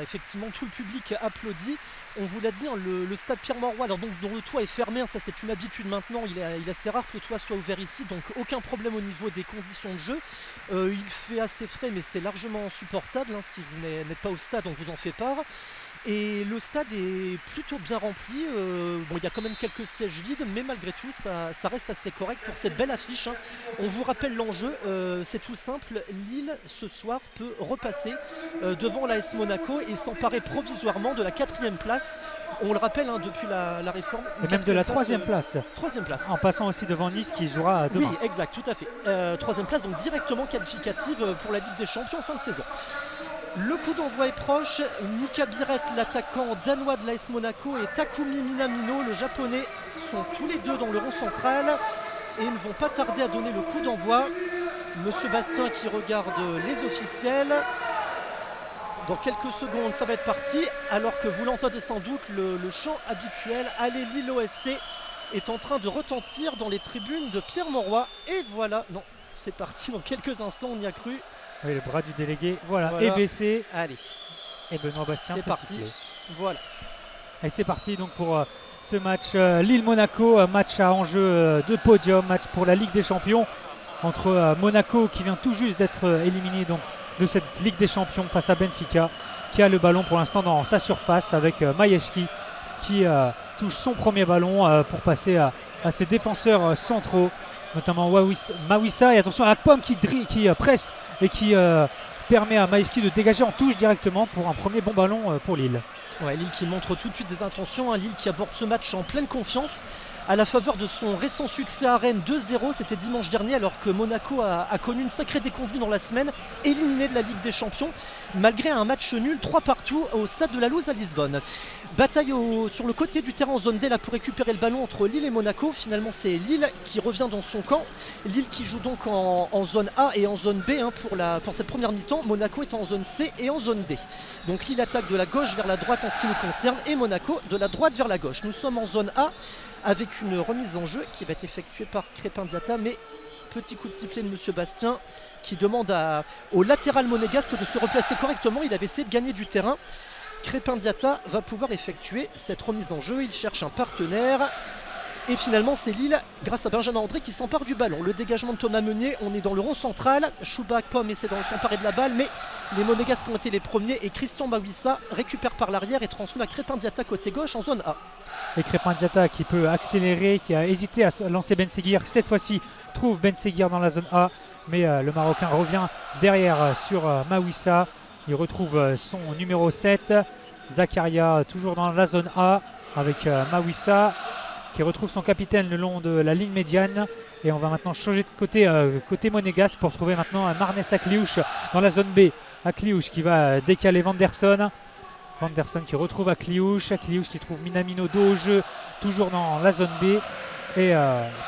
effectivement tout le public applaudit. On vous l'a dit, hein, le stade Pierre-Mauroy, alors donc, dont le toit est fermé, hein, ça c'est une habitude maintenant, il est assez rare que le toit soit ouvert ici, donc aucun problème au niveau des conditions de jeu. Il fait assez frais mais c'est largement supportable, hein, si vous n'êtes pas au stade on vous en fait part. Et le stade est plutôt bien rempli, bon il y a quand même quelques sièges vides mais malgré tout ça reste assez correct pour cette belle affiche, hein. On vous rappelle l'enjeu, c'est tout simple, Lille ce soir peut repasser devant l'AS Monaco et s'emparer provisoirement de la 4e place. On le rappelle, hein, depuis la réforme. Et même de la 3e place. 3e place. En passant aussi devant Nice qui jouera demain. Oui, exact, tout à fait. 3e place, donc directement qualificative pour la Ligue des Champions en fin de saison. Le coup d'envoi est proche. Mika Biret, l'attaquant danois de l'AS Monaco, et Takumi Minamino, le japonais, sont tous les deux dans le rond central et ne vont pas tarder à donner le coup d'envoi. Monsieur Bastien qui regarde les officiels. Dans quelques secondes, ça va être parti. Alors que vous l'entendez sans doute, le chant habituel « Allez Lille OSC » est en train de retentir dans les tribunes de Pierre-Mauroy. Et voilà, non, c'est parti dans quelques instants, on y a cru. Oui, le bras du délégué, voilà. Est baissé. Allez. Et Benoît Bastien c'est parti. Siffler. Voilà. Et c'est parti donc pour ce match Lille-Monaco, match à enjeu de podium, match pour la Ligue des Champions entre Monaco qui vient tout juste d'être éliminé donc de cette Ligue des Champions face à Benfica, qui a le ballon pour l'instant dans sa surface avec Majewski qui touche son premier ballon pour passer à ses défenseurs centraux, notamment Mawissa, et attention à Akpom qui presse et qui permet à Majewski de dégager en touche directement pour un premier bon ballon pour Lille. Ouais, Lille qui montre tout de suite des intentions, hein. Lille qui aborde ce match en pleine confiance à la faveur de son récent succès à Rennes 2-0, c'était dimanche dernier, alors que Monaco a connu une sacrée déconvenue dans la semaine, éliminé de la Ligue des Champions malgré un match nul 3-3 au stade de la Luz à Lisbonne. Bataille sur le côté du terrain en zone D là pour récupérer le ballon entre Lille et Monaco. Finalement c'est Lille qui revient dans son camp. Lille qui joue donc en zone A et en zone B, hein, pour cette première mi-temps. Monaco est en zone C et en zone D. Donc Lille attaque de la gauche vers la droite en ce qui nous concerne et Monaco de la droite vers la gauche. Nous sommes en zone A avec une remise en jeu qui va être effectuée par Crépin Diatta, mais petit coup de sifflet de Monsieur Bastien qui demande au latéral monégasque de se replacer correctement. Il avait essayé de gagner du terrain. Crépin Diatta va pouvoir effectuer cette remise en jeu. Il cherche un partenaire. Et finalement, c'est Lille, grâce à Benjamin André, qui s'empare du ballon. Le dégagement de Thomas Meunier, on est dans le rond central. Chouba Akpom essaie de s'emparer de la balle, mais les Monégasques ont été les premiers. Et Christian Mawissa récupère par l'arrière et transmet à Crépin Diatta côté gauche en zone A. Et Crépin Diatta qui peut accélérer, qui a hésité à lancer Ben Seguir, qui cette fois-ci trouve Ben Seguir dans la zone A. Mais le Marocain revient derrière sur Mawissa. Il retrouve son numéro 7. Zakaria toujours dans la zone A avec Mawissa qui retrouve son capitaine le long de la ligne médiane. Et on va maintenant changer de côté monégasque pour trouver maintenant Marnes Akliouche dans la zone B. Akliouche qui va décaler Vanderson. Vanderson qui retrouve Akliouche qui trouve Minamino dos au jeu, toujours dans la zone B. Et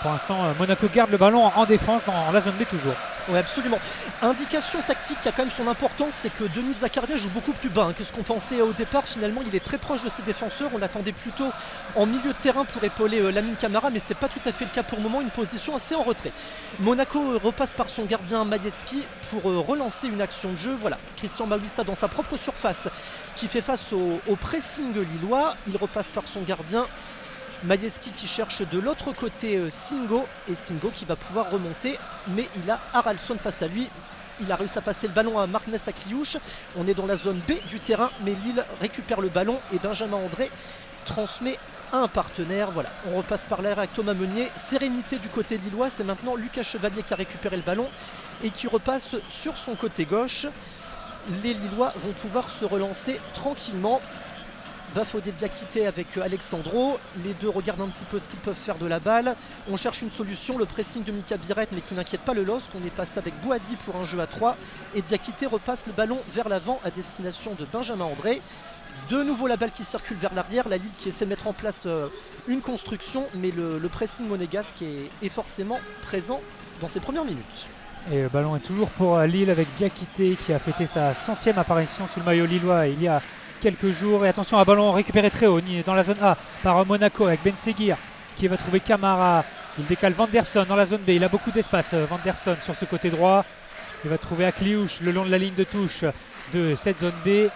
pour l'instant, Monaco garde le ballon en défense dans la zone B toujours. Oui, absolument. Indication tactique qui a quand même son importance, c'est que Denis Zakaria joue beaucoup plus bas, hein, que ce qu'on pensait au départ. Finalement, il est très proche de ses défenseurs. On l'attendait plutôt en milieu de terrain pour épauler Lamine Camara, mais c'est pas tout à fait le cas pour le moment. Une position assez en retrait. Monaco repasse par son gardien Majewski pour relancer une action de jeu. Voilà, Christian Mawissa dans sa propre surface qui fait face au pressing lillois. Il repasse par son gardien Majewski qui cherche de l'autre côté Singo, et Singo qui va pouvoir remonter, mais il a Haraldsson face à lui. Il a réussi à passer le ballon à Marnes Akliouche. On est dans la zone B du terrain, mais Lille récupère le ballon et Benjamin André transmet à un partenaire. Voilà, on repasse par l'air avec Thomas Meunier. Sérénité du côté lillois, c'est maintenant Lucas Chevalier qui a récupéré le ballon et qui repasse sur son côté gauche. Les Lillois vont pouvoir se relancer tranquillement. Bafodé Diakité avec Alexandro. Les deux regardent un petit peu ce qu'ils peuvent faire de la balle. On cherche une solution, le pressing de Mika Biret, mais qui n'inquiète pas le LOSC. On est passé avec Bouhaddi pour un jeu à 3. Et Diakité repasse le ballon vers l'avant à destination de Benjamin André. De nouveau la balle qui circule vers l'arrière. La Lille qui essaie de mettre en place une construction, mais le pressing monégasque est forcément présent dans ses premières minutes. Et le ballon est toujours pour Lille avec Diakité qui a fêté sa 100e apparition sous le maillot lillois il y a quelques jours. Et attention, un ballon récupéré très haut dans la zone A par Monaco avec Ben Seguir qui va trouver Camara. Il décale Vanderson dans la zone B. Il a beaucoup d'espace, Vanderson sur ce côté droit. Il va trouver Akliouche le long de la ligne de touche de cette zone B.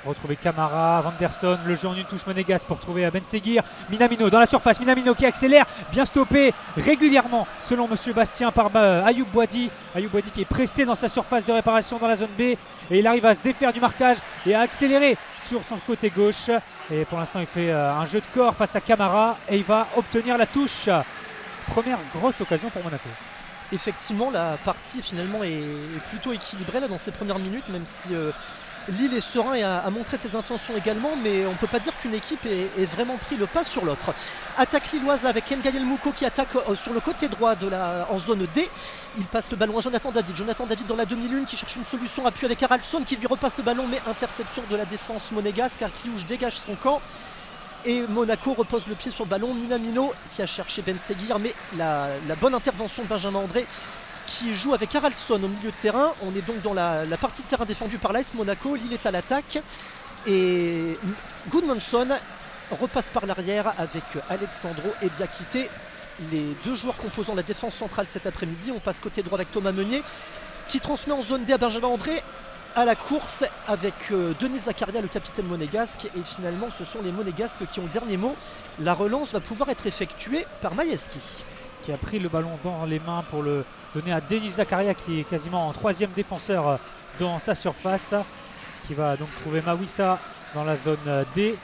Retrouver Camara, Vanderson, le jeu en une touche monégasque pour trouver Ben Seguir. Minamino dans la surface, Minamino qui accélère, bien stoppé régulièrement selon Monsieur Bastien par Ayoub Boadi. Ayoub Boadi qui est pressé dans sa surface de réparation dans la zone B et il arrive à se défaire du marquage et à accélérer sur son côté gauche. Et pour l'instant il fait un jeu de corps face à Camara et il va obtenir la touche. Première grosse occasion pour Monaco. Effectivement, la partie finalement est plutôt équilibrée là, dans ces premières minutes, même si Lille est serein et a montré ses intentions également, mais on ne peut pas dire qu'une équipe ait vraiment pris le pas sur l'autre. Attaque lilloise avec Ngaïel Mouko qui attaque sur le côté droit en zone D. Il passe le ballon à Jonathan David. Jonathan David dans la demi-lune qui cherche une solution, appui avec Haraldsson qui lui repasse le ballon, mais interception de la défense monégasque car Kliouche dégage son camp. Et Monaco repose le pied sur le ballon. Minamino qui a cherché Ben Seguir, mais la bonne intervention de Benjamin André qui joue avec Haraldsson au milieu de terrain. On est donc dans la partie de terrain défendue par l'AS Monaco. Lille est à l'attaque et Gudmundsson repasse par l'arrière avec Alexandro et Diakité, les deux joueurs composant la défense centrale cet après-midi. On passe côté droit avec Thomas Meunier qui transmet en zone D à Benjamin André. À la course avec Denis Zakaria, le capitaine monégasque, et finalement ce sont les monégasques qui ont le dernier mot. La relance va pouvoir être effectuée par Majewski qui a pris le ballon dans les mains pour le donner à Denis Zakaria qui est quasiment en troisième défenseur dans sa surface, qui va donc trouver Mawissa dans la zone D,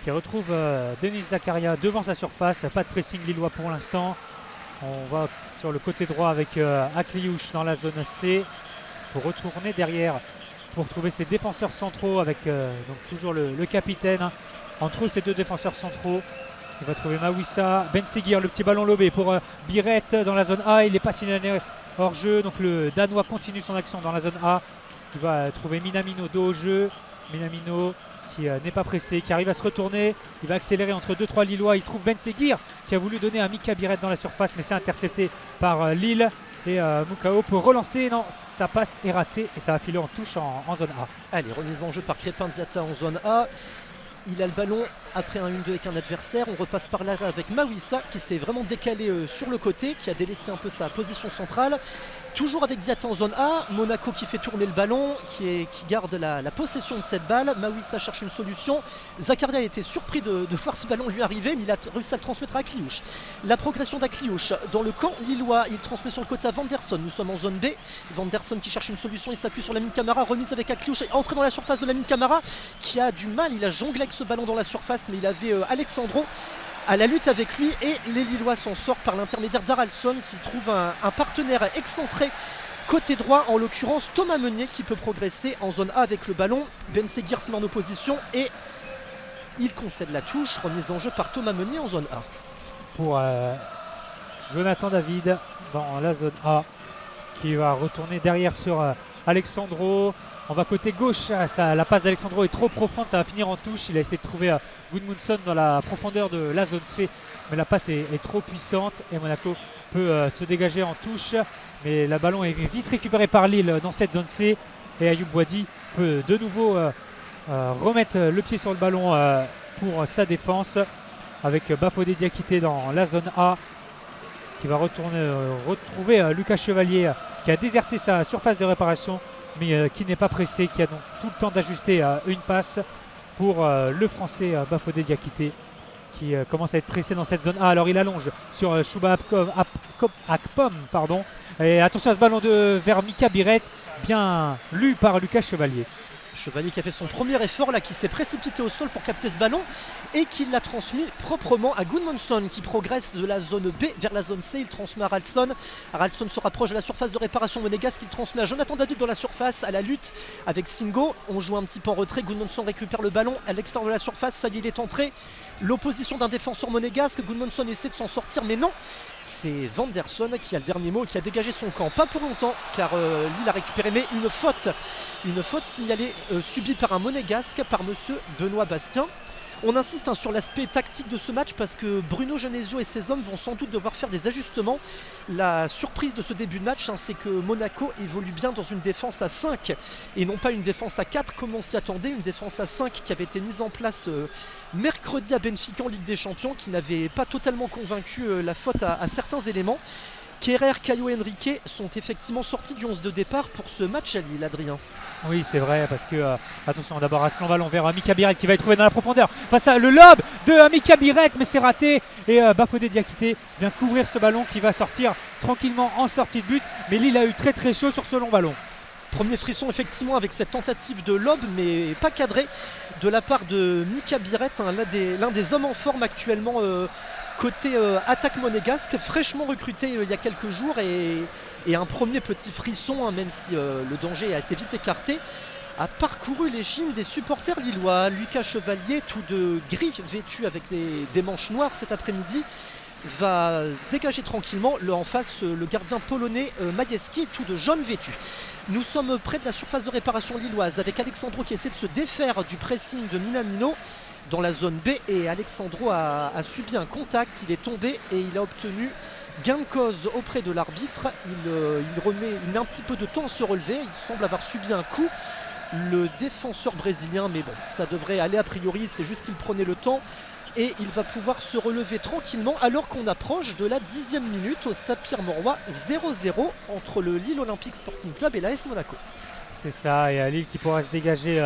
qui retrouve Denis Zakaria devant sa surface. Pas de pressing lillois pour l'instant. On va sur le côté droit avec Akliouche dans la zone C pour retourner derrière pour trouver ses défenseurs centraux avec donc toujours le capitaine entre ces deux défenseurs centraux. Il va trouver Mawissa, Ben Seguir, le petit ballon lobé pour Biret dans la zone A. Il n'est pas signalé hors jeu, donc le Danois continue son action dans la zone A. Il va trouver Minamino dos au jeu. Minamino qui n'est pas pressé, qui arrive à se retourner. Il va accélérer entre 2-3 Lillois. Il trouve Ben Seguir qui a voulu donner à Mika Biret dans la surface, mais c'est intercepté par Lille. Et Moukao peut relancer, non, ça passe est raté et ça va filer en touche en zone A. Allez, remise en jeu par Crépin Diatta en zone A. Il a le ballon après un 1-2 avec un adversaire. On repasse par l'arrière avec Mawissa qui s'est vraiment décalé sur le côté, qui a délaissé un peu sa position centrale. Toujours avec Diatta en zone A. Monaco qui fait tourner le ballon, qui garde la possession de cette balle. Mawissa cherche une solution. Zakaria a été surpris de voir ce ballon lui arriver, mais il a réussi à le transmettre à Akliouche. La progression d'Akliouche dans le camp lillois. Il transmet sur le côté à Vanderson. Nous sommes en zone B. Vanderson qui cherche une solution. Il s'appuie sur Lamine Camara. Remise avec Akliouche. Entrée dans la surface de Lamine Camara qui a du mal. Il a jonglé avec ce ballon dans la surface, mais il avait Alexandro à la lutte avec lui et les Lillois s'en sortent par l'intermédiaire d'Haraldsson qui trouve un partenaire excentré côté droit, en l'occurrence Thomas Meunier qui peut progresser en zone A avec le ballon. Ben Seguir se met en opposition et il concède la touche. Remise en jeu par Thomas Meunier en zone A. Pour Jonathan David dans la zone A qui va retourner derrière sur Alexandro. On va côté gauche, la passe d'Alexandro est trop profonde, ça va finir en touche. Il a essayé de trouver Gudmundsson dans la profondeur de la zone C, mais la passe est trop puissante et Monaco peut se dégager en touche. Mais le ballon est vite récupéré par Lille dans cette zone C et Ayoub Boadi peut de nouveau remettre le pied sur le ballon pour sa défense avec Bafodé Diakité dans la zone A qui va retrouver Lucas Chevalier qui a déserté sa surface de réparation, mais qui n'est pas pressé, qui a donc tout le temps d'ajuster une passe pour le français Bafodé Diakité qui commence à être pressé dans cette zone A. Alors il allonge sur Chouba Akpom, pardon. Et attention à ce ballon vers Mika Biret, bien lu par Lucas Chevalier. Chevalier qui a fait son premier effort là, qui s'est précipité au sol pour capter ce ballon et qui l'a transmis proprement à Gudmundsson qui progresse de la zone B vers la zone C. Il transmet à Haraldsson. Haraldsson se rapproche de la surface de réparation monégasque. Il transmet à Jonathan David dans la surface à la lutte avec Singo. On joue un petit peu en retrait. Gudmundsson récupère le ballon à l'extérieur de la surface. Ça y est, il est entré. L'opposition d'un défenseur monégasque. Gudmundsson essaie de s'en sortir, mais non. C'est Vanderson qui a le dernier mot et qui a dégagé son camp. Pas pour longtemps car Lille a récupéré, mais une faute signalée subie par un monégasque, par monsieur Benoît Bastien. On insiste sur l'aspect tactique de ce match parce que Bruno Genesio et ses hommes vont sans doute devoir faire des ajustements. La surprise de ce début de match, c'est que Monaco évolue bien dans une défense à 5 et non pas une défense à 4 comme on s'y attendait. Une défense à 5 qui avait été mise en place mercredi à Benfica en Ligue des Champions, qui n'avait pas totalement convaincu la faute à certains éléments. Kerrer, Caio et Henrique sont effectivement sortis du 11 de départ pour ce match à Lille, Adrien. Oui, c'est vrai, parce que, attention, d'abord à ce long ballon vers Mika Biret qui va être trouvé dans la profondeur face à le lob de Mika Biret, mais c'est raté. Et Bafodé Diakité vient couvrir ce ballon qui va sortir tranquillement en sortie de but. Mais Lille a eu très très chaud sur ce long ballon. Premier frisson effectivement avec cette tentative de lob, mais pas cadré de la part de Mika Biret, hein, l'un des hommes en forme actuellement côté attaque monégasque, fraîchement recruté il y a quelques jours, et un premier petit frisson, hein, même si le danger a été vite écarté, a parcouru les chines des supporters lillois. Lucas Chevalier, tout de gris vêtu avec des manches noires cet après-midi, va dégager tranquillement en face le gardien polonais Majewski, tout de jaune vêtu. Nous sommes près de la surface de réparation lilloise avec Alexandro qui essaie de se défaire du pressing de Minamino dans la zone B, et Alexandro a subi un contact, il est tombé et il a obtenu gain de cause auprès de l'arbitre. Il met un petit peu de temps à se relever, il semble avoir subi un coup, le défenseur brésilien, mais bon, ça devrait aller a priori, c'est juste qu'il prenait le temps. Et il va pouvoir se relever tranquillement alors qu'on approche de la 10e minute au stade Pierre-Mauroy. 0-0 entre le Lille Olympique Sporting Club et l'AS Monaco. C'est ça, et Lille qui pourra se dégager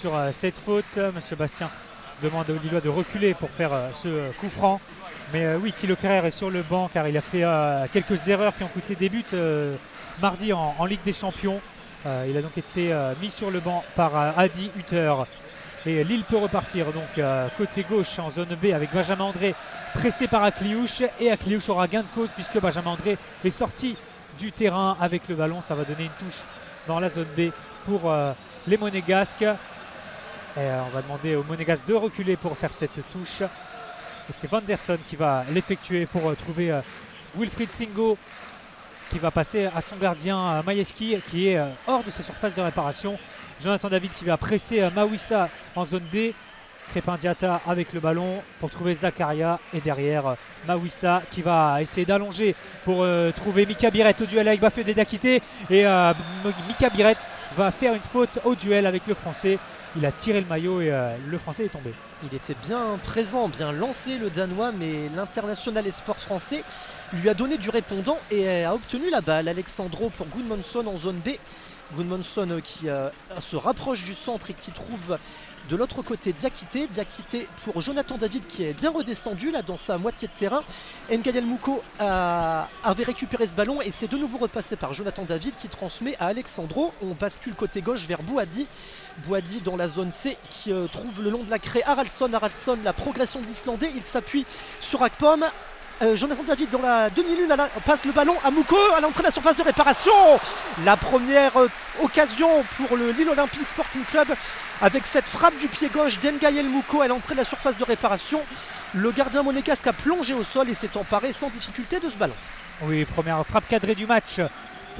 sur cette faute. Monsieur Bastien demande aux Lillois de reculer pour faire ce coup franc. Mais oui, Thilo Kerrer est sur le banc car il a fait quelques erreurs qui ont coûté des buts mardi en Ligue des Champions. Il a donc été mis sur le banc par Adi Hutter. Et Lille peut repartir donc côté gauche en zone B avec Benjamin André pressé par Akliouche, et Akliouche aura gain de cause puisque Benjamin André est sorti du terrain avec le ballon. Ça va donner une touche dans la zone B pour les Monégasques, et on va demander aux Monégasques de reculer pour faire cette touche, et c'est Vanderson qui va l'effectuer pour trouver Wilfried Singo qui va passer à son gardien Majewski qui est hors de sa surface de réparation. Jonathan David qui va presser Mawissa en zone D. Crépin Diatta avec le ballon pour trouver Zakaria, et derrière Mawissa qui va essayer d'allonger pour trouver Mika Biret au duel avec Bafodé Diakité, et Mika Biret va faire une faute au duel avec le Français. Il a tiré le maillot et le Français est tombé. Il était bien présent, bien lancé le Danois, mais l'international espoir français lui a donné du répondant et a obtenu la balle. Alexandro pour Gudmundsson en zone B. Gudmundsson qui se rapproche du centre et qui trouve de l'autre côté Diakité. Diakité pour Jonathan David qui est bien redescendu là dans sa moitié de terrain. Ngael Mouko avait récupéré ce ballon et c'est de nouveau repassé par Jonathan David qui transmet à Alexandro. On bascule côté gauche vers Bouhaddi. Bouhaddi dans la zone C qui trouve le long de la craie Haraldsson. Haraldsson, la progression de l'Islandais, il s'appuie sur Akpom. Jonathan David dans la demi-lune passe le ballon à Mouko à l'entrée de la surface de réparation. La première occasion pour le Lille Olympique Sporting Club avec cette frappe du pied gauche d'Ngael Mouko à l'entrée de la surface de réparation. Le gardien monégasque a plongé au sol et s'est emparé sans difficulté de ce ballon. Oui, première frappe cadrée du match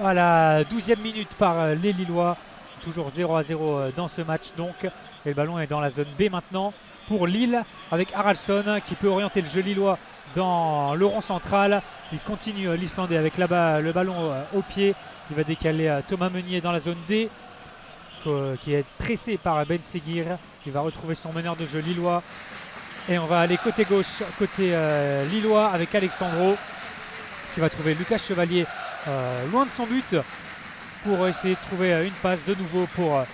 à la 12e minute par les Lillois. Toujours 0-0 dans ce match donc. Et le ballon est dans la zone B maintenant pour Lille avec Haraldsson qui peut orienter le jeu lillois dans le rond central. Il continue l'Islandais avec là-bas le ballon au pied. Il va décaler Thomas Meunier dans la zone D qui est pressé par Ben Seguir. Il va retrouver son meneur de jeu lillois. Et on va aller côté gauche, côté lillois avec Alexandro qui va trouver Lucas Chevalier loin de son but pour essayer de trouver une passe de nouveau pour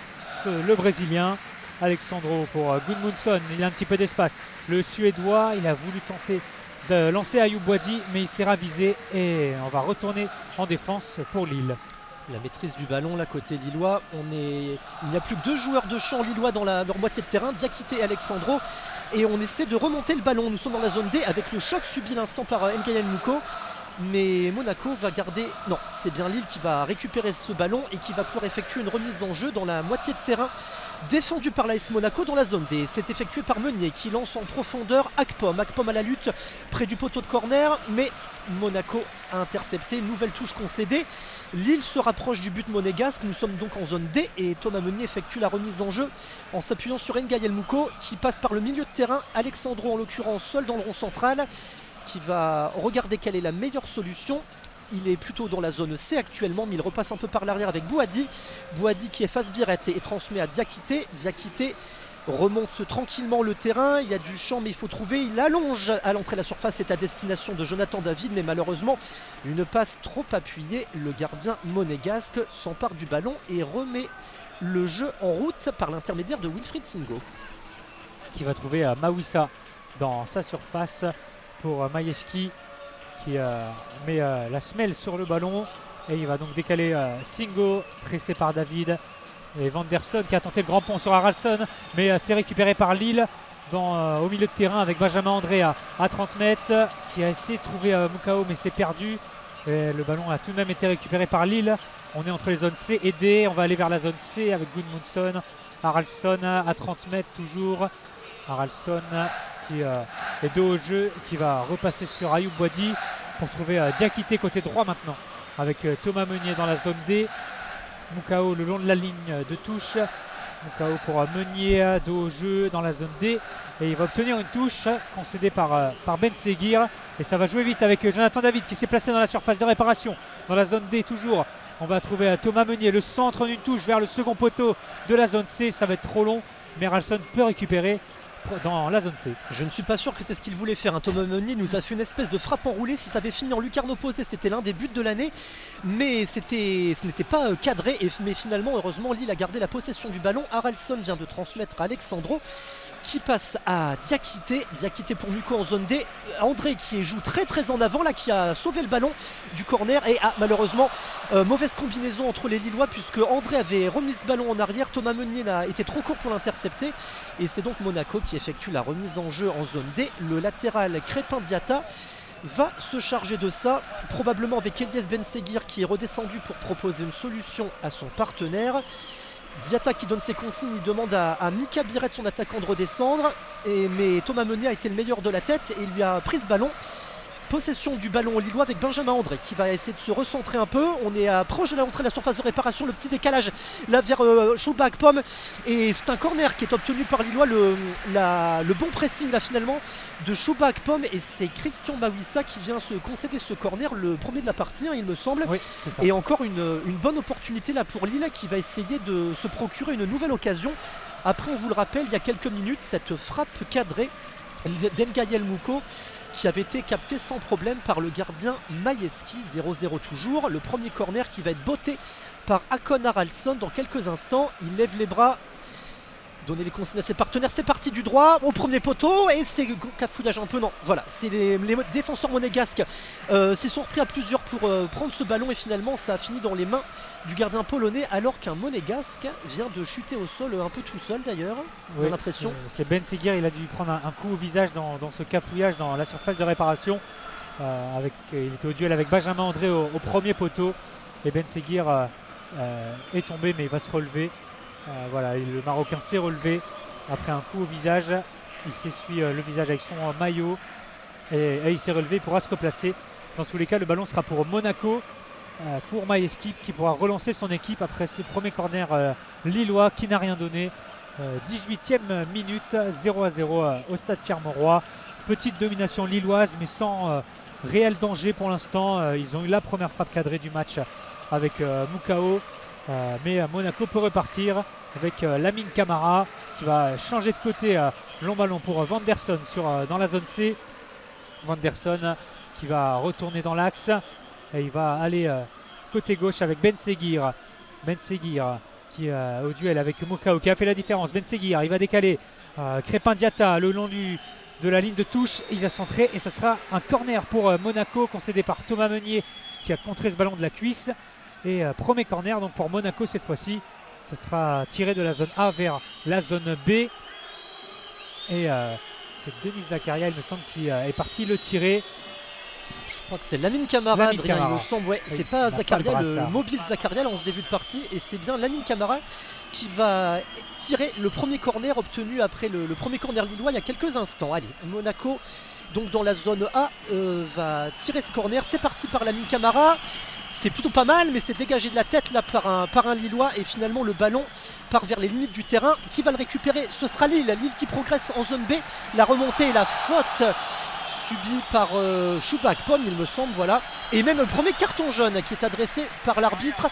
le Brésilien. Alexandro pour Gudmundsson, il a un petit peu d'espace. Le Suédois, il a voulu tenter de lancer Ayoub Bouhaddi, mais il s'est ravisé et on va retourner en défense pour Lille. La maîtrise du ballon là côté lillois, il n'y a plus que deux joueurs de champ lillois dans leur moitié de terrain, Diakité et Alexandro, et on essaie de remonter le ballon. Nous sommes dans la zone D avec le choc subi l'instant par Ngael Mouko, mais Monaco va garder, non, c'est bien Lille qui va récupérer ce ballon et qui va pouvoir effectuer une remise en jeu dans la moitié de terrain défendu par l'AS Monaco dans la zone D. C'est effectué par Meunier qui lance en profondeur Akpom. Akpom à la lutte près du poteau de corner, mais Monaco a intercepté. Nouvelle touche concédée. Lille se rapproche du but monégasque. Nous sommes donc en zone D et Thomas Meunier effectue la remise en jeu en s'appuyant sur Ngael Mouko qui passe par le milieu de terrain. Alexandro en l'occurrence seul dans le rond central qui va regarder quelle est la meilleure solution. Il est plutôt dans la zone C actuellement, mais il repasse un peu par l'arrière avec Bouhaddi. Bouhaddi qui efface Biret et transmet à Diakité. Diakité remonte tranquillement le terrain, il y a du champ mais il faut trouver, il allonge à l'entrée de la surface, c'est à destination de Jonathan David, mais malheureusement une passe trop appuyée, le gardien monégasque s'empare du ballon et remet le jeu en route par l'intermédiaire de Wilfried Singo. Qui va trouver Mawissa dans sa surface pour Majewski qui met la semelle sur le ballon et il va donc décaler Singo, pressé par David. Et Vanderson qui a tenté le grand pont sur Haraldsson, mais c'est récupéré par Lille au milieu de terrain avec Benjamin André à 30 mètres qui a essayé de trouver Mukao mais c'est perdu. Et le ballon a tout de même été récupéré par Lille. On est entre les zones C et D. On va aller vers la zone C avec Gudmundsson. Haraldsson à 30 mètres toujours. Haraldsson qui est dos au jeu, qui va repasser sur Ayoub Boadi pour trouver Diakité côté droit maintenant avec Thomas Meunier dans la zone D. Mukao le long de la ligne de touche. Mukao pour Meunier, dos au jeu dans la zone D. Et il va obtenir une touche concédée par Ben Seguir. Et ça va jouer vite avec Jonathan David qui s'est placé dans la surface de réparation. Dans la zone D toujours. On va trouver Thomas Meunier, le centre d'une touche vers le second poteau de la zone C. Ça va être trop long. Mais Haraldsson peut récupérer dans la zone C. Je ne suis pas sûr que c'est ce qu'il voulait faire. Thomas Meunier nous a fait une espèce de frappe enroulée. Si ça avait fini en lucarne opposée, c'était l'un des buts de l'année. Mais ce n'était pas cadré. Mais finalement, heureusement, Lille a gardé la possession du ballon. Haraldsson vient de transmettre à Alexandro qui passe à Diakité. Diakité pour Muko en zone D. André qui joue très très en avant, là, qui a sauvé le ballon du corner. Et malheureusement, mauvaise combinaison entre les Lillois puisque André avait remis ce ballon en arrière. Thomas Meunier a été trop court pour l'intercepter. Et c'est donc Monaco qui effectue la remise en jeu en zone D. Le latéral Crépin Diatta va se charger de ça, probablement avec Elias Ben Seguir qui est redescendu pour proposer une solution à son partenaire. Diatta qui donne ses consignes, il demande à Mika Biret, son attaquant, de redescendre. Mais Thomas Meunier a été le meilleur de la tête et lui a pris ce ballon. Possession du ballon au Lillois avec Benjamin André qui va essayer de se recentrer un peu. On est proche de l'entrée de la surface de réparation. Le petit décalage là vers Choubak Pomme. Et c'est un corner qui est obtenu par Lillois. Le bon pressing là finalement de Choubak Pomme. Et c'est Christian Mawissa qui vient se concéder ce corner, le premier de la partie, il me semble. Oui, c'est ça. Et encore une bonne opportunité là pour Lille qui va essayer de se procurer une nouvelle occasion. Après, on vous le rappelle, il y a quelques minutes, cette frappe cadrée d'Ngaïel Mouko qui avait été capté sans problème par le gardien Majewski. 0-0 toujours. Le premier corner qui va être botté par Hakon Haraldsson dans quelques instants. Il lève les bras, donner les consignes à ses partenaires. C'est parti du droit au premier poteau et c'est cafouillage un peu. Non, voilà, c'est les défenseurs monégasques s'y sont repris à plusieurs pour prendre ce ballon et finalement ça a fini dans les mains du gardien polonais alors qu'un monégasque vient de chuter au sol un peu tout seul d'ailleurs. Oui, on a l'impression. C'est Ben Seguir, il a dû prendre un coup au visage dans ce cafouillage dans la surface de réparation. Il était au duel avec Benjamin André au premier poteau et Ben Seguir est tombé mais il va se relever. Voilà, le Marocain s'est relevé après un coup au visage. Il s'essuie le visage avec son maillot et il s'est relevé, il pourra se replacer. Dans tous les cas, le ballon sera pour Monaco, pour Majewski qui pourra relancer son équipe après ce premier corner lillois qui n'a rien donné. 18e minute, 0-0 au stade Pierre-Mauroy. Petite domination lilloise mais sans réel danger pour l'instant. Ils ont eu la première frappe cadrée du match avec Mukao. Mais Monaco peut repartir avec Lamine Camara qui va changer de côté. Long ballon pour Vanderson dans la zone C. Vanderson qui va retourner dans l'axe et il va aller côté gauche avec Ben Seguir. Ben Seguir qui est au duel avec Mukao qui a fait la différence. Ben Seguir, il va décaler Crépin Diatta le long de la ligne de touche. Il va centrer et ça sera un corner pour Monaco concédé par Thomas Meunier qui a contré ce ballon de la cuisse. Et premier corner donc pour Monaco cette fois-ci. Ça sera tiré de la zone A vers la zone B. Et c'est Denis Zakaria, il me semble, qui est parti le tirer. Je crois que c'est Lamine Camara, Adrien, il me semble. Ouais. C'est pas Zakaria, le mobile Zakaria en ce début de partie. Et c'est bien Lamine Camara qui va tirer le premier corner obtenu après le premier corner lillois il y a quelques instants. Allez, Monaco, donc dans la zone A, va tirer ce corner. C'est parti par Lamine Camara. C'est plutôt pas mal, mais c'est dégagé de la tête là par un Lillois. Et finalement, le ballon part vers les limites du terrain. Qui va le récupérer? Ce sera Lille. Lille qui progresse en zone B. La remontée et la faute subie par Choubak Pomme, il me semble. Voilà. Et même le premier carton jaune qui est adressé par l'arbitre.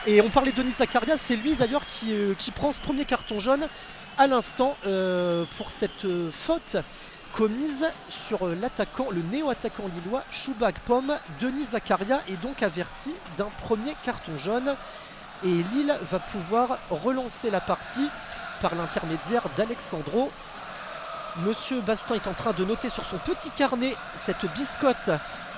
Et on parlait de Denis Zakaria, c'est lui d'ailleurs qui prend ce premier carton jaune à l'instant pour cette faute commise sur l'attaquant, le néo-attaquant lillois Chouba Akpom. Denis Zakaria est donc averti d'un premier carton jaune et Lille va pouvoir relancer la partie par l'intermédiaire d'Alexandro. Monsieur Bastien est en train de noter sur son petit carnet cette biscotte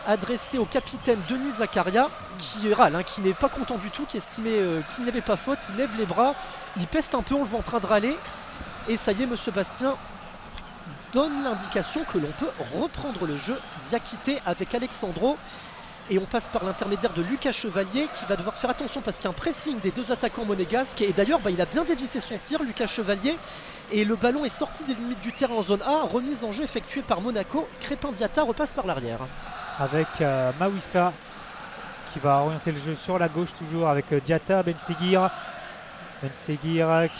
adressée au capitaine Denis Zakaria qui râle, qui n'est pas content du tout, qui estimait qu'il n'y avait pas faute. Il lève les bras, il peste un peu, on le voit en train de râler. Et ça y est, Monsieur Bastien donne l'indication que l'on peut reprendre le jeu. Diakité avec Alexandro. Et on passe par l'intermédiaire de Lucas Chevalier qui va devoir faire attention parce qu'il y a un pressing des deux attaquants monégasques. Et d'ailleurs, il a bien dévissé son tir, Lucas Chevalier. Et le ballon est sorti des limites du terrain en zone A. Remise en jeu effectuée par Monaco. Crépin Diatta repasse par l'arrière. Avec Mawissa qui va orienter le jeu sur la gauche toujours avec Diatta, Ben Seguir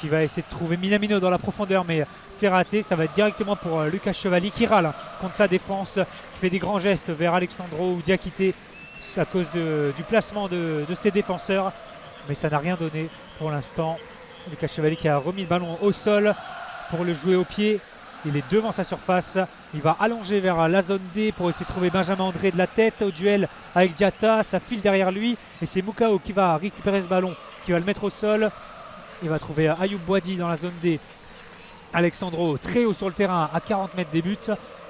qui va essayer de trouver Minamino dans la profondeur, mais c'est raté. Ça va être directement pour Lucas Chevalier qui râle contre sa défense, qui fait des grands gestes vers Alexandro ou Diakité à cause du placement de ses défenseurs, mais ça n'a rien donné pour l'instant. Lucas Chevalier qui a remis le ballon au sol pour le jouer au pied. Il est devant sa surface, il va allonger vers la zone D pour essayer de trouver Benjamin André de la tête au duel avec Diatta. Ça file derrière lui et c'est Moukao qui va récupérer ce ballon, qui va le mettre au sol. Il va trouver Ayoub Boadi dans la zone D. Alexandro très haut sur le terrain à 40 mètres des buts.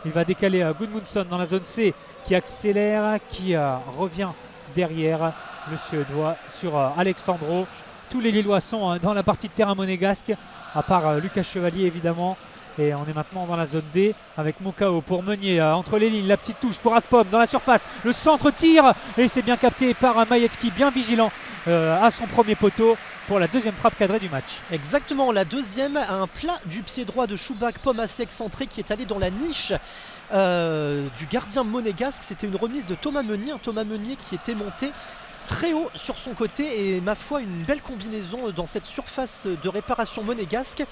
Il va décaler Gudmundsson dans la zone C qui accélère, qui revient derrière le Suédois sur Alexandro. Tous les Lillois sont dans la partie de terrain monégasque, à part Lucas Chevalier évidemment. Et on est maintenant dans la zone D avec Moukao pour Meunier entre les lignes. La petite touche pour Akpom dans la surface. Le centre tire et c'est bien capté par Majewski, bien vigilant à son premier poteau pour la deuxième frappe cadrée du match. Exactement, la deuxième, un plat du pied droit de Chouba Akpom assez excentré qui est allé dans la niche du gardien monégasque. C'était une remise de Thomas Meunier, Thomas Meunier qui était monté très haut sur son côté et ma foi une belle combinaison dans cette surface de réparation monégasque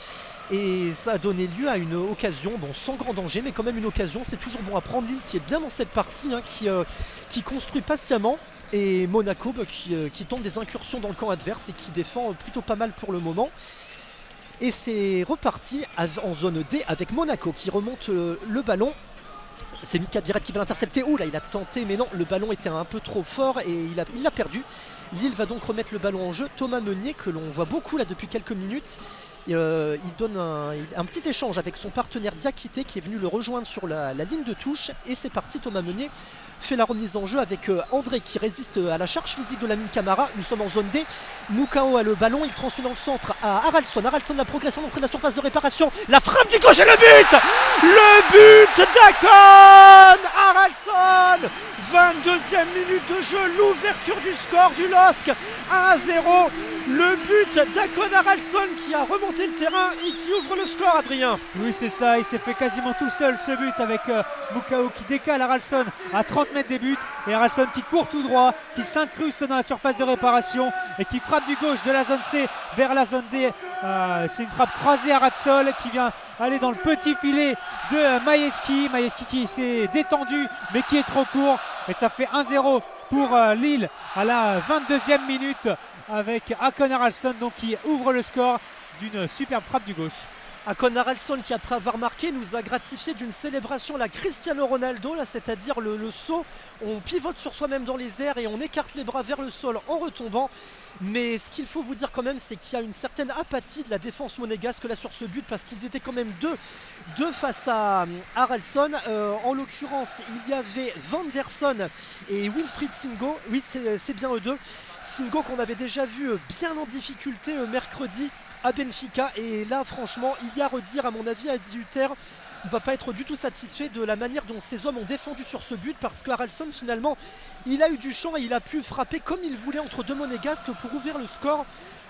et ça a donné lieu à une occasion, bon sans grand danger mais quand même une occasion. C'est toujours bon à prendre. Lille qui est bien dans cette partie, qui construit patiemment, et Monaco qui tente des incursions dans le camp adverse et qui défend plutôt pas mal pour le moment. Et c'est reparti en zone D avec Monaco qui remonte le ballon. C'est Mika Biret qui va l'intercepter. Là il a tenté mais non, le ballon était un peu trop fort et il l'a perdu. Lille va donc remettre le ballon en jeu. Thomas Meunier que l'on voit beaucoup là depuis quelques minutes. Il donne un petit échange avec son partenaire Diakité qui est venu le rejoindre sur la ligne de touche. Et c'est parti, Thomas Meunier fait la remise en jeu avec André qui résiste à la charge physique de Lamine Camara. Nous sommes en zone D. Moukao a le ballon, il transmet dans le centre à Haraldsson. Haraldsson, la progression d'entrée de la surface de réparation. La frappe du gauche et le but. Le but d'Akon Haraldsson. 22e minute de jeu, l'ouverture du score du LOSC. 1-0. Le but d'Akon Haraldsson qui a remonté le terrain et qui ouvre le score, Adrien. Oui, c'est ça, il s'est fait quasiment tout seul ce but avec Moukao qui décale Haraldsson à 30 mètres des buts et Haraldsson qui court tout droit, qui s'incruste dans la surface de réparation et qui frappe du gauche de la zone C vers la zone D. C'est une frappe croisée à ras de sol qui vient aller dans le petit filet de Majewski. Majewski qui s'est détendu mais qui est trop court et ça fait 1-0 pour Lille à la 22e minute avec Akon Haraldsson donc qui ouvre le score d'une superbe frappe du gauche. Akon Haraldsson qui après avoir marqué nous a gratifié d'une célébration la Cristiano Ronaldo, là, c'est-à-dire le saut, on pivote sur soi-même dans les airs et on écarte les bras vers le sol en retombant. Mais ce qu'il faut vous dire quand même, c'est qu'il y a une certaine apathie de la défense monégasque là sur ce but parce qu'ils étaient quand même deux face à Haraldsson. En l'occurrence, il y avait Vanderson et Wilfried Singo. Oui, c'est bien eux deux. Singo qu'on avait déjà vu bien en difficulté mercredi à Benfica. Et là, franchement, il y a à redire, à mon avis, à 18h. Ne va pas être du tout satisfait de la manière dont ces hommes ont défendu sur ce but parce que Haraldsson finalement il a eu du champ et il a pu frapper comme il voulait entre deux monégasques pour ouvrir le score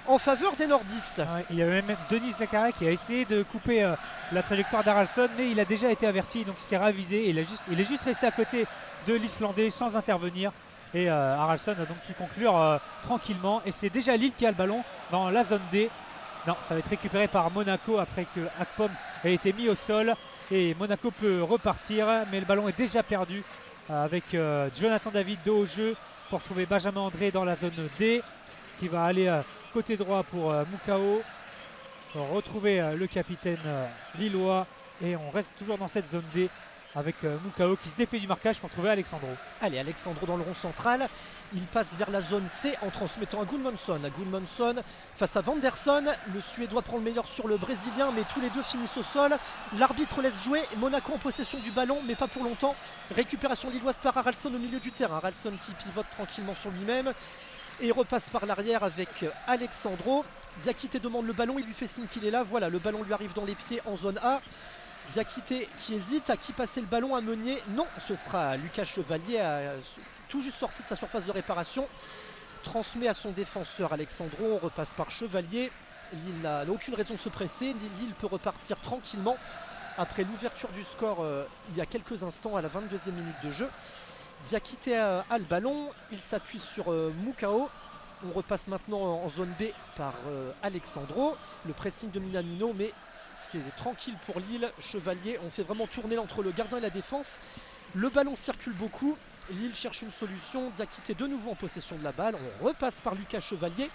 en faveur des nordistes. Ouais, il y avait même Denis Zakaria qui a essayé de couper la trajectoire d'Haraldsson mais il a déjà été averti donc il s'est ravisé et il est juste resté à côté de l'Islandais sans intervenir et Haraldsson a donc pu conclure tranquillement et c'est déjà Lille qui a le ballon dans la zone D. Non, ça va être récupéré par Monaco après que Akpom ait été mis au sol. Et Monaco peut repartir, mais le ballon est déjà perdu avec Jonathan David dos au jeu pour trouver Benjamin André dans la zone D. qui va aller côté droit pour Mukao. Retrouver le capitaine lillois et on reste toujours dans cette zone D avec Mukao qui se défait du marquage pour trouver Alexandro. Allez, Alexandro dans le rond central, il passe vers la zone C en transmettant à Gudmundsson. Gudmundsson face à Vandersson, le Suédois prend le meilleur sur le Brésilien, mais tous les deux finissent au sol. L'arbitre laisse jouer, Monaco en possession du ballon, mais pas pour longtemps. Récupération lilloise par Haraldsson au milieu du terrain. Haraldsson qui pivote tranquillement sur lui-même et repasse par l'arrière avec Alexandro. Diakité demande le ballon, il lui fait signe qu'il est là. Voilà, le ballon lui arrive dans les pieds en zone A. Diakité qui hésite, à qui passer le ballon à Meunier. Non, ce sera Lucas Chevalier, tout juste sorti de sa surface de réparation. Transmet à son défenseur Alexandro, on repasse par Chevalier. Lille n'a aucune raison de se presser, Lille peut repartir tranquillement après l'ouverture du score il y a quelques instants à la 22e minute de jeu. Diakité a le ballon, il s'appuie sur Mukao. On repasse maintenant en zone B par Alexandro. Le pressing de Minamino, mais c'est tranquille pour Lille. Chevalier, on fait vraiment tourner entre le gardien et la défense. Le ballon circule beaucoup. Lille cherche une solution. Diakité de nouveau en possession de la balle. On repasse par Lucas Chevalier.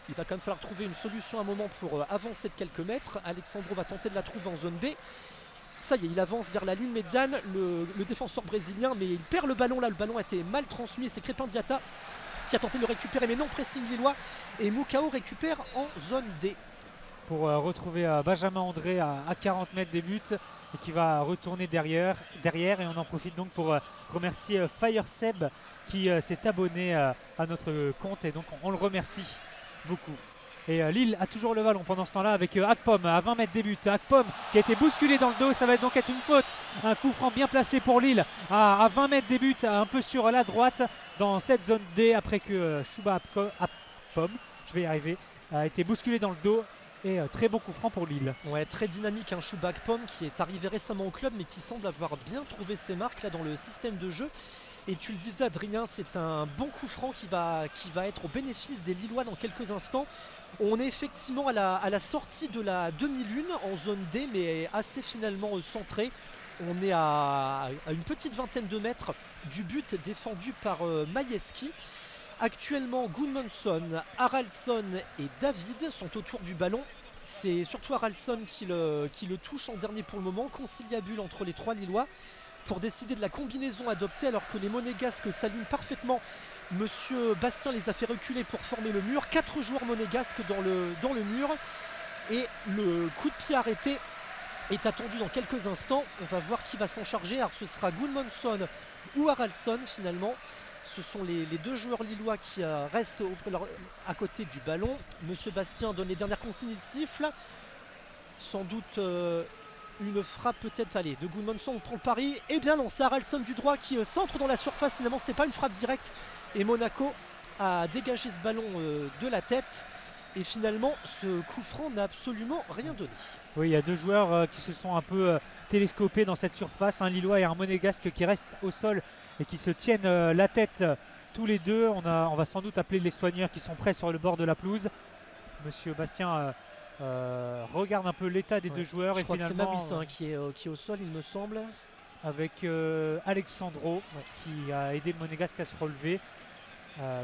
Il va quand même falloir trouver une solution à un moment pour avancer de quelques mètres. Alexandro va tenter de la trouver en zone B. Ça y est, il avance vers la ligne médiane, le défenseur brésilien, mais il perd le ballon là. Le ballon a été mal transmis. C'est Crépin Diatta qui a tenté de le récupérer, mais non, pressing lillois. Et Mukao récupère en zone D. Pour retrouver Benjamin André à 40 mètres des buts et qui va retourner derrière et on en profite donc pour remercier FireSeb qui s'est abonné à notre compte et donc on le remercie beaucoup. Et Lille a toujours le ballon pendant ce temps-là avec Akpom à 20 mètres des buts. Akpom qui a été bousculé dans le dos, ça va donc être une faute. Un coup franc bien placé pour Lille à 20 mètres des buts, un peu sur la droite dans cette zone D après que Chouba Akpom, je vais y arriver, a été bousculé dans le dos. Et très bon coup franc pour Lille. Ouais, très dynamique, un Chouba Akpom qui est arrivé récemment au club mais qui semble avoir bien trouvé ses marques là dans le système de jeu. Et tu le disais Adrien, c'est un bon coup franc qui va être au bénéfice des Lillois dans quelques instants. On est effectivement à la sortie de la demi-lune en zone D mais assez finalement centré. On est à une petite vingtaine de mètres du but défendu par Majewski. Actuellement, Gudmundsson, Haraldsson et David sont autour du ballon. C'est surtout Haraldsson qui le touche en dernier pour le moment. Conciliabule entre les trois Lillois pour décider de la combinaison adoptée alors que les monégasques s'alignent parfaitement. Monsieur Bastien les a fait reculer pour former le mur. 4 joueurs monégasques dans le mur. Et le coup de pied arrêté est attendu dans quelques instants. On va voir qui va s'en charger. Alors ce sera Gudmundsson ou Haraldsson finalement. Ce sont les deux joueurs lillois qui restent à côté du ballon. Monsieur Bastien donne les dernières consignes, il siffle. Sans doute une frappe peut-être, allez, de Gudmundsson, on prend le pari. Eh bien non, c'est Haraldsson du droit qui centre dans la surface. Finalement, c'était pas une frappe directe. Et Monaco a dégagé ce ballon de la tête. Et finalement, ce coup franc n'a absolument rien donné. Oui, il y a deux joueurs qui se sont un peu télescopés dans cette surface. Un Lillois et un Monégasque qui restent au sol et qui se tiennent la tête tous les deux. On va sans doute appeler les soigneurs qui sont prêts sur le bord de la pelouse. Monsieur Bastien regarde un peu l'état des deux joueurs. Je et crois finalement, que c'est Maurice qui est au sol, il me semble. Avec Alexandro qui a aidé le Monégasque à se relever.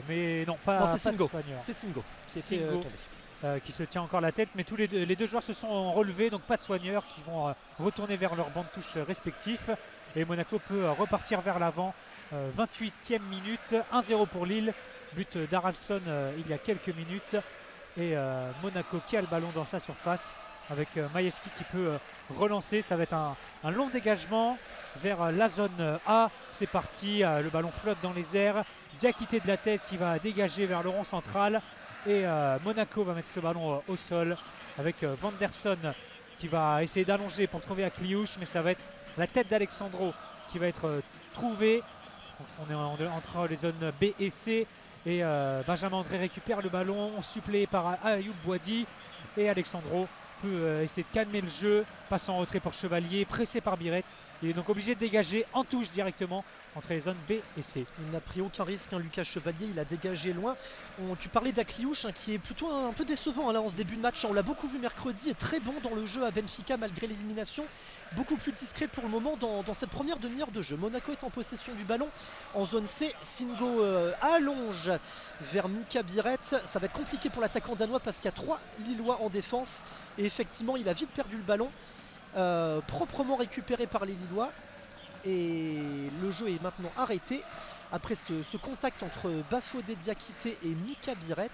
Mais non, pas, non, c'est pas de Singo. soigneur. C'est Singo qui était tombé. Qui se tient encore la tête, mais tous les deux joueurs se sont relevés, donc pas de soigneurs qui vont retourner vers leur banc de touche respectifs. Et Monaco peut repartir vers l'avant. 28e minute, 1-0 pour Lille, but d'Haraldsson il y a quelques minutes. Et Monaco qui a le ballon dans sa surface avec Majewski qui peut relancer. Ça va être un long dégagement vers la zone A. C'est parti, le ballon flotte dans les airs. Diakité de la tête qui va dégager vers le rond central. Et Monaco va mettre ce ballon au sol avec Vandersson qui va essayer d'allonger pour trouver Akliouche, mais ça va être la tête d'Alexandro qui va être trouvée. On est entre les zones B et C et Benjamin André récupère le ballon, suppléé par Ayoub Boadi, et Alexandro peut essayer de calmer le jeu, passe en retrait pour Chevalier, pressé par Biret Il est donc obligé de dégager en touche directement entre les zones B et C. Il n'a pris aucun risque, Lucas Chevalier, il a dégagé loin. Tu parlais d'Akliouche qui est plutôt un peu décevant là, en ce début de match. On l'a beaucoup vu mercredi, est très bon dans le jeu à Benfica malgré l'élimination. Beaucoup plus discret pour le moment dans cette première demi-heure de jeu. Monaco est en possession du ballon en zone C. Singo allonge vers Mika Biret. Ça va être compliqué pour l'attaquant danois parce qu'il y a 3 Lillois en défense. Et effectivement, il a vite perdu le ballon. Proprement récupéré par les Lillois. Et le jeu est maintenant arrêté après ce contact entre Bafodé Diakité et Mika Biret.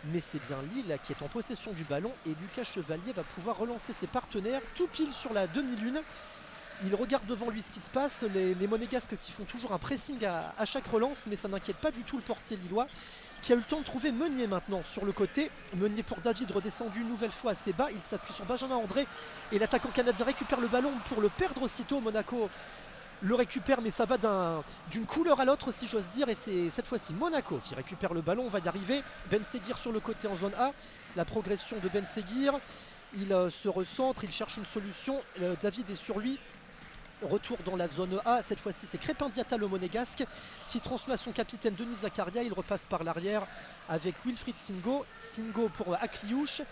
Mais c'est bien Lille qui est en possession du ballon et Lucas Chevalier va pouvoir relancer ses partenaires tout pile sur la demi-lune. Il regarde devant lui ce qui se passe, les Monégasques qui font toujours un pressing à chaque relance, mais ça n'inquiète pas du tout le portier lillois qui a eu le temps de trouver Meunier maintenant sur le côté. Meunier pour David, redescendu une nouvelle fois assez bas, il s'appuie sur Benjamin André et l'attaquant canadien récupère le ballon pour le perdre aussitôt. Monaco le récupère, mais ça va d'une couleur à l'autre si j'ose dire, et c'est cette fois-ci Monaco qui récupère le ballon. On va y arriver. Ben Seguir sur le côté en zone A, la progression de Ben Seguir, il se recentre, il cherche une solution, David est sur lui. Retour dans la zone A, cette fois-ci c'est Crépin Diatta le monégasque qui transmet à son capitaine Denis Zakaria. Il repasse par l'arrière avec Wilfried Singo. Singo pour Akliouche.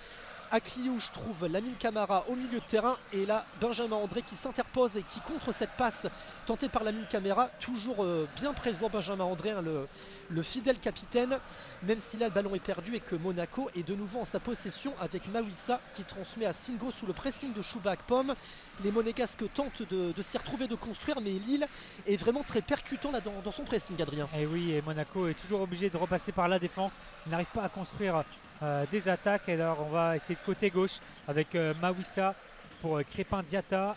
Akliouche trouve Lamine Camara au milieu de terrain et là Benjamin André qui s'interpose et qui contre cette passe tentée par Lamine Camara. Toujours bien présent Benjamin André, hein, le fidèle capitaine, même si là le ballon est perdu et que Monaco est de nouveau en sa possession avec Mawissa qui transmet à Singo sous le pressing de Chouba Akpom. Les Monégasques tentent de s'y retrouver, de construire, mais Lille est vraiment très percutant là dans son pressing, Adrien. Et oui, et Monaco est toujours obligé de repasser par la défense. Il n'arrive pas à construire des attaques. Et alors on va essayer de côté gauche avec Mawissa pour Crépin Diatta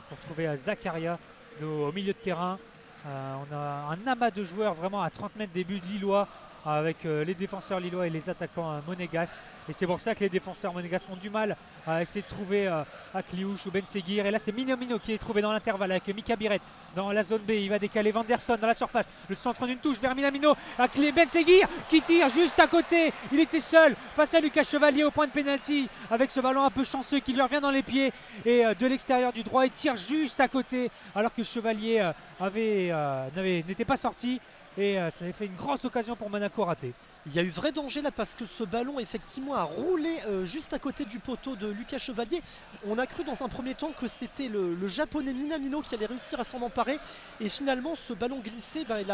pour trouver Zakaria au milieu de terrain. On a un amas de joueurs vraiment à 30 mètres des buts de Lillois avec les défenseurs lillois et les attaquants monégasques. Et c'est pour ça que les défenseurs monégasques ont du mal à essayer de trouver Akliouche ou Ben Seguir. Et là c'est Minamino qui est trouvé dans l'intervalle avec Mika Biret dans la zone B. Il va décaler Vanderson dans la surface. Le centre d'une touche vers Minamino. Ben Seguir qui tire juste à côté. Il était seul face à Lucas Chevalier au point de pénalty avec ce ballon un peu chanceux qui lui revient dans les pieds. Et de l'extérieur du droit il tire juste à côté alors que Chevalier n'était pas sorti. Et ça avait fait une grosse occasion pour Monaco ratée. Il y a eu vrai danger là parce que ce ballon effectivement a roulé juste à côté du poteau de Lucas Chevalier. On a cru dans un premier temps que c'était le japonais Minamino qui allait réussir à s'en emparer. Et finalement ce ballon glissé, il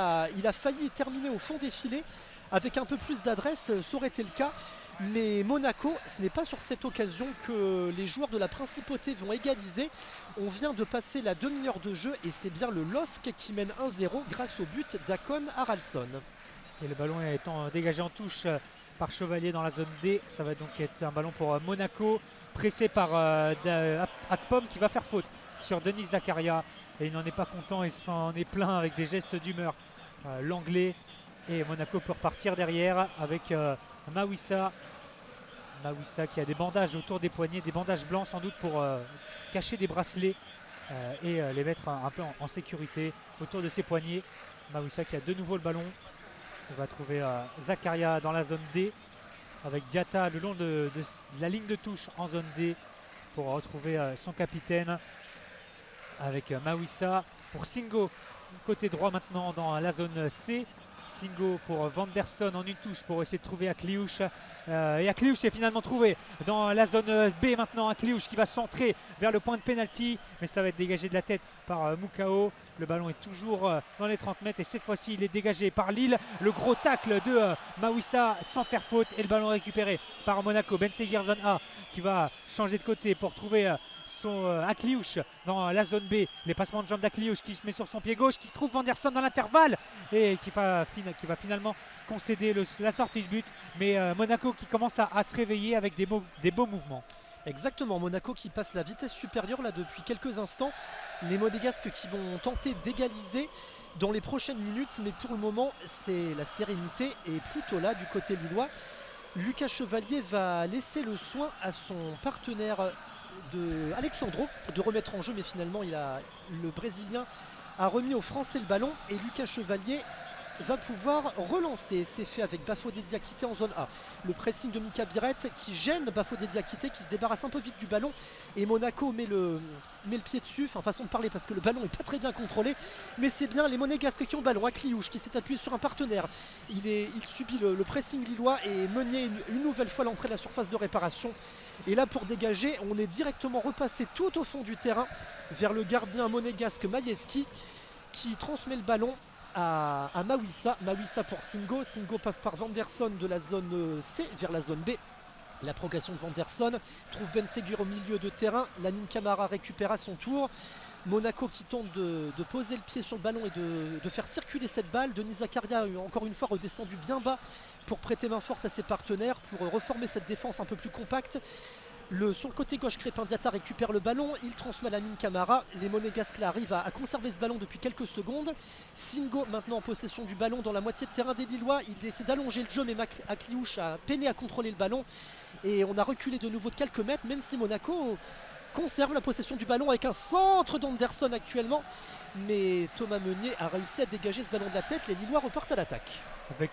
a failli terminer au fond des filets. Avec un peu plus d'adresse, ça aurait été le cas. Mais Monaco, ce n'est pas sur cette occasion que les joueurs de la Principauté vont égaliser. On vient de passer la demi-heure de jeu et c'est bien le LOSC qui mène 1-0 grâce au but d'Akon Haraldsson. Et le ballon étant dégagé en touche par Chevalier dans la zone D. Ça va donc être un ballon pour Monaco, pressé par Akpom qui va faire faute sur Denis Zakaria. Et il n'en est pas content, il s'en est plein avec des gestes d'humeur. L'anglais. Et Monaco peut repartir derrière avec Mawissa. Mawissa qui a des bandages autour des poignets, des bandages blancs sans doute pour cacher des bracelets et les mettre un peu en sécurité autour de ses poignets. Mawissa qui a de nouveau le ballon. On va trouver Zakaria dans la zone D avec Diatta le long de la ligne de touche en zone D pour retrouver son capitaine avec Mawissa pour Singo côté droit maintenant dans la zone C. Singo pour Vanderson en une touche pour essayer de trouver Akliouche. Et Akliouche est finalement trouvé dans la zone B maintenant. Akliouche qui va centrer vers le point de pénalty, mais ça va être dégagé de la tête par Moukao. Le ballon est toujours dans les 30 mètres et cette fois-ci il est dégagé par Lille. Le gros tacle de Mawissa sans faire faute et le ballon récupéré par Monaco. Ben Seguir zone A qui va changer de côté pour trouver son Akliouche dans la zone B. Les passements de jambes d'Akliouche qui se met sur son pied gauche, qui trouve Vanderson dans l'intervalle et qui va finalement concéder la sortie de but. Mais Monaco qui commence à se réveiller avec des beaux mouvements. Exactement, Monaco qui passe la vitesse supérieure là depuis quelques instants. Les Monégasques qui vont tenter d'égaliser dans les prochaines minutes, mais pour le moment c'est la sérénité et plutôt là du côté lillois. Lucas Chevalier va laisser le soin à son partenaire Alexandro de remettre en jeu, mais finalement le Brésilien a remis aux Français le ballon et Lucas Chevalier va pouvoir relancer. C'est fait avec Bafodé Diakité en zone A. Le pressing de Mika Biret qui gêne Bafodé Diakité, qui se débarrasse un peu vite du ballon. Et Monaco met le pied dessus. Enfin, façon de parler parce que le ballon n'est pas très bien contrôlé. Mais c'est bien les Monégasques qui ont le ballon. Akliouche qui s'est appuyé sur un partenaire. Il subit le pressing lillois et Meunier une nouvelle fois l'entrée de la surface de réparation. Et là, pour dégager, on est directement repassé tout au fond du terrain vers le gardien monégasque Majewski qui transmet le ballon à Mawissa. Mawissa pour Singo. Singo passe par Vanderson de la zone C vers la zone B. La progression de Vanderson trouve Ben Seguir au milieu de terrain. Lamine Camara récupère à son tour. Monaco qui tente de poser le pied sur le ballon et de faire circuler cette balle. Denis Zakaria encore une fois redescendu bien bas pour prêter main forte à ses partenaires, pour reformer cette défense un peu plus compacte. Sur le côté gauche, Crépin Diatta récupère le ballon, il transmet à Lamine Camara. Les Monégasques arrivent à conserver ce ballon depuis quelques secondes. Singo maintenant en possession du ballon dans la moitié de terrain des Lillois. Il essaie d'allonger le jeu, mais Akliouche a peiné à contrôler le ballon. Et on a reculé de nouveau de quelques mètres, même si Monaco conserve la possession du ballon avec un centre d'Anderson actuellement. Mais Thomas Meunier a réussi à dégager ce ballon de la tête. Les Lillois repartent à l'attaque. Avec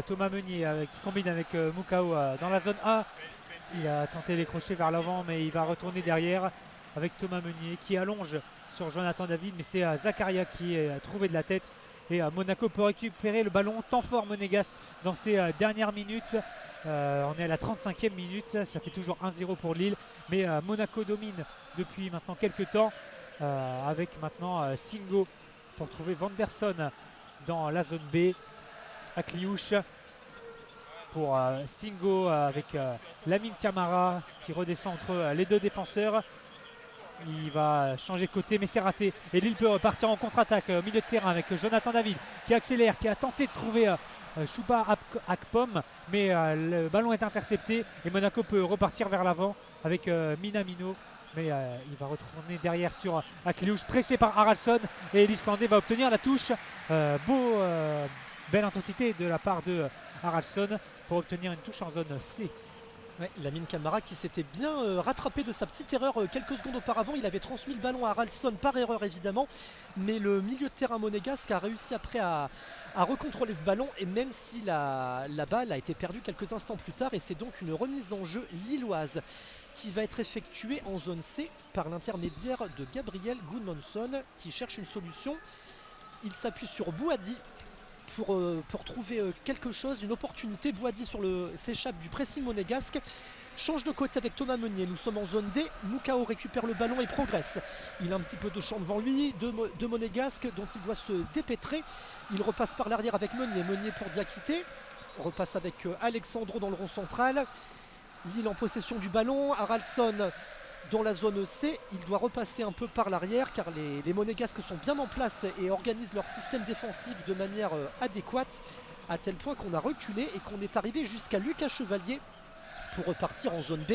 Thomas Meunier qui combine avec Moukao dans la zone A. Il a tenté les crochets vers l'avant, mais il va retourner derrière avec Thomas Meunier qui allonge sur Jonathan David, mais c'est Zakaria qui est trouvé de la tête. Et Monaco peut récupérer le ballon. Temps fort monégasque dans ces dernières minutes. On est à la 35e minute, ça fait toujours 1-0 pour Lille, mais Monaco domine depuis maintenant quelques temps avec maintenant Singo pour trouver Vanderson dans la zone B. Akliouche pour Singo avec Lamine Camara qui redescend entre les deux défenseurs. Il va changer de côté, mais c'est raté. Et Lille peut repartir en contre-attaque au milieu de terrain avec Jonathan David qui accélère, qui a tenté de trouver Chouba Akpom, mais le ballon est intercepté et Monaco peut repartir vers l'avant avec Minamino. Mais il va retourner derrière sur Akliouche, pressé par Haraldsson, et l'Islandais va obtenir la touche. Belle intensité de la part de Haraldsson pour obtenir une touche en zone C. Ouais, Lamine Camara qui s'était bien rattrapé de sa petite erreur quelques secondes auparavant. Il avait transmis le ballon à Haraldsson par erreur évidemment, mais le milieu de terrain monégasque a réussi après à recontrôler ce ballon, et même si la balle a été perdue quelques instants plus tard, et c'est donc une remise en jeu lilloise qui va être effectuée en zone C par l'intermédiaire de Gabriel Gudmundsson qui cherche une solution. Il s'appuie sur Bouhaddi pour trouver quelque chose, une opportunité. Bouhaddi s'échappe du pressing monégasque, change de côté avec Thomas Meunier. Nous sommes en zone D. Moukao récupère le ballon et progresse. Il a un petit peu de champ devant lui, deux monégasques dont il doit se dépêtrer. Il repasse par l'arrière avec Meunier. Meunier pour Diakité. Repasse avec Alexandro dans le rond central. Lille en possession du ballon. Haraldsson dans la zone C, il doit repasser un peu par l'arrière car les Monégasques sont bien en place et organisent leur système défensif de manière adéquate, à tel point qu'on a reculé et qu'on est arrivé jusqu'à Lucas Chevalier pour repartir en zone B.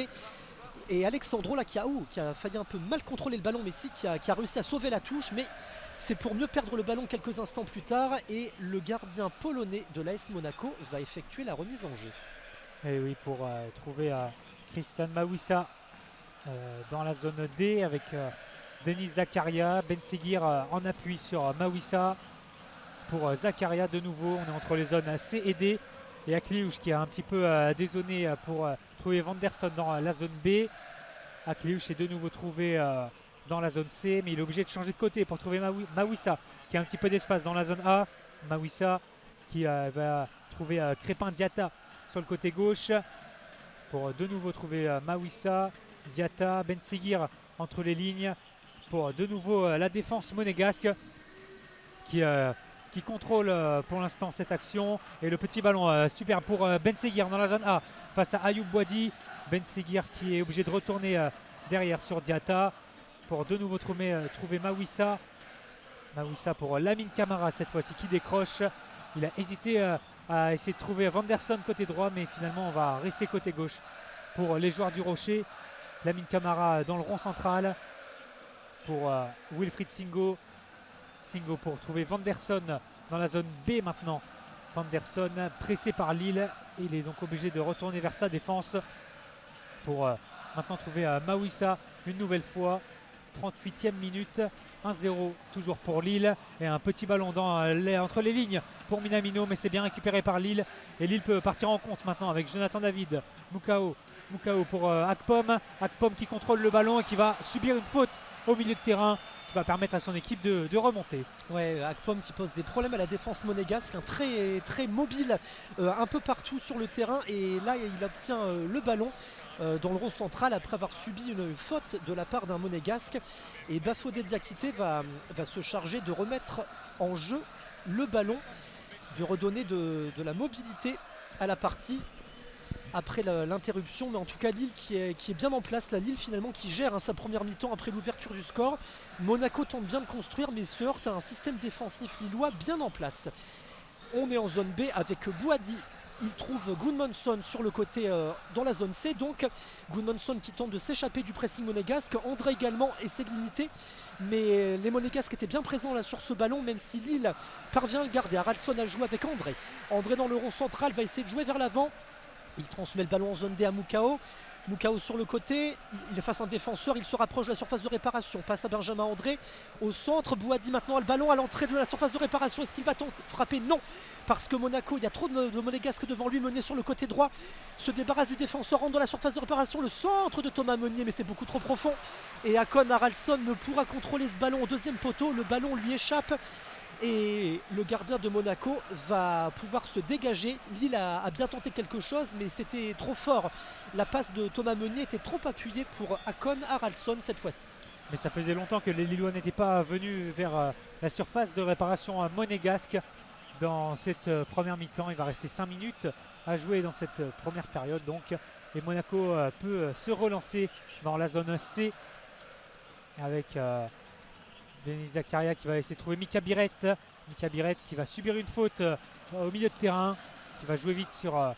Et Alexandro là qui a failli un peu mal contrôler le ballon, mais qui a réussi à sauver la touche, mais c'est pour mieux perdre le ballon quelques instants plus tard, et le gardien polonais de l'AS Monaco va effectuer la remise en jeu. Et oui, pour trouver Christian Mawissa dans la zone D avec Denis Zakaria, Ben Seguir en appui sur Mawissa. Pour Zakaria de nouveau, on est entre les zones C et D, et Akliouche qui a un petit peu dézonné pour trouver Vanderson dans la zone B. Akliouche est de nouveau trouvé dans la zone C, mais il est obligé de changer de côté pour trouver Mawissa qui a un petit peu d'espace dans la zone A. Mawissa qui va trouver Crépin Diatta sur le côté gauche pour de nouveau trouver Mawissa, Diatta, Ben Seguir entre les lignes pour de nouveau la défense monégasque qui contrôle pour l'instant cette action. Et le petit ballon super pour Ben Seguir dans la zone A face à Ayoub Bouhaddi. Ben Seguir qui est obligé de retourner derrière sur Diatta pour de nouveau trouver Mawissa. Mawissa pour Lamine Camara cette fois-ci qui décroche. Il a hésité à essayer de trouver Vanderson côté droit, mais finalement on va rester côté gauche pour les joueurs du Rocher. Lamine Camara dans le rond central pour Wilfried Singo. Singo pour trouver Vanderson dans la zone B maintenant. Vanderson pressé par Lille. Il est donc obligé de retourner vers sa défense pour maintenant trouver Mawissa une nouvelle fois. 38e minute. 1-0 toujours pour Lille et un petit ballon entre les lignes pour Minamino, mais c'est bien récupéré par Lille et Lille peut partir en compte maintenant avec Jonathan David, Moukao pour Akpom qui contrôle le ballon et qui va subir une faute au milieu de terrain qui va permettre à son équipe de remonter. Ouais, Akpom qui pose des problèmes à la défense monégasque, très, très mobile un peu partout sur le terrain, et là il obtient le ballon dans le rond central après avoir subi une faute de la part d'un monégasque, et Bafodé Diakité va se charger de remettre en jeu le ballon, de redonner de la mobilité à la partie après l'interruption, mais en tout cas Lille qui est bien en place, la Lille finalement qui gère sa première mi-temps après l'ouverture du score. Monaco tente bien de construire mais se heurte à un système défensif lillois bien en place. On est en zone B avec Bouhaddi. Il trouve Gudmundsson sur le côté dans la zone C, donc Gudmundsson qui tente de s'échapper du pressing monégasque, André également essaie de limiter, mais les monégasques étaient bien présents là sur ce ballon, même si Lille parvient à le garder. Haraldsson a joué avec André dans le rond central va essayer de jouer vers l'avant. Il transmet le ballon en zone D à Moukao. Moukao sur le côté, il est face à un défenseur, il se rapproche de la surface de réparation, passe à Benjamin André au centre. Bouhaddi maintenant a le ballon à l'entrée de la surface de réparation. Est-ce qu'il va tenter frapper? Non, parce que Monaco, il y a trop de monégasques devant lui, mené sur le côté droit, se débarrasse du défenseur, rentre dans la surface de réparation, le centre de Thomas Meunier, mais c'est beaucoup trop profond et Hakon Haraldsson ne pourra contrôler ce ballon au deuxième poteau. Le ballon lui échappe et le gardien de Monaco va pouvoir se dégager. Lille a bien tenté quelque chose, mais c'était trop fort. La passe de Thomas Meunier était trop appuyée pour Hakon Haraldsson cette fois-ci. Mais ça faisait longtemps que les Lillois n'étaient pas venus vers la surface de réparation monégasque dans cette première mi-temps. Il va rester 5 minutes à jouer dans cette première période donc, et Monaco peut se relancer dans la zone C avec Denis Zakaria qui va essayer de trouver Mika Biret qui va subir une faute au milieu de terrain, qui va jouer vite sur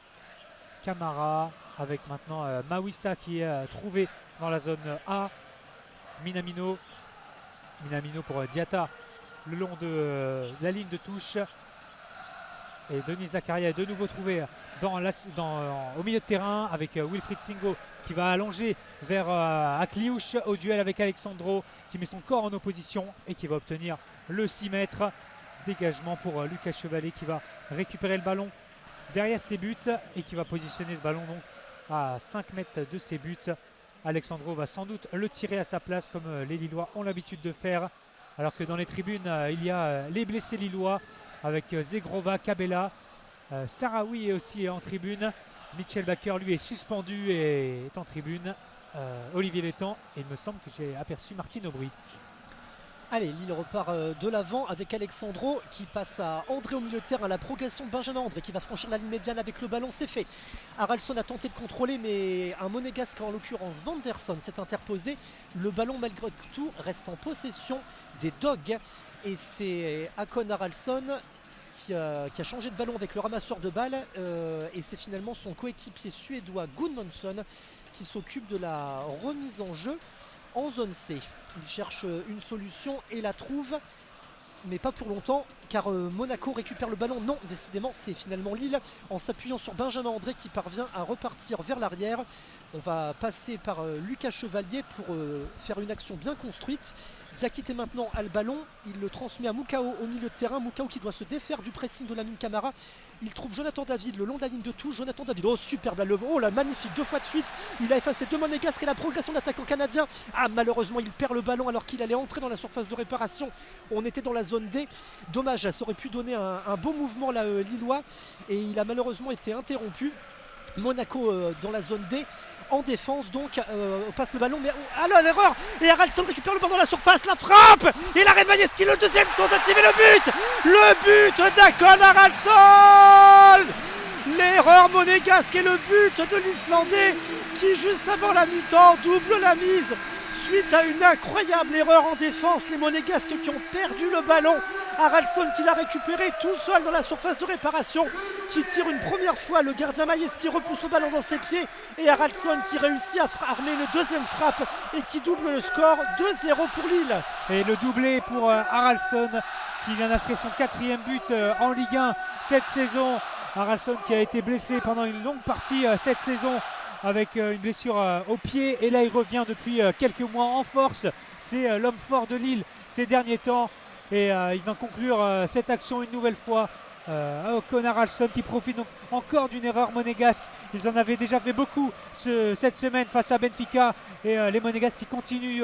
Camara, avec maintenant Mawissa qui est trouvé dans la zone A. Minamino pour Diatta le long de la ligne de touche, et Denis Zakaria est de nouveau trouvé au milieu de terrain avec Wilfried Singo qui va allonger vers Akliouche au duel avec Alexandro, qui met son corps en opposition et qui va obtenir le 6 mètres. Dégagement pour Lucas Chevalier qui va récupérer le ballon derrière ses buts et qui va positionner ce ballon donc à 5 mètres de ses buts. Alexandro va sans doute le tirer à sa place comme les Lillois ont l'habitude de faire, alors que dans les tribunes il y a les blessés lillois avec Zegrova, Kabela, Sarawi est aussi en tribune, Mitchell Baker lui est suspendu et est en tribune, Olivier Létang, et il me semble que j'ai aperçu Martine Aubry. Allez, Lille repart de l'avant avec Alexandro qui passe à André au milieu de terrain. La progression de Benjamin André qui va franchir la ligne médiane avec le ballon, c'est fait. Haraldsson a tenté de contrôler, mais un monégasque, en l'occurrence Vanderson, s'est interposé. Le ballon malgré tout reste en possession des Dogs, et c'est Hakon Haraldsson qui a changé de ballon avec le ramasseur de balles, et c'est finalement son coéquipier suédois Gudmundsson qui s'occupe de la remise en jeu en zone C. Il cherche une solution et la trouve, mais pas pour longtemps, car Monaco récupère le ballon. Non, décidément, c'est finalement Lille, en s'appuyant sur Benjamin André, qui parvient à repartir vers l'arrière. On va passer par Lucas Chevalier pour faire une action bien construite. Diakité maintenant a le ballon, il le transmet à Moukao au milieu de terrain. Moukao qui doit se défaire du pressing de Lamine Camara. Il trouve Jonathan David le long de la ligne de touche. Jonathan David, oh superbe, oh là, magnifique, 2 fois de suite. Il a effacé 2 monégasques et la progression d'attaquant canadien. Ah, malheureusement il perd le ballon alors qu'il allait entrer dans la surface de réparation. On était dans la zone D, dommage, ça aurait pu donner un beau mouvement là, lillois, et il a malheureusement été interrompu. Monaco dans la zone D en défense, donc passe le ballon, mais alors l'erreur, et Haraldsson récupère le ballon dans la surface, la frappe, et l'arrêt de Majeski, le deuxième tentative et le but d'Hakon Haraldsson. L'erreur monégasque et le but de l'Islandais qui juste avant la mi-temps double la mise suite à une incroyable erreur en défense. Les monégasques qui ont perdu le ballon, Haraldsson qui l'a récupéré tout seul dans la surface de réparation, qui tire une première fois, le gardien Majeski repousse le ballon dans ses pieds, et Haraldsson qui réussit à armer le deuxième frappe et qui double le score, 2-0 pour Lille. Et le doublé pour Haraldsson qui vient d'inscrire son 4e but en Ligue 1 cette saison. Haraldsson qui a été blessé pendant une longue partie cette saison avec une blessure au pied, et là il revient depuis quelques mois en force. c'est l'homme fort de Lille ces derniers temps. Et il va conclure cette action une nouvelle fois. O'Connor Alson qui profite donc encore d'une erreur monégasque. Ils en avaient déjà fait beaucoup cette semaine face à Benfica. Et les monégasques qui continuent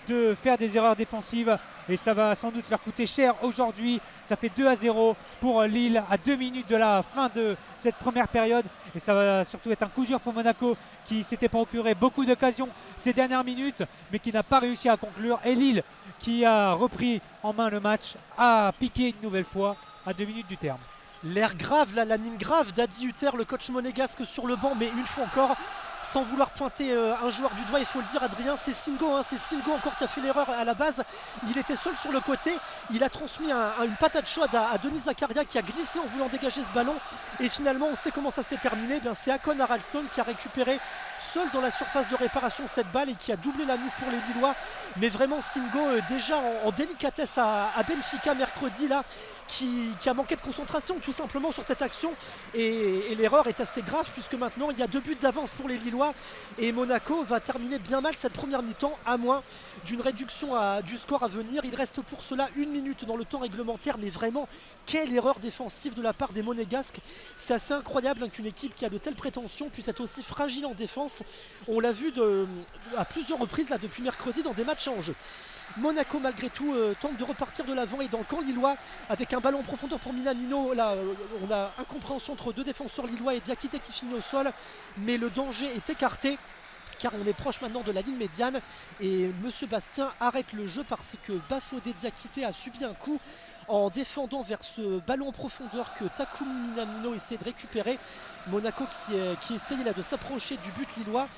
de faire des erreurs défensives. Et ça va sans doute leur coûter cher aujourd'hui. Ça fait 2-0 pour Lille à 2 minutes de la fin de cette première période. Et ça va surtout être un coup dur pour Monaco qui s'était procuré beaucoup d'occasions ces dernières minutes mais qui n'a pas réussi à conclure. Et Lille qui a repris en main le match a piqué une nouvelle fois à 2 minutes du terme. L'air grave, la mine grave d'Adi Hutter, le coach monégasque sur le banc, mais une fois encore, sans vouloir pointer un joueur du doigt, il faut le dire, Adrien, c'est Singo encore qui a fait l'erreur à la base. Il était seul sur le côté, il a transmis une patate chaude à Denis Zakaria qui a glissé en voulant dégager ce ballon. Et finalement, on sait comment ça s'est terminé. C'est Akon Haraldsson qui a récupéré seul dans la surface de réparation cette balle et qui a doublé la mise pour les Lillois. Mais vraiment, Singo, déjà en délicatesse à Benfica mercredi, là, qui a manqué de concentration tout simplement sur cette action. Et l'erreur est assez grave puisque maintenant, il y a 2 buts d'avance pour les Lillois. Et Monaco va terminer bien mal cette première mi-temps, à moins d'une réduction du score à venir. Il reste pour cela 1 minute dans le temps réglementaire, mais vraiment, quelle erreur défensive de la part des Monégasques. C'est assez incroyable qu'une équipe qui a de telles prétentions puisse être aussi fragile en défense. On l'a vu à plusieurs reprises là, depuis mercredi dans des matchs en jeu. Monaco malgré tout tente de repartir de l'avant et dans le camp lillois avec un ballon en profondeur pour Minamino. Là on a incompréhension entre 2 défenseurs lillois et Diakité qui finit au sol, mais le danger est écarté car on est proche maintenant de la ligne médiane et Monsieur Bastien arrête le jeu parce que Bafodé Diakité a subi un coup en défendant vers ce ballon en profondeur que Takumi Minamino essaie de récupérer. Monaco qui essayait là de s'approcher du but lillois,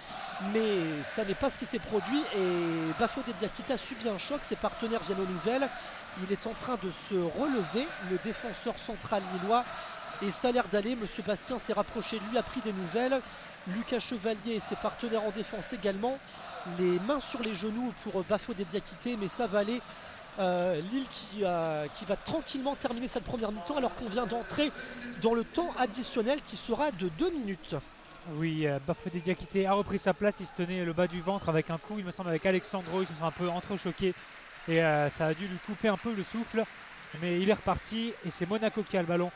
mais ça n'est pas ce qui s'est produit et Bafodé Diakité a subi un choc, ses partenaires viennent aux nouvelles, il est en train de se relever, le défenseur central lillois, et ça a l'air d'aller. Monsieur Bastien s'est rapproché de lui, a pris des nouvelles. Lucas Chevalier et ses partenaires en défense également, les mains sur les genoux pour Bafodé Diakité, mais ça va aller. Lille qui va tranquillement terminer cette première mi-temps alors qu'on vient d'entrer dans le temps additionnel qui sera de 2 minutes. Oui, Bafodé Diakité a repris sa place, il se tenait le bas du ventre avec un coup, il me semble, avec Alexandro, ils se sont un peu entrechoqués et ça a dû lui couper un peu le souffle, mais il est reparti et c'est Monaco qui a le ballon.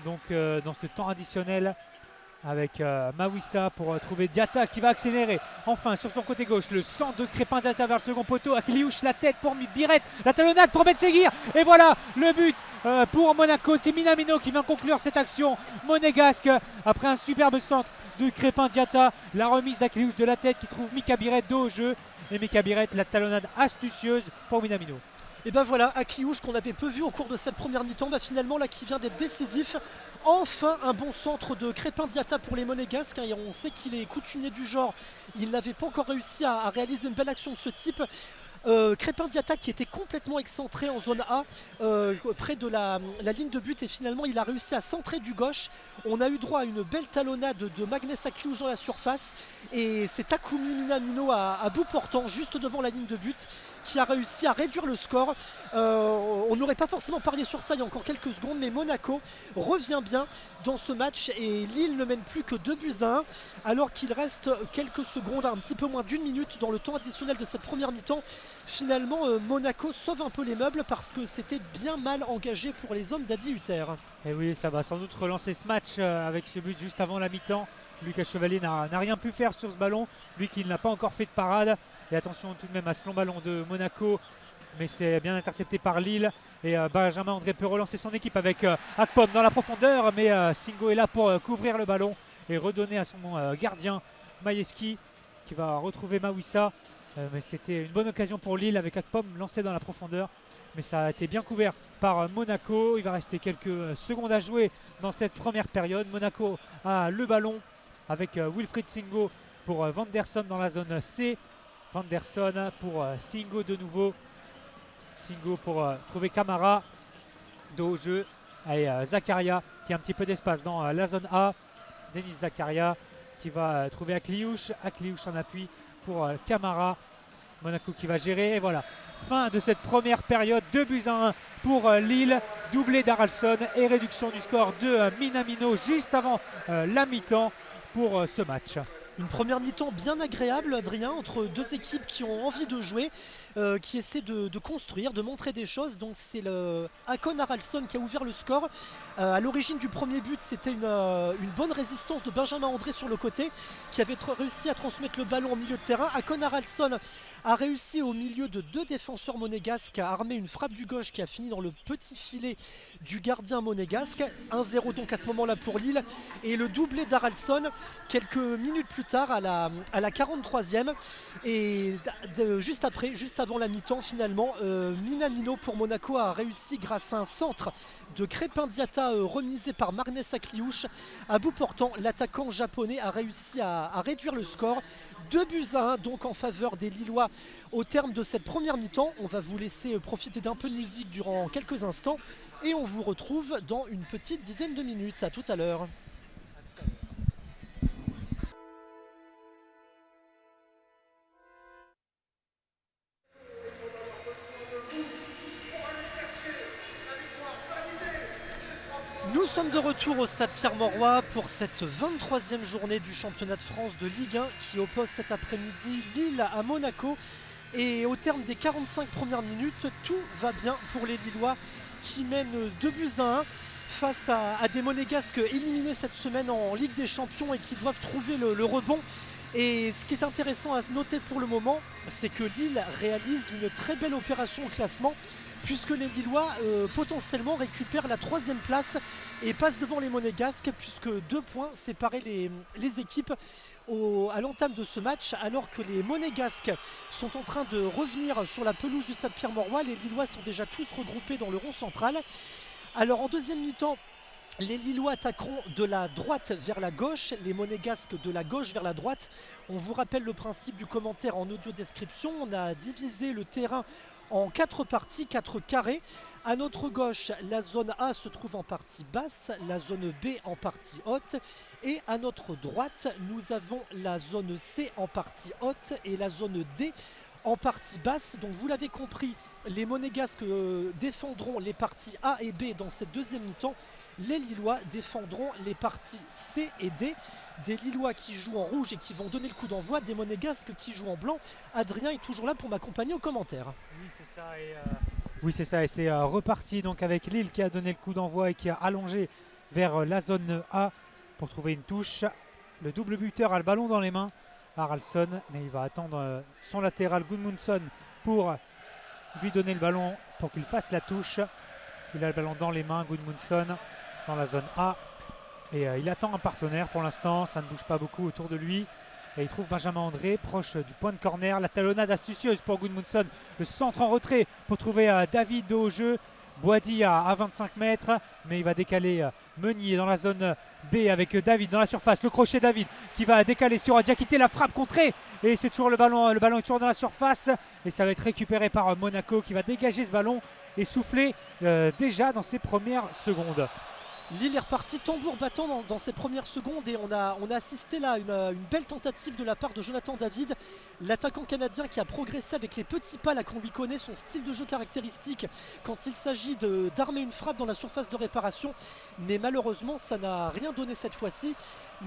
Donc dans ce temps additionnel avec Mawissa pour trouver Diatta qui va accélérer enfin sur son côté gauche, le centre de Crépin Diatta vers le second poteau, Akiliouche la tête pour Biret, la talonnade pour Ben Seguir et voilà le but pour Monaco. C'est Minamino qui vient conclure cette action monégasque après un superbe centre de Crépin Diatta, la remise d'Akiliouche de la tête qui trouve Mika Biret dos au jeu et Mika Biret la talonnade astucieuse pour Minamino. Et ben voilà, Akiliouche qu'on avait peu vu au cours de cette première mi-temps, finalement là qui vient d'être décisif. Enfin un bon centre de Crépin Diatta pour les Monégasques, et on sait qu'il est coutumier du genre, il n'avait pas encore réussi à réaliser une belle action de ce type. Crépin Diatta qui était complètement excentré en zone A près de la ligne de but et finalement il a réussi à centrer du gauche. On a eu droit à une belle talonnade de Magnès Akiliouche dans la surface et c'est Takumi Minamino à bout portant juste devant la ligne de but qui a réussi à réduire le score. On n'aurait pas forcément parié sur ça il y a encore quelques secondes, mais Monaco revient bien dans ce match et Lille ne mène plus que 2-1 alors qu'il reste quelques secondes, un petit peu moins d'1 minute dans le temps additionnel de cette première mi-temps. Finalement Monaco sauve un peu les meubles parce que c'était bien mal engagé pour les hommes d'Adi Hutter. Et oui, ça va sans doute relancer ce match avec ce but juste avant la mi-temps. Lucas Chevalier n'a rien pu faire sur ce ballon, lui qui n'a pas encore fait de parade. Et attention tout de même à ce long ballon de Monaco, mais c'est bien intercepté par Lille. Et Benjamin André peut relancer son équipe avec Akpom dans la profondeur, mais Singo est là pour couvrir le ballon et redonner à son gardien Majeski qui va retrouver Mawissa. Mais c'était une bonne occasion pour Lille avec Akpom lancé dans la profondeur, mais ça a été bien couvert par Monaco. Il va rester quelques secondes à jouer dans cette première période. Monaco a le ballon avec Wilfried Singo pour Vanderson dans la zone C. Vanderson pour Singo de nouveau. Singo pour trouver Camara. Dos au jeu. Et Zakaria qui a un petit peu d'espace dans la zone A. Denis Zakaria qui va trouver Akiliouche. Akiliouche en appui pour Camara. Monaco qui va gérer. Et voilà, fin de cette première période. 2-1 pour Lille. Doublé d'Haraldsson et réduction du score de Minamino juste avant la mi-temps pour ce match. Une première mi-temps bien agréable, Adrien, entre deux équipes qui ont envie de jouer, qui essaient de construire, de montrer des choses. Donc c'est le Hakon Haraldsson qui a ouvert le score. À l'origine du premier but, c'était une bonne résistance de Benjamin André sur le côté, qui avait réussi à transmettre le ballon au milieu de terrain. Hakon Haraldsson a réussi au milieu de deux défenseurs monégasques à armer une frappe du gauche qui a fini dans le petit filet du gardien monégasque. 1-0 donc à ce moment-là pour Lille. Et le doublé d'Haraldsson quelques minutes plus tard à la 43e. Et juste avant la mi-temps finalement, Minamino pour Monaco a réussi grâce à un centre de Crépin Diatta remisé par Marnès Akliouche. À bout portant, l'attaquant japonais a réussi à réduire le score. 2-1 donc en faveur des Lillois au terme de cette première mi-temps. On va vous laisser profiter d'un peu de musique durant quelques instants et on vous retrouve dans une petite dizaine de minutes. À tout à l'heure. Nous sommes de retour au stade Pierre-Mauroy pour cette 23e journée du championnat de France de Ligue 1 qui oppose cet après-midi Lille à Monaco. Et au terme des 45 premières minutes, tout va bien pour les Lillois qui mènent 2-1 face à des Monégasques éliminés cette semaine en Ligue des Champions et qui doivent trouver le rebond. Et ce qui est intéressant à noter pour le moment, c'est que Lille réalise une très belle opération au classement, puisque les Lillois potentiellement récupèrent la 3e place et passent devant les Monégasques, puisque 2 points séparaient les équipes à l'entame de ce match, alors que les Monégasques sont en train de revenir sur la pelouse du stade Pierre-Mauroy. Les Lillois sont déjà tous regroupés dans le rond central. Alors en deuxième mi-temps, les Lillois attaqueront de la droite vers la gauche, les Monégasques de la gauche vers la droite. On vous rappelle le principe du commentaire en audio description. On a divisé le terrain en 4 parties, 4 carrés. À notre gauche, la zone A se trouve en partie basse, la zone B en partie haute. Et à notre droite, nous avons la zone C en partie haute et la zone D en partie basse. Donc vous l'avez compris, les Monégasques défendront les parties A et B dans cette deuxième mi-temps. Les Lillois défendront les parties C et D. Des Lillois qui jouent en rouge et qui vont donner le coup d'envoi, des Monégasques qui jouent en blanc. Adrien est toujours là pour m'accompagner aux commentaires. Oui, c'est ça. Oui, c'est ça. Et c'est reparti donc avec Lille qui a donné le coup d'envoi et qui a allongé vers la zone A pour trouver une touche. Le double buteur a le ballon dans les mains, Haraldsson, mais il va attendre son latéral Gudmundsson pour lui donner le ballon pour qu'il fasse la touche. Il a le ballon dans les mains, Gudmundsson, dans la zone A. Et il attend un partenaire pour l'instant, ça ne bouge pas beaucoup autour de lui. Et il trouve Benjamin André proche du point de corner. La talonnade astucieuse pour Gudmundsson. Le centre en retrait pour trouver David au jeu. Boadi à 25 mètres, mais il va décaler Meunier dans la zone B avec David dans la surface. Le crochet David qui va décaler sur Diakité, la frappe contrée. Et c'est toujours le ballon est toujours dans la surface. Et ça va être récupéré par Monaco qui va dégager ce ballon et souffler déjà dans ses premières secondes. Lille est reparti tambour battant dans ses premières secondes et on a assisté là à une belle tentative de la part de Jonathan David, l'attaquant canadien qui a progressé avec les petits pas là qu'on lui connaît, son style de jeu caractéristique quand il s'agit d'armer une frappe dans la surface de réparation, mais malheureusement ça n'a rien donné cette fois-ci.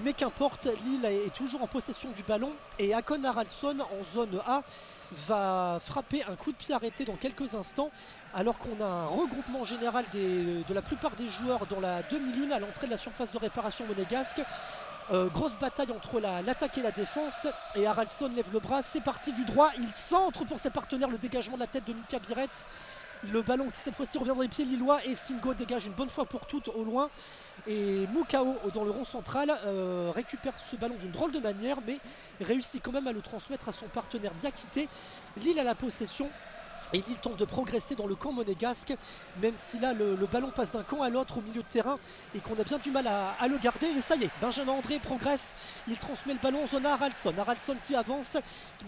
Mais qu'importe, Lille est toujours en possession du ballon et Hakon Haraldsson en zone A va frapper un coup de pied arrêté dans quelques instants, alors qu'on a un regroupement général de la plupart des joueurs dans la demi-lune à l'entrée de la surface de réparation monégasque. Grosse bataille entre l'attaque et la défense, et Haraldsson lève le bras, c'est parti du droit, il centre pour ses partenaires, le dégagement de la tête de Mika Biret. Le ballon qui cette fois-ci revient dans les pieds lillois et Singo dégage une bonne fois pour toutes au loin. Et Moukao dans le rond central récupère ce ballon d'une drôle de manière, mais réussit quand même à le transmettre à son partenaire Diakité. Lille a la possession. Et Lille tente de progresser dans le camp monégasque, même si là le ballon passe d'un camp à l'autre au milieu de terrain et qu'on a bien du mal à le garder. Mais ça y est, Benjamin André progresse, il transmet le ballon en zone à Haraldsson. Haraldsson qui avance,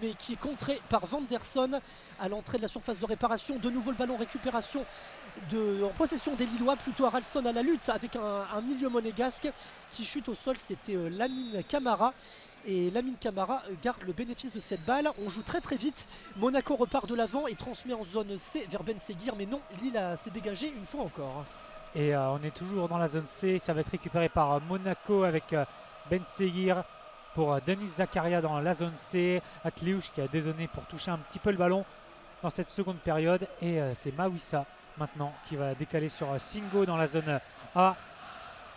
mais qui est contré par Vandersson à l'entrée de la surface de réparation. De nouveau le ballon récupération en possession des Lillois, plutôt Haraldsson à la lutte avec un milieu monégasque qui chute au sol, c'était Lamine Camara. Et Lamine Camara garde le bénéfice de cette balle. On joue très très vite. Monaco repart de l'avant et transmet en zone C vers Ben Seguir. Mais non, Lille s'est dégagé une fois encore. Et on est toujours dans la zone C. Ça va être récupéré par Monaco avec Ben Seguir pour Denis Zakaria dans la zone C. Akliouche qui a dézonné pour toucher un petit peu le ballon dans cette seconde période. Et c'est Mawissa maintenant qui va décaler sur Singo dans la zone A,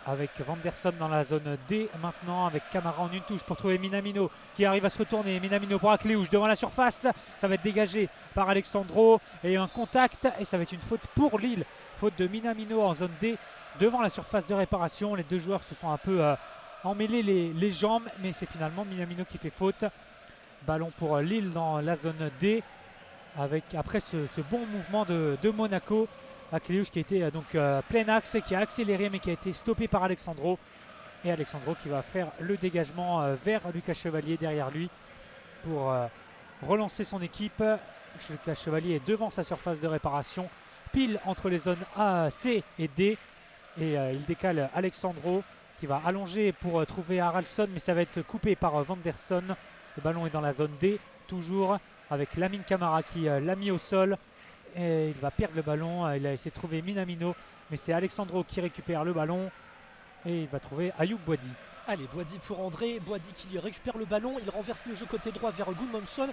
avec Vanderson dans la zone D maintenant, avec Camara en une touche pour trouver Minamino qui arrive à se retourner. Minamino pour Akliouche devant la surface, ça va être dégagé par Alexandro et un contact et ça va être une faute pour Lille. Faute de Minamino en zone D devant la surface de réparation. Les deux joueurs se sont un peu emmêlés les jambes, mais c'est finalement Minamino qui fait faute. Ballon pour Lille dans la zone D, avec après ce bon mouvement de Monaco. Akliouche qui a été plein axe, qui a accéléré mais qui a été stoppé par Alexandro. Et Alexandro qui va faire le dégagement vers Lucas Chevalier derrière lui pour relancer son équipe. Lucas Chevalier est devant sa surface de réparation, pile entre les zones A, C et D. Et il décale Alexandro qui va allonger pour trouver Haraldsson, mais ça va être coupé par Vanderson. Le ballon est dans la zone D, toujours avec Lamine Camara qui l'a mis au sol. Et il va perdre le ballon, il a essayé de trouver Minamino, mais c'est Alexandro qui récupère le ballon et il va trouver Ayoub Boadi. Allez, Boadi pour André, Boadi qui lui récupère le ballon, il renverse le jeu côté droit vers Gudmundsson,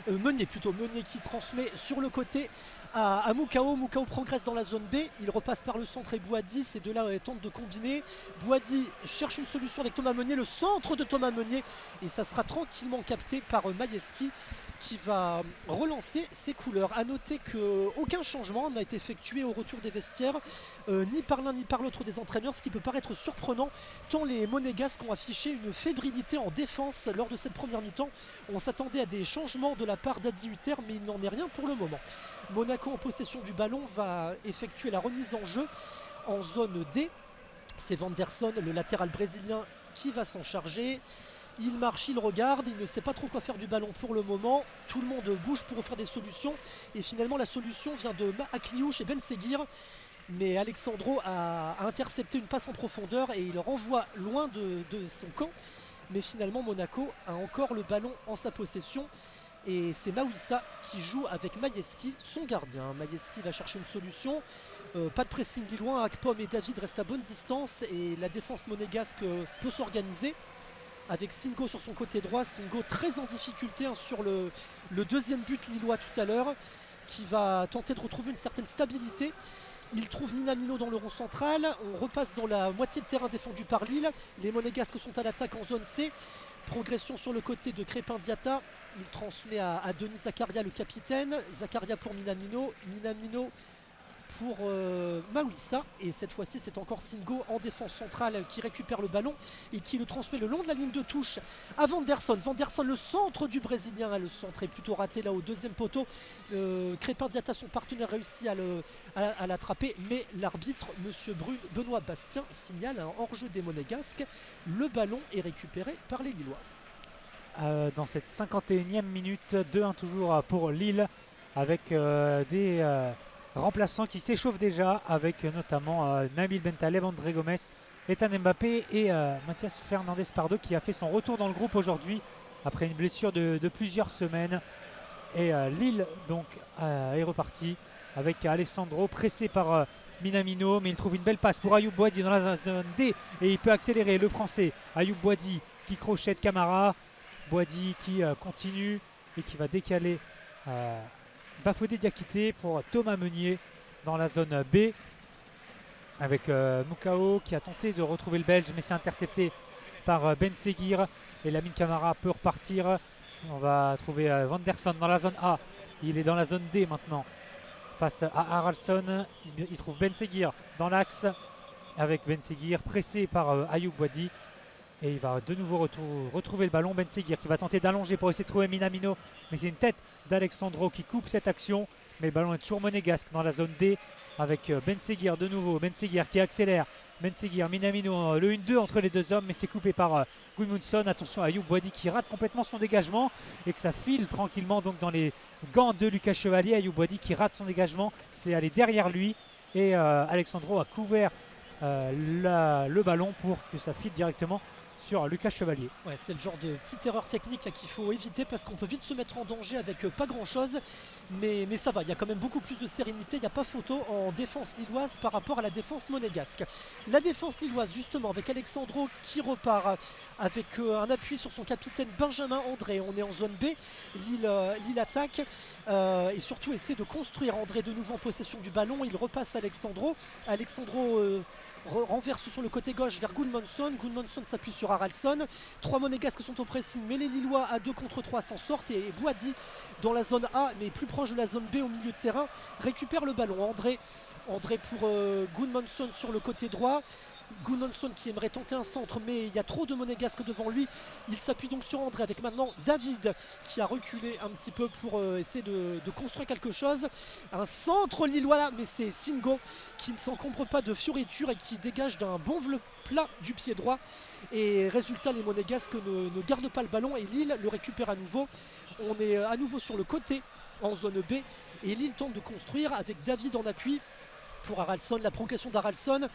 Meunier qui transmet sur le côté à Moukao. Moukao progresse dans la zone B, il repasse par le centre et Boadi, ces deux-là tentent de combiner. Boadi cherche une solution avec Thomas Meunier, le centre de Thomas Meunier, et ça sera tranquillement capté par Majewski qui va relancer ses couleurs. A noter qu'aucun changement n'a été effectué au retour des vestiaires, ni par l'un ni par l'autre des entraîneurs, ce qui peut paraître surprenant tant les Monégasques ont affiché une fébrilité en défense lors de cette première mi-temps. On s'attendait à des changements de la part d'Adi Hutter, mais il n'en est rien pour le moment. Monaco en possession du ballon va effectuer la remise en jeu en zone D. C'est Vanderson, le latéral brésilien, qui va s'en charger. Il marche, il regarde, il ne sait pas trop quoi faire du ballon pour le moment. Tout le monde bouge pour offrir des solutions. Et finalement, la solution vient de Akliouche et Ben Seguir. Mais Alexandro a intercepté une passe en profondeur et il renvoie loin de son camp. Mais finalement, Monaco a encore le ballon en sa possession. Et c'est Mawissa qui joue avec Majewski, son gardien. Majewski va chercher une solution. Pas de pressing loin. Akpom et David restent à bonne distance. Et la défense monégasque peut s'organiser. Avec Singo sur son côté droit, Singo très en difficulté sur le deuxième but lillois tout à l'heure, qui va tenter de retrouver une certaine stabilité. Il trouve Minamino dans le rond central, on repasse dans la moitié de terrain défendu par Lille. Les Monégasques sont à l'attaque en zone C. Progression sur le côté de Crépin Diatta, il transmet à Denis Zakaria le capitaine. Zakaria pour Minamino, Minamino pour Mawissa, et cette fois-ci c'est encore Singo en défense centrale qui récupère le ballon et qui le transmet le long de la ligne de touche à Vanderson. Vanderson, le centre du Brésilien, le centre est plutôt raté là au deuxième poteau. Crépin Diatta, son partenaire, réussit à l'attraper, mais l'arbitre, monsieur Benoît Bastien, signale un hors-jeu des Monégasques. Le ballon est récupéré par les Lillois. Dans cette 51e minute, 2-1 toujours pour Lille, avec des remplaçants qui s'échauffent déjà, avec notamment Nabil Bentaleb, André Gomes, Ethan Mbappé et Mathias Fernandez Pardo, qui a fait son retour dans le groupe aujourd'hui après une blessure de plusieurs semaines. Et Lille donc est reparti avec Alessandro pressé par Minamino, mais il trouve une belle passe pour Ayoub Boadi dans la zone D et il peut accélérer, le français Ayoub Boadi qui crochette Camara. Boadi qui continue et qui va décaler Bafodé Diakité pour Thomas Meunier dans la zone B, avec Moukao qui a tenté de retrouver le Belge, mais c'est intercepté par Ben Seguir et Lamine Camara peut repartir. On va trouver Vanderson dans la zone A, il est dans la zone D maintenant face à Haraldsson. Il trouve Ben Seguir dans l'axe, avec Ben Seguir pressé par Ayoub Boadi. Et il va de nouveau retrouver le ballon. Ben Seguir qui va tenter d'allonger pour essayer de trouver Minamino, mais c'est une tête d'Alexandro qui coupe cette action. Mais le ballon est toujours monégasque dans la zone D, avec Ben Seguir de nouveau. Ben Seguir qui accélère. Ben Seguir, Minamino, le 1-2 entre les deux hommes, mais c'est coupé par Gudmundsson. Attention à Ayoub Boadi qui rate complètement son dégagement et que ça file tranquillement donc dans les gants de Lucas Chevalier. Ayoub Boadi qui rate son dégagement, c'est allé derrière lui et Alexandro a couvert le ballon pour que ça file directement sur Lucas Chevalier. Ouais, c'est le genre de petite erreur technique là, qu'il faut éviter parce qu'on peut vite se mettre en danger avec pas grand chose. Mais ça va, il y a quand même beaucoup plus de sérénité, il n'y a pas photo en défense lilloise par rapport à la défense monégasque. La défense lilloise justement avec Alexandro qui repart avec un appui sur son capitaine Benjamin André. On est en zone B, Lille attaque et surtout essaie de construire. André de nouveau en possession du ballon, il repasse Alexandro. Renverse sur le côté gauche vers Gudmundsson. Gudmundsson s'appuie sur Haraldsson. 3 monégasques sont au pressing, mais les Lillois à 2 contre 3 s'en sortent. Et Boadi dans la zone A, mais plus proche de la zone B au milieu de terrain, récupère le ballon. André pour Gudmundsson sur le côté droit. Gudmundsson qui aimerait tenter un centre, mais il y a trop de monégasques devant lui. Il s'appuie donc sur André avec maintenant David qui a reculé un petit peu pour essayer de construire quelque chose. Un centre lillois là, mais c'est Singo qui ne s'encombre pas de fioritures et qui dégage d'un bon plat du pied droit. Et résultat, les monégasques ne gardent pas le ballon et Lille le récupère à nouveau. On est à nouveau sur le côté en zone B et Lille tente de construire avec David en appui pour Haraldsson, la progression d'Haraldsson.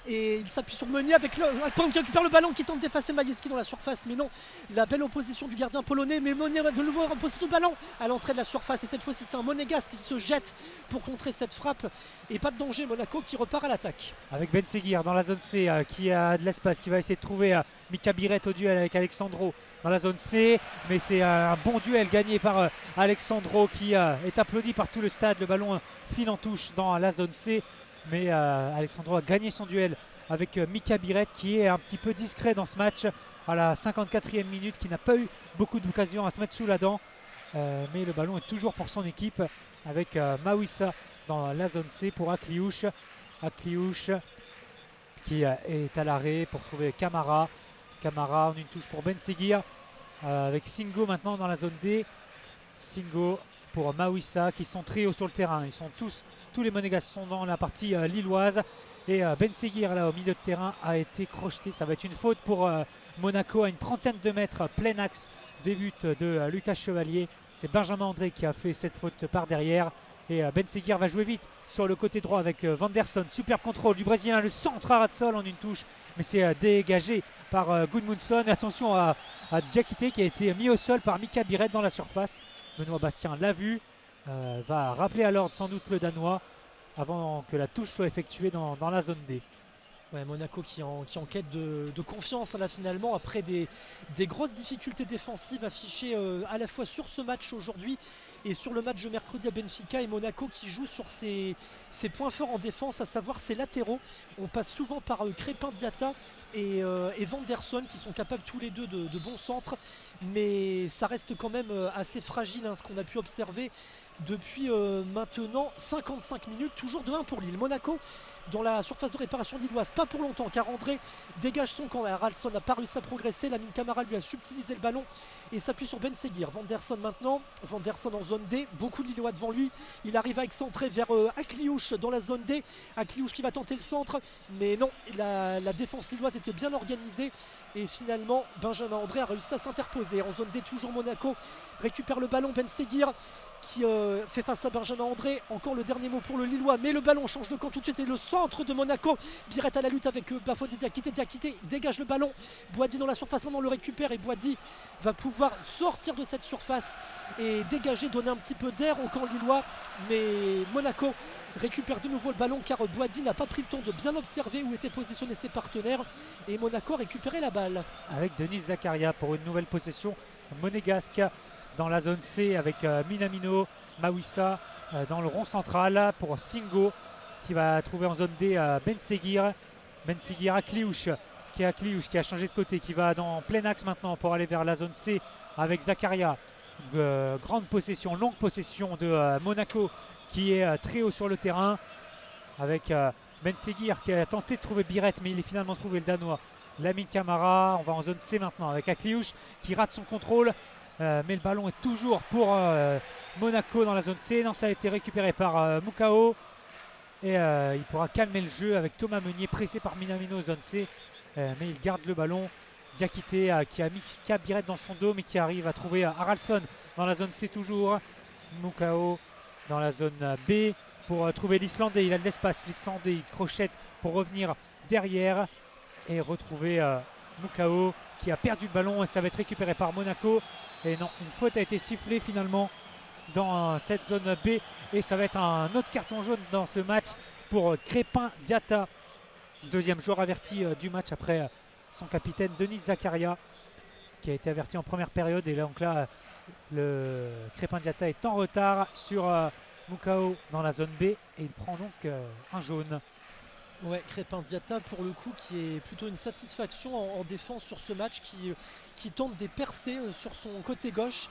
Et il s'appuie sur Meunier avec Pang qui récupère le ballon, qui tente d'effacer Majewski dans la surface, mais non, la belle opposition du gardien polonais, mais Meunier va de nouveau en possession du ballon à l'entrée de la surface, et cette fois-ci c'est un monégasque qui se jette pour contrer cette frappe, et pas de danger, Monaco qui repart à l'attaque. Avec Ben Seguir dans la zone C qui a de l'espace, qui va essayer de trouver Mika Biret au duel avec Alexandro dans la zone C, mais c'est un bon duel gagné par Alexandro qui est applaudi par tout le stade, le ballon file en touche dans la zone C. Mais Alexandro a gagné son duel avec Mika Biret qui est un petit peu discret dans ce match à la 54e minute, qui n'a pas eu beaucoup d'occasions à se mettre sous la dent. Mais le ballon est toujours pour son équipe avec Mawissa dans la zone C pour Akliouche. Akliouche qui est à l'arrêt pour trouver Camara. Camara en une touche pour Ben Seguir avec Singo maintenant dans la zone D. Singo pour Mawissa qui sont très hauts sur le terrain. Ils sont tous les monégasques sont dans la partie lilloise et Ben Seguir là au milieu de terrain a été crocheté. Ça va être une faute pour Monaco à une trentaine de mètres, plein axe des buts de Lucas Chevalier. C'est Benjamin André qui a fait cette faute par derrière et Ben Seguir va jouer vite sur le côté droit avec Vanderson. Super contrôle du Brésilien, le centre à ras de sol en une touche, mais c'est dégagé par Gudmundsson. Attention à Diakité qui a été mis au sol par Mika Biret dans la surface. Benoît Bastien l'a vu, va rappeler à l'ordre sans doute le Danois avant que la touche soit effectuée dans la zone D. Ouais, Monaco qui en quête de confiance là finalement après des grosses difficultés défensives affichées à la fois sur ce match aujourd'hui et sur le match de mercredi à Benfica, et Monaco qui joue sur ses points forts en défense, à savoir ses latéraux. On passe souvent par Crépin Diatta et Vanderson qui sont capables tous les deux de bons centres, mais ça reste quand même assez fragile ce qu'on a pu observer depuis maintenant 55 minutes, toujours de 1 pour Lille. Monaco dans la surface de réparation lilloise, pas pour longtemps car André dégage son camp. Haraldsson n'a pas réussi à progresser, Lamine Camara lui a subtilisé le ballon et s'appuie sur Ben Seguir. Vanderson maintenant, Vanderson en zone D, beaucoup de Lillois devant lui, il arrive à excentrer vers Akliouche dans la zone D. Akliouche qui va tenter le centre, mais non, la défense lilloise était bien organisée et finalement Benjamin André a réussi à s'interposer. En zone D toujours, Monaco récupère le ballon, Ben Seguir qui fait face à Benjamin André. Encore le dernier mot pour le Lillois, mais le ballon change de camp tout de suite et le centre de Monaco. Biret à la lutte avec Bafodé Diakité. Diakité dégage le ballon, Boadi dans la surface, maintenant on le récupère et Boadi va pouvoir sortir de cette surface et dégager, donner un petit peu d'air au camp lillois, mais Monaco récupère de nouveau le ballon car Boadi n'a pas pris le temps de bien observer où étaient positionnés ses partenaires et Monaco a récupéré la balle. Avec Denis Zakaria pour une nouvelle possession monégasque dans la zone C avec Minamino, Mawissa dans le rond central pour Singo qui va trouver en zone D Ben Seguir. Ben Seguir, Akliouche qui a changé de côté, qui va dans plein axe maintenant pour aller vers la zone C avec Zakaria. Grande possession, longue possession de Monaco qui est très haut sur le terrain avec Ben Seguir qui a tenté de trouver Biret, mais il est finalement trouvé le Danois. Lamine Camara, on va en zone C maintenant avec Akliouche qui rate son contrôle. Mais le ballon est toujours pour Monaco dans la zone C. Non, ça a été récupéré par Mukao et il pourra calmer le jeu avec Thomas Meunier pressé par Minamino zone C, mais il garde le ballon. Diakité qui a mis Biret dans son dos mais qui arrive à trouver Haraldsson dans la zone C toujours. Mukao dans la zone B pour trouver l'Islandais. Il a de l'espace, l'Islandais il crochette pour revenir derrière et retrouver Mukao qui a perdu le ballon et ça va être récupéré par Monaco. Et non, une faute a été sifflée finalement dans cette zone B et ça va être un autre carton jaune dans ce match pour Crépin Diatta, deuxième joueur averti du match après son capitaine Denis Zakaria qui a été averti en première période. Et donc là, le Crépin Diatta est en retard sur Mukao dans la zone B et il prend donc un jaune. Ouais, Crépin Diatta pour le coup qui est plutôt une satisfaction en défense sur ce match, qui tente des percées sur son côté gauche,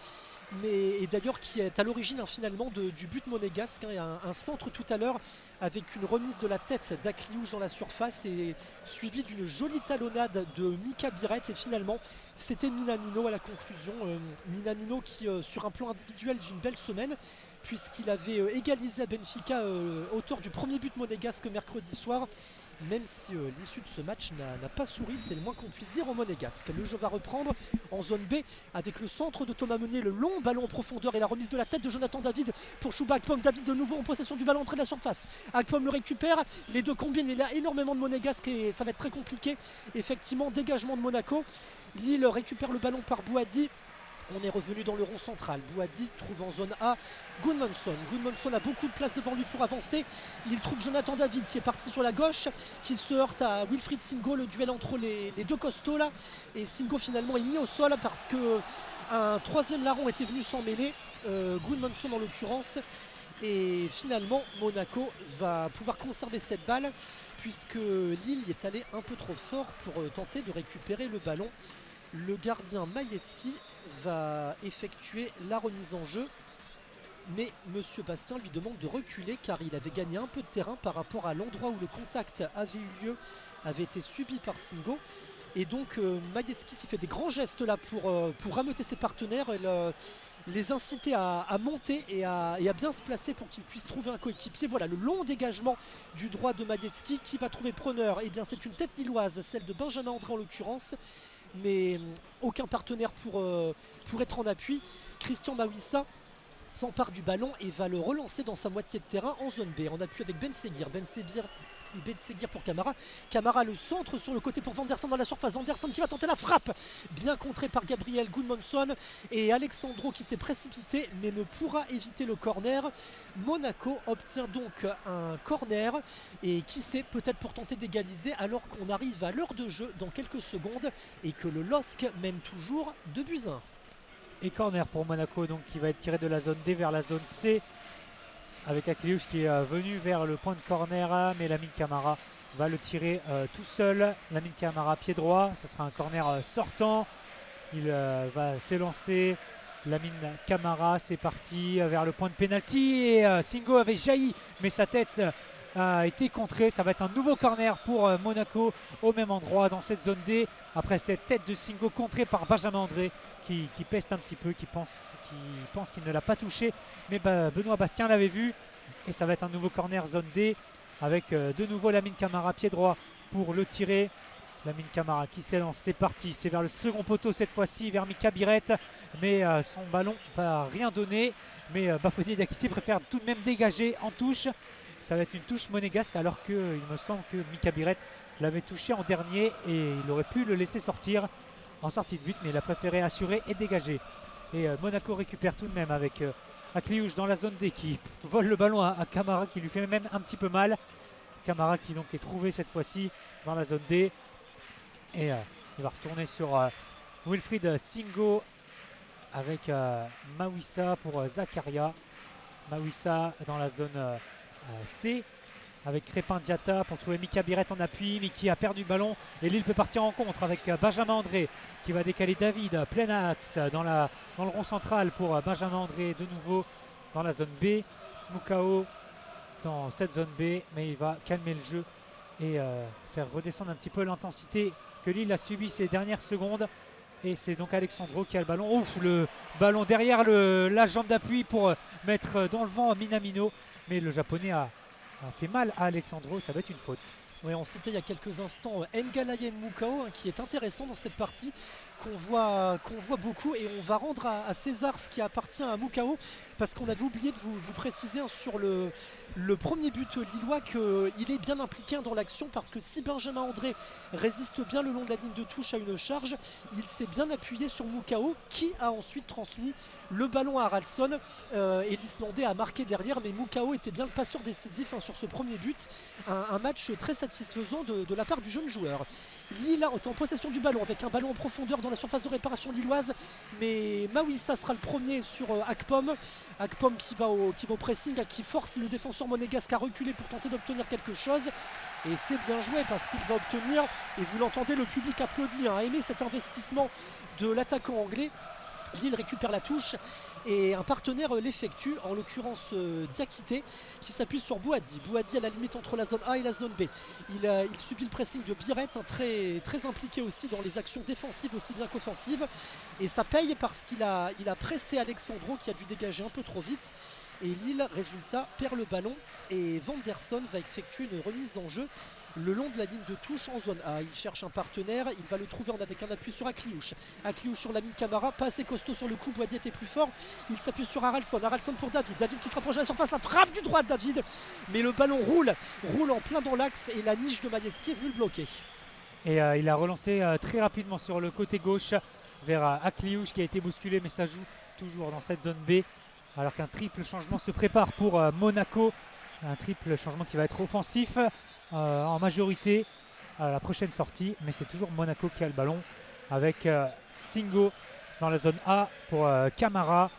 et d'ailleurs qui est à l'origine finalement du but monégasque. Il y a un centre tout à l'heure avec une remise de la tête d'Akliouche dans la surface et suivi d'une jolie talonnade de Mika Biret, et finalement c'était Minamino à la conclusion. Minamino qui sur un plan individuel d'une belle semaine, puisqu'il avait égalisé à Benfica auteur du premier but monégasque mercredi soir, même si l'issue de ce match n'a pas souri, c'est le moins qu'on puisse dire en monégasque. Le jeu va reprendre en zone B avec le centre de Thomas Meunier, le long ballon en profondeur et la remise de la tête de Jonathan David pour Chouba Akpom. David de nouveau en possession du ballon, entrée de la surface. Akpom le récupère, les deux combinent, il y a énormément de monégasque et ça va être très compliqué. Effectivement, dégagement de Monaco. Lille récupère le ballon par Bouhaddi. On est revenu dans le rond central. Bouhaddi trouve en zone A Gudmundsson. Gudmundsson a beaucoup de place devant lui pour avancer. Il trouve Jonathan David qui est parti sur la gauche, qui se heurte à Wilfried Singo. Le duel entre les deux costauds là. Et Singo finalement est mis au sol parce que un troisième larron était venu s'en mêler. Gudmundsson en l'occurrence. Et finalement Monaco va pouvoir conserver cette balle puisque Lille y est allé un peu trop fort pour tenter de récupérer le ballon. Le gardien Majewski va effectuer la remise en jeu, mais Monsieur Bastien lui demande de reculer car il avait gagné un peu de terrain par rapport à l'endroit où le contact avait eu lieu, avait été subi par Singo. Et donc Majewski qui fait des grands gestes là pour rameuter ses partenaires et les inciter à monter et à bien se placer pour qu'ils puissent trouver un coéquipier. Voilà le long dégagement du droit de Majewski qui va trouver preneur. Et bien c'est une tête lilloise, celle de Benjamin André en l'occurrence, mais aucun partenaire pour être en appui. Christian Mawissa s'empare du ballon et va le relancer dans sa moitié de terrain en zone B, en appui avec Ben Seguir pour Camara. Camara le centre sur le côté pour Vanderson dans la surface. Vanderson qui va tenter la frappe, bien contré par Gabriel Gudmundsson et Alexandro qui s'est précipité mais ne pourra éviter le corner. Monaco obtient donc un corner et qui sait, peut-être pour tenter d'égaliser alors qu'on arrive à l'heure de jeu dans quelques secondes et que le LOSC mène toujours 2-1. Et corner pour Monaco donc qui va être tiré de la zone D vers la zone C avec Akliouche qui est venu vers le point de corner, mais Lamine Camara va le tirer tout seul. Lamine Camara pied droit, ce sera un corner sortant. Il va s'élancer. Lamine Camara, c'est parti vers le point de pénalty et Singo avait jailli mais sa tête a été contrée. Ça va être un nouveau corner pour Monaco au même endroit dans cette zone D après cette tête de Singo contrée par Benjamin André qui peste un petit peu, qui pense qu'il ne l'a pas touché, mais Benoît Bastien l'avait vu et ça va être un nouveau corner zone D avec de nouveau Lamine Camara pied droit pour le tirer. Lamine Camara qui s'élance, c'est parti, c'est vers le second poteau cette fois-ci, vers Mika Biret, mais son ballon va rien donner, mais Bafodé Diakité préfère tout de même dégager en touche. Ça va être une touche monégasque alors qu'il me semble que Mika Biret l'avait touché en dernier et il aurait pu le laisser sortir en sortie de but, mais il a préféré assurer et dégager. Et Monaco récupère tout de même avec Akliouche dans la zone D qui vole le ballon à Camara qui lui fait même un petit peu mal. Camara qui donc est trouvé cette fois-ci dans la zone D. Et il va retourner sur Wilfried Singo avec Mawissa pour Zakaria. Mawissa dans la zone C avec Crépin Diatta pour trouver Mika Biret en appui. Miki a perdu le ballon et Lille peut partir en contre avec Benjamin André qui va décaler David plein axe dans le rond central pour Benjamin André de nouveau dans la zone B. Mukao dans cette zone B, mais il va calmer le jeu et faire redescendre un petit peu l'intensité que Lille a subi ces dernières secondes. Et c'est donc Alexandro qui a le ballon. Ouf, le ballon derrière la jambe d'appui pour mettre dans le vent Minamino, mais le japonais a fait mal à Alexandro, ça va être une faute. Oui, on citait il y a quelques instants Ngalaye Mukao, qui est intéressant dans cette partie, qu'on voit beaucoup, et on va rendre à César ce qui appartient à Mukao, parce qu'on avait oublié de vous préciser sur le premier but lillois qu'il est bien impliqué dans l'action, parce que si Benjamin André résiste bien le long de la ligne de touche à une charge, il s'est bien appuyé sur Mukao, qui a ensuite transmis le ballon à Haraldsson, et l'Islandais a marqué derrière, mais Mukao était bien le passeur décisif sur ce premier but. Un match très satisfaisant de la part du jeune joueur. Lille est en possession du ballon avec un ballon en profondeur dans la surface de réparation lilloise, mais Mawissa sera le premier sur Akpom. Akpom qui va au pressing, qui force le défenseur monégasque à reculer pour tenter d'obtenir quelque chose. Et c'est bien joué parce qu'il va obtenir, et vous l'entendez, le public applaudit, a aimé cet investissement de l'attaquant anglais. Lille récupère la touche et un partenaire l'effectue, en l'occurrence Diakité, qui s'appuie sur Bouhaddi. Bouhaddi à la limite entre la zone A et la zone B. Il subit le pressing de Biret, très, très impliqué aussi dans les actions défensives aussi bien qu'offensives. Et ça paye parce qu'il a pressé Alexandro, qui a dû dégager un peu trop vite. Et Lille, résultat, perd le ballon et Vanderson va effectuer une remise en jeu le long de la ligne de touche en zone A. Il cherche un partenaire, il va le trouver avec un appui sur Akliouche. Akliouche sur Lamine Camara, pas assez costaud sur le coup, Boadier était plus fort. Il s'appuie sur Haraldsson, Haraldsson pour David. David qui se rapproche de la surface, la frappe du droit de David. Mais le ballon roule en plein dans l'axe et la niche de Majewski est venue le bloquer. Et il a relancé très rapidement sur le côté gauche vers Akliouche qui a été bousculé, mais ça joue toujours dans cette zone B. Alors qu'un triple changement se prépare pour Monaco. Un triple changement qui va être offensif en majorité à la prochaine sortie. Mais c'est toujours Monaco qui a le ballon avec Singo dans la zone A pour Camara.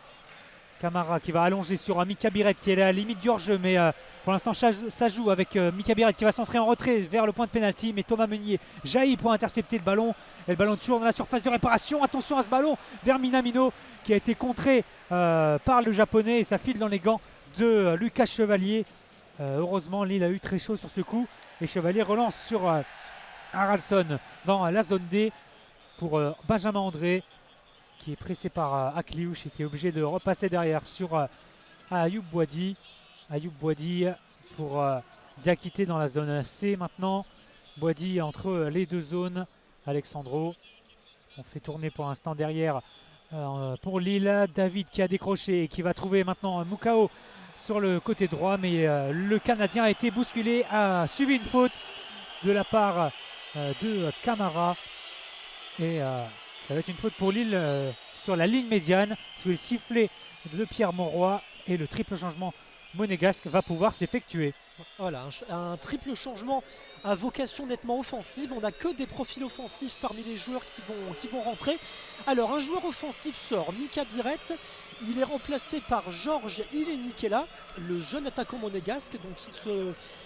Camara qui va allonger sur Mika Biret qui est à la limite du hors-jeu. Mais pour l'instant ça joue avec Mika Biret qui va centrer en retrait vers le point de pénalty. Mais Thomas Meunier jaillit pour intercepter le ballon. Et le ballon toujours dans la surface de réparation. Attention à ce ballon vers Minamino qui a été contré par le japonais. Et ça file dans les gants de Lucas Chevalier. Heureusement Lille a eu très chaud sur ce coup. Et Chevalier relance sur Haraldsson dans la zone D pour Benjamin André, qui est pressé par Akliouche et qui est obligé de repasser derrière sur Ayoub Boadi. Ayoub Boadi pour Diakité dans la zone C maintenant. Boadi entre les deux zones. Alexandro, on fait tourner pour l'instant derrière pour Lille. David qui a décroché et qui va trouver maintenant Mukao sur le côté droit, mais le Canadien a été bousculé, a subi une faute de la part de Camara. Et ça va être une faute pour Lille sur la ligne médiane, sous le sifflet de Pierre Monroy, et le triple changement monégasque va pouvoir s'effectuer. Voilà, un triple changement à vocation nettement offensive. On n'a que des profils offensifs parmi les joueurs qui vont rentrer. Alors un joueur offensif sort, Mika Biret. Il est remplacé par Georges Ilenikela, le jeune attaquant monégasque, donc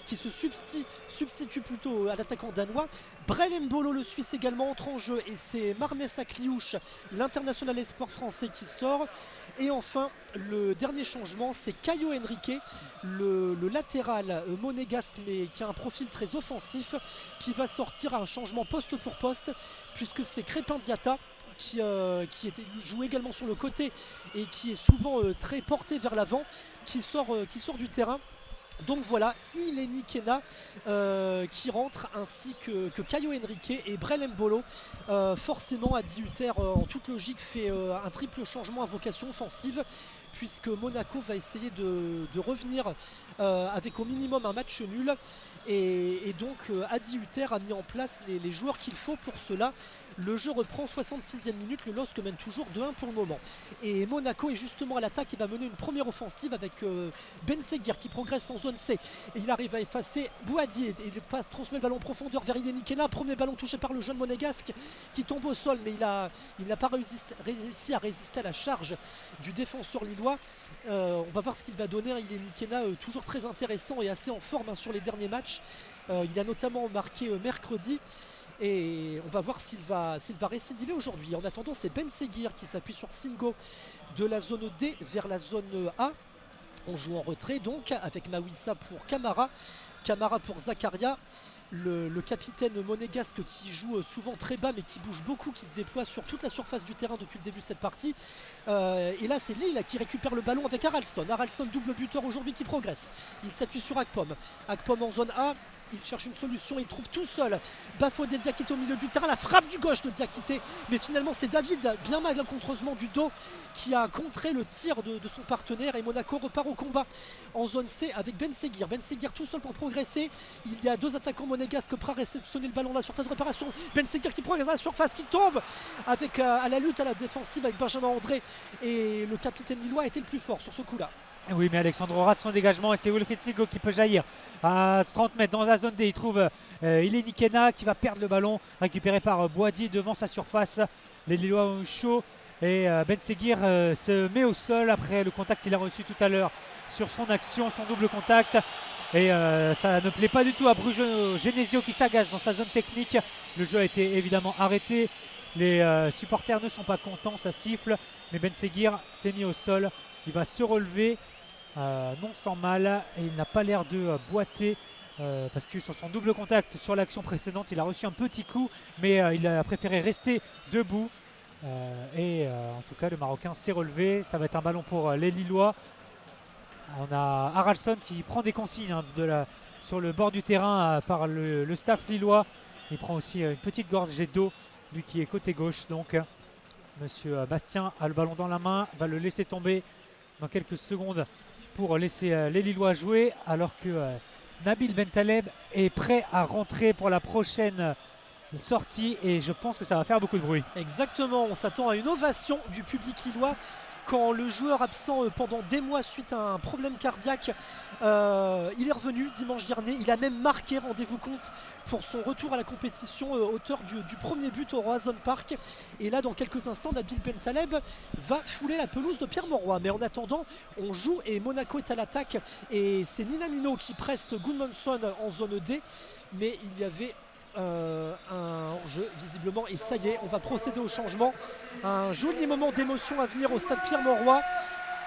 qui se substitue plutôt à l'attaquant danois. Brel Mbolo, le Suisse, également entre en jeu, et c'est Marnes Akliouche, l'international espoir français, qui sort. Et enfin, le dernier changement, c'est Caio Henrique, le latéral monégasque, mais qui a un profil très offensif, qui va sortir à un changement poste pour poste, puisque c'est Crépin Diatta qui joue également sur le côté et qui est souvent très porté vers l'avant, qui sort du terrain. Donc voilà, Ilenikela qui rentre, ainsi que Caio Henrique et Brel Mbolo. Forcément, Adi Hutter, en toute logique, fait un triple changement à vocation offensive, puisque Monaco va essayer de revenir avec au minimum un match nul. Et donc Adi Hutter a mis en place les joueurs qu'il faut pour cela. Le jeu reprend 66e minute, le LOSC mène toujours 2-1 pour le moment. Et Monaco est justement à l'attaque et va mener une première offensive avec Ben Seguir qui progresse en zone C. Et il arrive à effacer Bouhaddi et il transmet le ballon en profondeur vers Ilenikela. Premier ballon touché par le jeune monégasque qui tombe au sol, mais il n'a pas réussi à résister à la charge du défenseur lillois. On va voir ce qu'il va donner. Ilenikela, toujours très intéressant et assez en forme sur les derniers matchs. Il a notamment marqué mercredi. Et on va voir s'il va récidiver aujourd'hui. En attendant, c'est Ben Seguir qui s'appuie sur Singo de la zone D vers la zone A. On joue en retrait donc avec Mawissa pour Camara. Camara pour Zakaria. le capitaine monégasque qui joue souvent très bas mais qui bouge beaucoup, qui se déploie sur toute la surface du terrain depuis le début de cette partie. Et là c'est Lille qui récupère le ballon avec Haraldsson. Haraldsson, double buteur aujourd'hui, qui progresse. Il s'appuie sur Akpom. Akpom en zone A. Il cherche une solution, il trouve tout seul Bafodé Diakité au milieu du terrain, la frappe du gauche de Diakité, mais finalement c'est David, bien malencontreusement du dos, qui a contré le tir de son partenaire, et Monaco repart au combat en zone C avec Ben Seguir. Ben Seguir tout seul pour progresser. Il y a deux attaquants monégasques prêts à réceptionner le ballon à la surface de réparation. Ben Seguir qui progresse à la surface, qui tombe avec à la lutte à la défensive avec Benjamin André, et le capitaine lillois a été le plus fort sur ce coup-là. Oui, mais Alexandro rate son dégagement et c'est Wilfried Singo qui peut jaillir à 30 mètres dans la zone D. Il trouve Ileni Kena qui va perdre le ballon, récupéré par Boadi devant sa surface. Les Lillois ont chaud et Ben Seguir se met au sol après le contact qu'il a reçu tout à l'heure sur son action, son double contact. Et ça ne plaît pas du tout à Bruges Genesio qui s'agace dans sa zone technique. Le jeu a été évidemment arrêté. Les supporters ne sont pas contents, ça siffle. Mais Ben Seguir s'est mis au sol. Il va se relever, non sans mal, et il n'a pas l'air de boiter parce que sur son double contact sur l'action précédente, il a reçu un petit coup, mais il a préféré rester debout. En tout cas, le Marocain s'est relevé. Ça va être un ballon pour les Lillois. On a Haraldsson qui prend des consignes sur le bord du terrain par le staff lillois. Il prend aussi une petite gorgée d'eau, lui qui est côté gauche. Donc, Monsieur Bastien a le ballon dans la main, va le laisser tomber dans quelques secondes pour laisser les Lillois jouer, alors que Nabil Bentaleb est prêt à rentrer pour la prochaine sortie, et je pense que ça va faire beaucoup de bruit. Exactement, on s'attend à une ovation du public lillois quand le joueur absent pendant des mois suite à un problème cardiaque, il est revenu dimanche dernier. Il a même marqué, rendez-vous compte, pour son retour à la compétition, auteur du premier but au Roazhon Park. Et là, dans quelques instants, Nabil Bentaleb va fouler la pelouse de Pierre Mauroy. Mais en attendant, on joue et Monaco est à l'attaque, et c'est Minamino qui presse Gudmundsson en zone D, mais il y avait un hors-jeu visiblement, et ça y est, on va procéder au changement. Un joli moment d'émotion à venir au stade Pierre Mauroy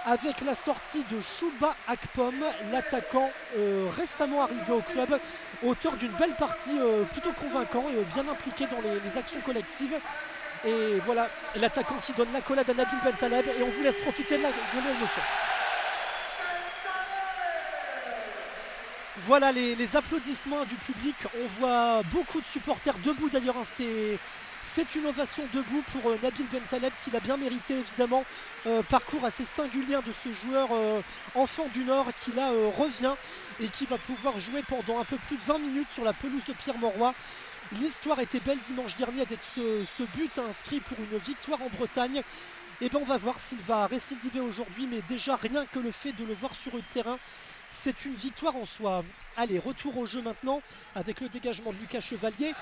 avec la sortie de Chouba Akpom, l'attaquant récemment arrivé au club, auteur d'une belle partie, plutôt convaincant et bien impliqué dans les actions collectives. Et voilà l'attaquant qui donne l'accolade à Nabil Bentaleb, et on vous laisse profiter de l'émotion. Voilà les applaudissements du public. On voit beaucoup de supporters debout d'ailleurs. C'est une ovation debout pour Nabil Bentaleb, qui l'a bien mérité évidemment. Parcours assez singulier de ce joueur enfant du Nord qui là revient et qui va pouvoir jouer pendant un peu plus de 20 minutes sur la pelouse de Pierre Mauroy. L'histoire était belle dimanche dernier avec ce but inscrit pour une victoire en Bretagne. Et ben on va voir s'il va récidiver aujourd'hui, mais déjà rien que le fait de le voir sur le terrain, c'est une victoire en soi. Allez, retour au jeu maintenant avec le dégagement de Lucas Chevalier.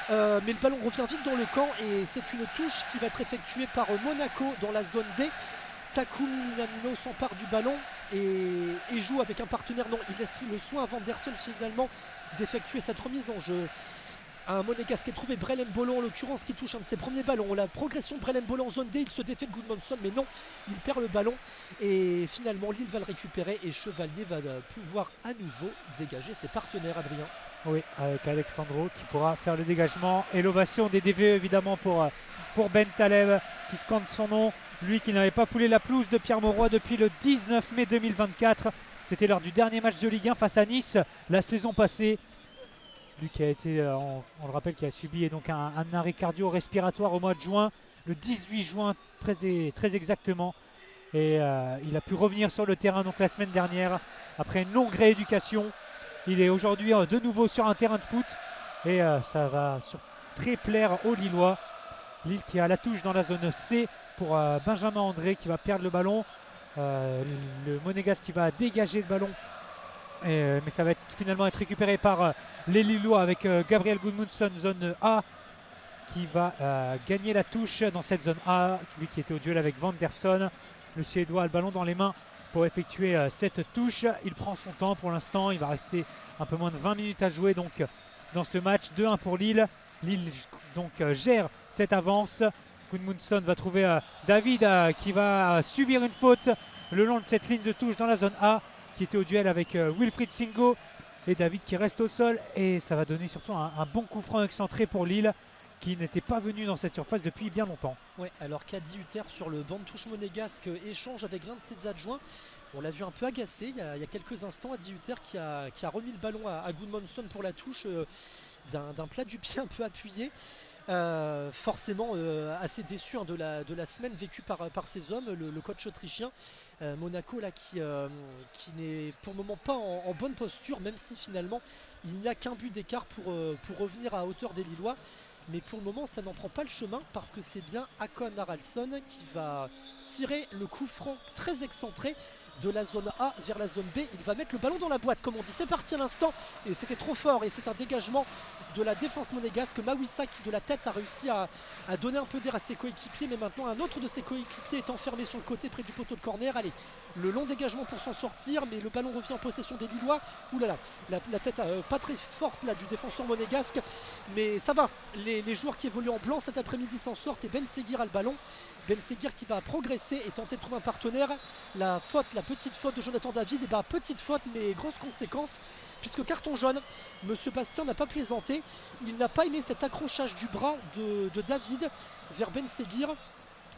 Mais le ballon revient vite dans le camp, et c'est une touche qui va être effectuée par Monaco dans la zone D. Takumi Minamino s'empare du ballon et joue avec un partenaire. Non, il laisse le soin à Vanderson finalement d'effectuer cette remise en jeu. Un monégasque est trouvé, Brelem Bolo en l'occurrence, qui touche un de ses premiers ballons. La progression de Brelem Bolo en zone D, il se défait de Gudmundsson, mais non, il perd le ballon, et finalement Lille va le récupérer et Chevalier va pouvoir à nouveau dégager ses partenaires. Adrien. Oui, avec Alexandro qui pourra faire le dégagement, et l'ovation des DVE évidemment pour Bentaleb qui scande son nom, lui qui n'avait pas foulé la pelouse de Pierre Mauroy depuis le 19 mai 2024. C'était lors du dernier match de Ligue 1 face à Nice la saison passée. Lui qui a été, on le rappelle, qui a subi donc un arrêt cardio-respiratoire au mois de juin, le 18 juin très exactement. Et il a pu revenir sur le terrain donc la semaine dernière après une longue rééducation. Il est aujourd'hui de nouveau sur un terrain de foot, et ça va très plaire aux Lillois. Lille qui a la touche dans la zone C pour Benjamin André qui va perdre le ballon. Le Monégasque qui va dégager le ballon. Mais ça va finalement être récupéré par les Lillois avec Gabriel Gudmundsson, zone A, qui va gagner la touche dans cette zone A, lui qui était au duel avec Vanderson. Le Suédois a le ballon dans les mains pour effectuer cette touche. Il prend son temps pour l'instant, il va rester un peu moins de 20 minutes à jouer donc dans ce match. 2-1 pour Lille. Lille donc gère cette avance. Gudmundsson va trouver David qui va subir une faute le long de cette ligne de touche dans la zone A, qui était au duel avec Wilfried Singo. et David qui reste au sol. Et ça va donner surtout un bon coup franc excentré pour Lille, qui n'était pas venu dans cette surface depuis bien longtemps. Ouais, alors qu'Adi Hutter sur le banc de touche monégasque échange avec l'un de ses adjoints. On l'a vu un peu agacé il y a quelques instants, Adi Hutter qui a remis le ballon à Gudmundsson pour la touche d'un plat du pied un peu appuyé. Forcément assez déçu de la semaine vécue par ces hommes, le coach autrichien. Monaco là qui n'est pour le moment pas en bonne posture, même si finalement il n'y a qu'un but d'écart pour revenir à hauteur des Lillois. Mais pour le moment ça n'en prend pas le chemin, parce que c'est bien Hakon Haraldsson qui va tirer le coup franc très excentré de la zone A vers la zone B. Il va mettre le ballon dans la boîte, comme on dit. C'est parti à l'instant, et c'était trop fort, et c'est un dégagement de la défense monégasque. Mawissa qui de la tête a réussi à donner un peu d'air à ses coéquipiers, mais maintenant un autre de ses coéquipiers est enfermé sur le côté près du poteau de corner. Allez, le long dégagement pour s'en sortir, mais le ballon revient en possession des Lillois. Ouh là là, la tête pas très forte là du défenseur monégasque, mais ça va. Les joueurs qui évoluent en blanc cet après-midi s'en sortent, et Ben Seguir a le ballon. Ben Seguir qui va progresser et tenter de trouver un partenaire. La petite faute de Jonathan David, et petite faute mais grosse conséquence, puisque carton jaune. Monsieur Bastien n'a pas plaisanté, il n'a pas aimé cet accrochage du bras de David vers Ben Seguir.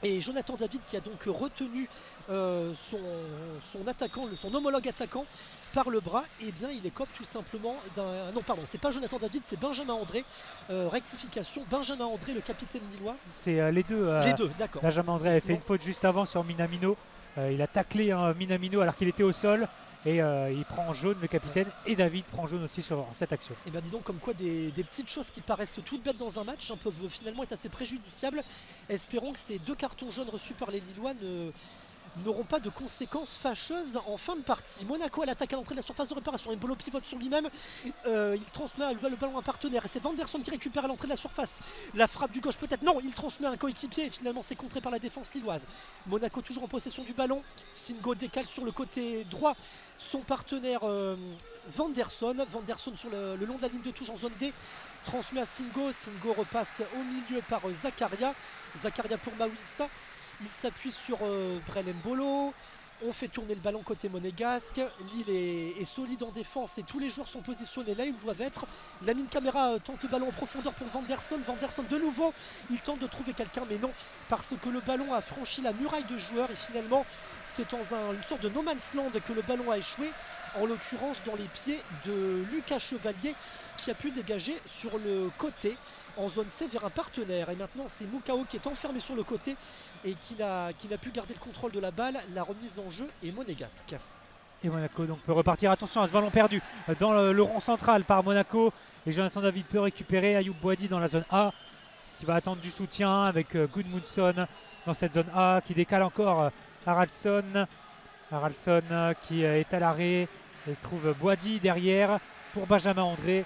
Et Jonathan David qui a donc retenu son attaquant, son homologue attaquant par le bras, et bien il écope tout simplement d'un... Non pardon, c'est pas Jonathan David, c'est Benjamin André. Rectification, Benjamin André, le capitaine lillois. C'est les deux. Les deux, d'accord. Benjamin André avait fait une faute juste avant sur Minamino. Il a taclé Minamino alors qu'il était au sol. Et il prend en jaune le capitaine, et David prend jaune aussi sur cette action. Et bien dis donc, comme quoi des petites choses qui paraissent toutes bêtes dans un match peuvent finalement être assez préjudiciables. Espérons que ces 2 cartons jaunes reçus par les Lillois n'auront pas de conséquences fâcheuses en fin de partie. Monaco à l'attaque à l'entrée de la surface de réparation. Embolo pivote sur lui-même. Il transmet le ballon à un partenaire. Et c'est Vanderson qui récupère à l'entrée de la surface. La frappe du gauche peut-être. Non, il transmet à un coéquipier. Et finalement, c'est contré par la défense lilloise. Monaco toujours en possession du ballon. Singo décale sur le côté droit son partenaire Vanderson. Vanderson sur le long de la ligne de touche en zone D. Transmet à Singo. Singo repasse au milieu par Zakaria. Zakaria pour Mawissa. Il s'appuie sur Brel Embolo. On fait tourner le ballon côté monégasque. Lille est solide en défense et tous les joueurs sont positionnés là où ils doivent être. Lamine Camara tente le ballon en profondeur pour Vanderson. Vanderson de nouveau, il tente de trouver quelqu'un, mais non, parce que le ballon a franchi la muraille de joueurs, et finalement c'est dans une sorte de no man's land que le ballon a échoué, en l'occurrence dans les pieds de Lucas Chevalier, qui a pu dégager sur le côté en zone C vers un partenaire. Et maintenant c'est Moukao qui est enfermé sur le côté et qui n'a pu garder le contrôle de la balle. La remise en jeu est monégasque. Et Monaco donc peut repartir. Attention à ce ballon perdu dans le rond central par Monaco, et Jonathan David peut récupérer. Ayoub Boadi dans la zone A qui va attendre du soutien avec Gudmundsson dans cette zone A, qui décale encore Haraldsson qui est à l'arrêt et trouve Boadi derrière pour Benjamin André.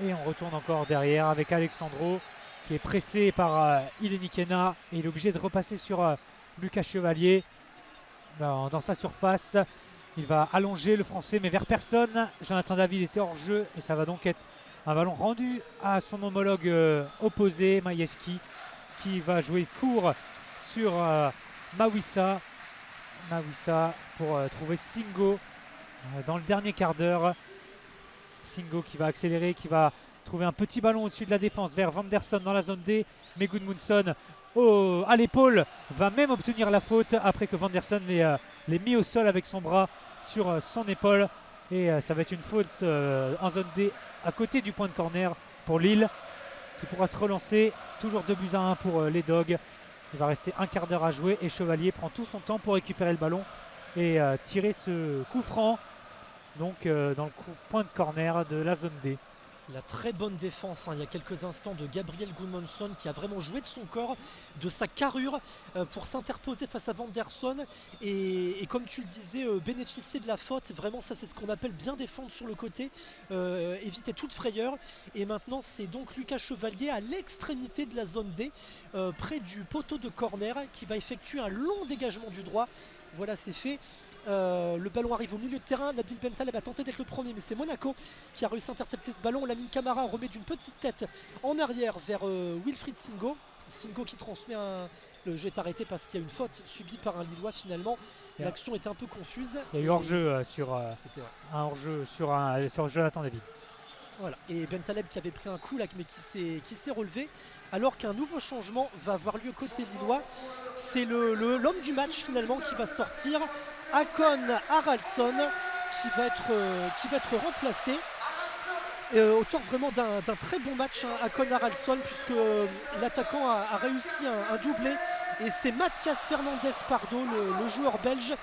Et on retourne encore derrière avec Alexandro qui est pressé par Ilenikena, et il est obligé de repasser sur Lucas Chevalier dans sa surface. Il va allonger le français mais vers personne. Jonathan David était hors jeu, et ça va donc être un ballon rendu à son homologue opposé, Majewski, qui va jouer court sur Mawissa pour trouver Singo dans le dernier quart d'heure. Singo qui va accélérer, qui va trouver un petit ballon au-dessus de la défense vers Vanderson dans la zone D, mais Gudmundsson à l'épaule va même obtenir la faute après que Vanderson l'ait mis au sol avec son bras sur son épaule, et ça va être une faute en zone D à côté du point de corner pour Lille, qui pourra se relancer. Toujours 2-1 pour les Dogs. Il va rester un quart d'heure à jouer, et Chevalier prend tout son temps pour récupérer le ballon et tirer ce coup franc donc dans le point de corner de la zone D. La très bonne défense il y a quelques instants de Gabriel Gudmundsson, qui a vraiment joué de son corps, de sa carrure pour s'interposer face à Vanderson et comme tu le disais, bénéficier de la faute. Vraiment, ça c'est ce qu'on appelle bien défendre sur le côté, éviter toute frayeur. Et maintenant c'est donc Lucas Chevalier à l'extrémité de la zone D, près du poteau de corner, qui va effectuer un long dégagement du droit. Voilà, c'est fait. Le ballon arrive au milieu de terrain. Nabil Bentaleb a tenté d'être le premier, mais c'est Monaco qui a réussi à intercepter ce ballon. Lamine Camara remet d'une petite tête en arrière vers Wilfried Singo. Singo qui transmet le jeu est arrêté parce qu'il y a une faute subie par un Lillois finalement. L'action était un peu confuse. Il y a eu hors-jeu C'était vrai. un hors-jeu sur Jonathan David. Voilà. Et Bentaleb qui avait pris un coup là, mais qui s'est relevé. Alors qu'un nouveau changement va avoir lieu côté Lillois. C'est l'homme du match finalement qui va sortir. Hakon Haraldsson qui va être remplacé. Auteur vraiment d'un très bon match, hein, Hakon Haraldsson, puisque l'attaquant a réussi un doublé. Et c'est Mathias Fernandez Pardo, le joueur belge,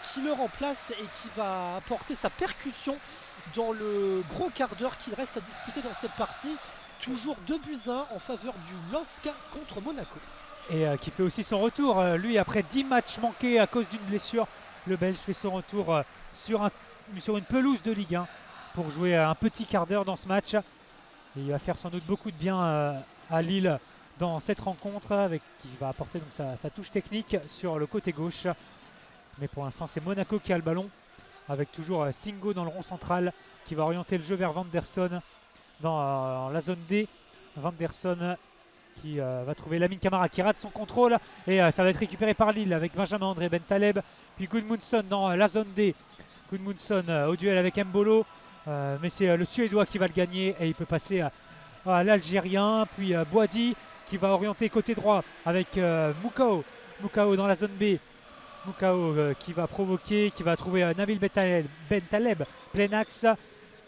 qui le remplace et qui va apporter sa percussion dans le gros quart d'heure qu'il reste à disputer dans cette partie. Toujours 2-1 en faveur du LOSC contre Monaco. Et qui fait aussi son retour, lui après 10 matchs manqués à cause d'une blessure. Le Belge fait son retour sur une pelouse de Ligue 1 pour jouer un petit quart d'heure dans ce match. Et il va faire sans doute beaucoup de bien à Lille dans cette rencontre, qui va apporter donc sa touche technique sur le côté gauche. Mais pour l'instant c'est Monaco qui a le ballon, avec toujours Singo dans le rond central qui va orienter le jeu vers Vanderson dans la zone D. Vanderson qui va trouver Lamine Camara qui rate son contrôle et ça va être récupéré par Lille avec Benjamin André Bentaleb, puis Gudmundsson dans la zone D. Gudmundsson au duel avec Mbolo, mais c'est le Suédois qui va le gagner et il peut passer à l'Algérien, puis Boadi qui va orienter côté droit avec Moukao dans la zone B. Moukao qui va provoquer, qui va trouver Nabil Bentaleb plein axe.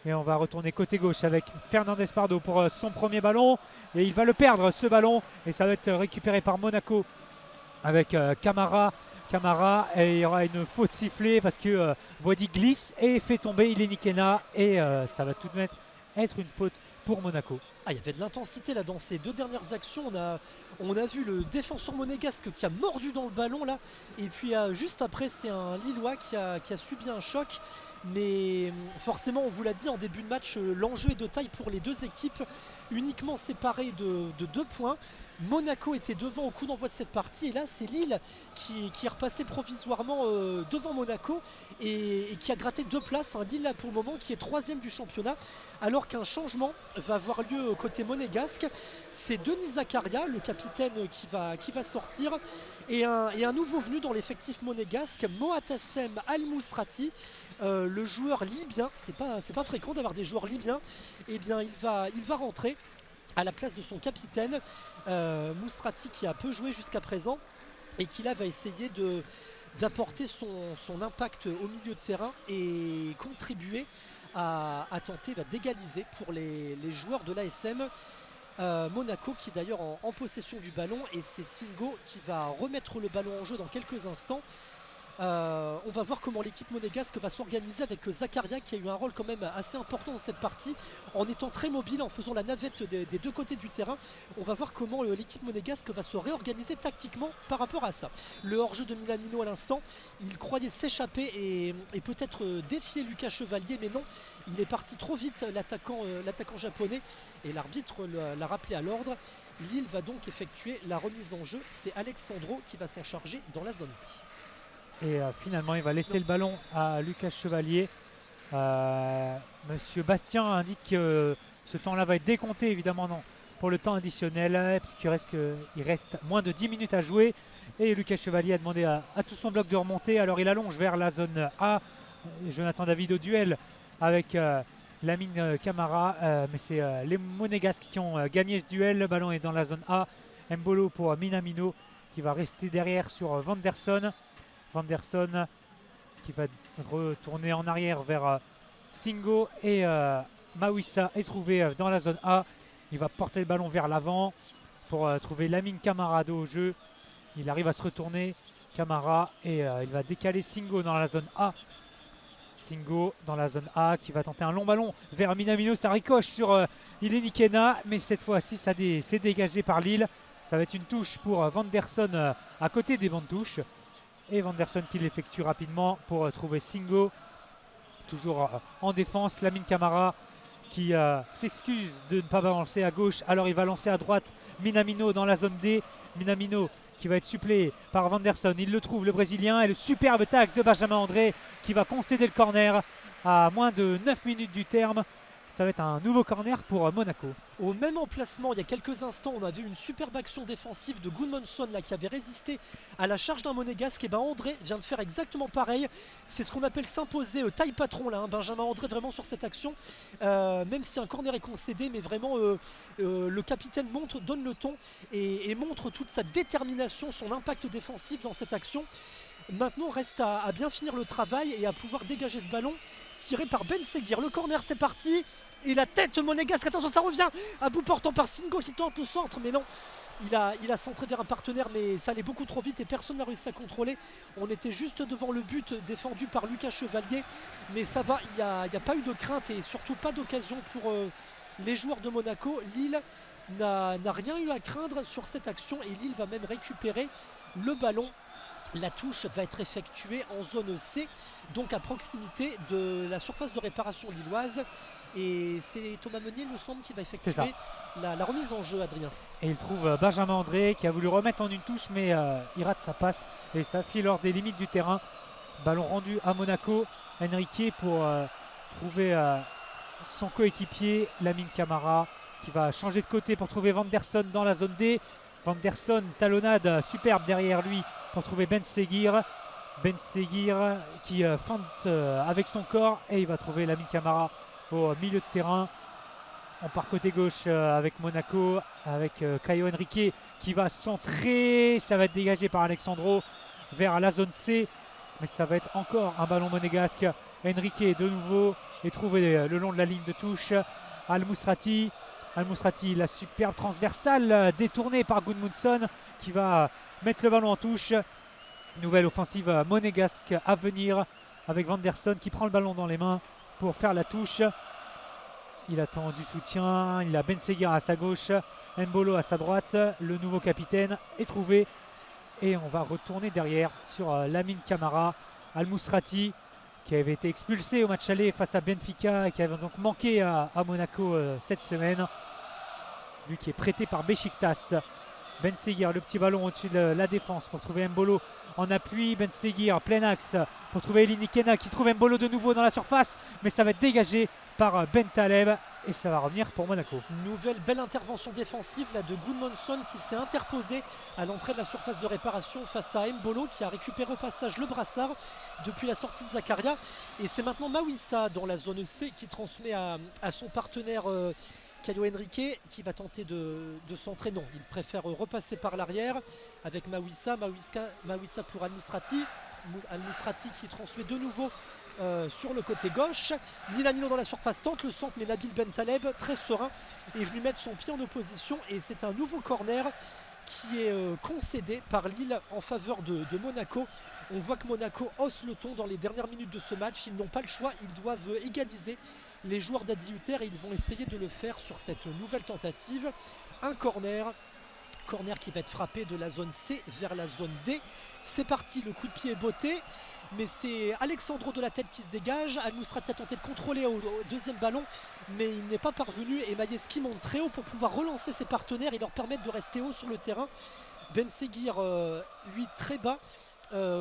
Et on va retourner côté gauche avec Fernandez Pardo pour son premier ballon. Et il va le perdre ce ballon. Et ça va être récupéré par Monaco avec Camara. Et il y aura une faute sifflée parce que Boadi glisse et fait tomber Ileni Kena. Et ça va tout de même être une faute pour Monaco. Il y avait de l'intensité là dans ces deux dernières actions. On a vu le défenseur monégasque qui a mordu dans le ballon là. Et puis juste après, c'est un Lillois qui a subi un choc. Mais forcément, on vous l'a dit en début de match, l'enjeu est de taille pour les deux équipes, uniquement séparées de 2 points. Monaco était devant au coup d'envoi de cette partie et là c'est Lille qui est repassé provisoirement devant Monaco et qui a gratté 2 places. Un Lille là pour le moment qui est 3e du championnat, alors qu'un changement va avoir lieu côté monégasque. C'est Denis Zakaria, le capitaine, qui va sortir, et un nouveau venu dans l'effectif monégasque, Moatassem Al-Mousrati, le joueur libyen. C'est pas fréquent d'avoir des joueurs libyens. Et bien il va rentrer à la place de son capitaine, Mousrati, qui a peu joué jusqu'à présent et qui là va essayer d'apporter son impact au milieu de terrain et contribuer à tenter d'égaliser pour les joueurs de l'ASM. Monaco qui est d'ailleurs en possession du ballon, et c'est Singo qui va remettre le ballon en jeu dans quelques instants. On va voir comment l'équipe monégasque va s'organiser avec Zakaria, qui a eu un rôle quand même assez important dans cette partie en étant très mobile, en faisant la navette des 2 côtés du terrain. On va voir comment l'équipe monégasque va se réorganiser tactiquement par rapport à ça. Le hors-jeu de Minamino à l'instant, il croyait s'échapper et peut-être défier Lucas Chevalier, mais non, il est parti trop vite, l'attaquant japonais, et l'arbitre l'a rappelé à l'ordre. Lille va donc effectuer la remise en jeu. C'est Alexandro qui va s'en charger dans la zone. Et finalement, il va laisser le ballon à Lucas Chevalier. Monsieur Bastien indique que ce temps-là va être décompté évidemment pour le temps additionnel, puisqu'il reste moins de 10 minutes à jouer. Et Lucas Chevalier a demandé à tout son bloc de remonter. Alors il allonge vers la zone A. Jonathan David au duel avec Lamine Camara. Mais c'est les Monégasques qui ont gagné ce duel. Le ballon est dans la zone A. Mbolo pour Minamino qui va rester derrière sur Vanderson. Vanderson qui va retourner en arrière vers Singo, et Mawissa est trouvé dans la zone A. Il va porter le ballon vers l'avant pour trouver Lamine Camara au jeu. Il arrive à se retourner, Camara, et il va décaler Singo dans la zone A. Singo dans la zone A qui va tenter un long ballon vers Minamino. Ça ricoche sur Ileni Kena, mais cette fois-ci c'est dégagé par Lille. Ça va être une touche pour Vanderson à côté des bandes touches. Et Vanderson qui l'effectue rapidement pour trouver Singo. Toujours en défense, Lamine Camara qui s'excuse de ne pas balancer à gauche. Alors il va lancer à droite Minamino dans la zone D. Minamino qui va être suppléé par Vanderson. Il le trouve, le Brésilien, et le superbe tac de Benjamin André qui va concéder le corner à moins de 9 minutes du terme. Ça va être un nouveau corner pour Monaco. Au même emplacement, il y a quelques instants, on avait une superbe action défensive de Gudmundsson là, qui avait résisté à la charge d'un monégasque. Et ben André vient de faire exactement pareil. C'est ce qu'on appelle s'imposer taille patron là, hein, Benjamin André vraiment sur cette action. Même si un corner est concédé, mais vraiment le capitaine donne le ton et montre toute sa détermination, son impact défensif dans cette action. Maintenant, reste à bien finir le travail et à pouvoir dégager ce ballon tiré par Benseghir. Le corner, c'est parti. Et la tête monégasque, attention, ça revient à bout portant par Singo qui tente le centre, mais non. Il a centré vers un partenaire, mais ça allait beaucoup trop vite et personne n'a réussi à contrôler. On était juste devant le but défendu par Lucas Chevalier, mais ça va, il n'y a pas eu de crainte et surtout pas d'occasion pour les joueurs de Monaco. Lille n'a rien eu à craindre sur cette action et Lille va même récupérer le ballon. La touche va être effectuée en zone C, donc à proximité de la surface de réparation lilloise. Et c'est Thomas Meunier, il me semble, qui va effectuer la remise en jeu, Adrien. Et il trouve Benjamin André qui a voulu remettre en une touche, mais il rate sa passe et ça file hors des limites du terrain. Ballon rendu à Monaco. Enrique pour trouver son coéquipier, Lamine Camara, qui va changer de côté pour trouver Vanderson dans la zone D. Vanderson, talonnade superbe derrière lui pour trouver Benseghir. Benseghir qui feinte avec son corps et il va trouver Lamine Camara au milieu de terrain. On part côté gauche avec Monaco, avec Caio Henrique qui va centrer. Ça va être dégagé par Alexandro vers la zone C. Mais ça va être encore un ballon monégasque. Henrique de nouveau est trouvé le long de la ligne de touche. Al-Mousrati, la superbe transversale détournée par Gudmundsson qui va mettre le ballon en touche. Nouvelle offensive monégasque à venir avec Vanderson qui prend le ballon dans les mains pour faire la touche. Il attend du soutien, il a Benseghir à sa gauche, Mbolo à sa droite. Le nouveau capitaine est trouvé et on va retourner derrière sur Lamine Camara. Al-Mousrati qui avait été expulsé au match aller face à Benfica et qui avait donc manqué à Monaco cette semaine. Lui qui est prêté par Beşiktaş. Benseghir, le petit ballon au-dessus de la défense pour trouver Mbolo en appui. Benseghir, plein axe pour trouver Elini Kena qui trouve Mbolo de nouveau dans la surface. Mais ça va être dégagé par Bentaleb et ça va revenir pour Monaco. Nouvelle belle intervention défensive là, de Gudmundsson qui s'est interposé à l'entrée de la surface de réparation face à Mbolo qui a récupéré au passage le brassard depuis la sortie de Zakaria. Et c'est maintenant Mawissa dans la zone C qui transmet à son partenaire Caio Henrique qui va tenter de centrer. Non, il préfère repasser par l'arrière avec Mawissa pour Al-Mousrati. Al-Mousrati qui transmet de nouveau sur le côté gauche. Minamino dans la surface tente le centre, mais Nabil Bentaleb très serein est venu mettre son pied en opposition et c'est un nouveau corner qui est concédé par Lille en faveur de Monaco. On voit que Monaco hausse le ton dans les dernières minutes de ce match. Ils n'ont pas le choix, ils doivent égaliser les joueurs d'Adi Hutter et ils vont essayer de le faire sur cette nouvelle tentative. Un corner qui va être frappé de la zone C vers la zone D. C'est parti, le coup de pied est botté, mais c'est Alexandro de la tête qui se dégage. Al-Mousrati a tenté de contrôler au deuxième ballon, mais il n'est pas parvenu et Majewski monte très haut pour pouvoir relancer ses partenaires et leur permettre de rester haut sur le terrain. Benseghir, lui, très bas,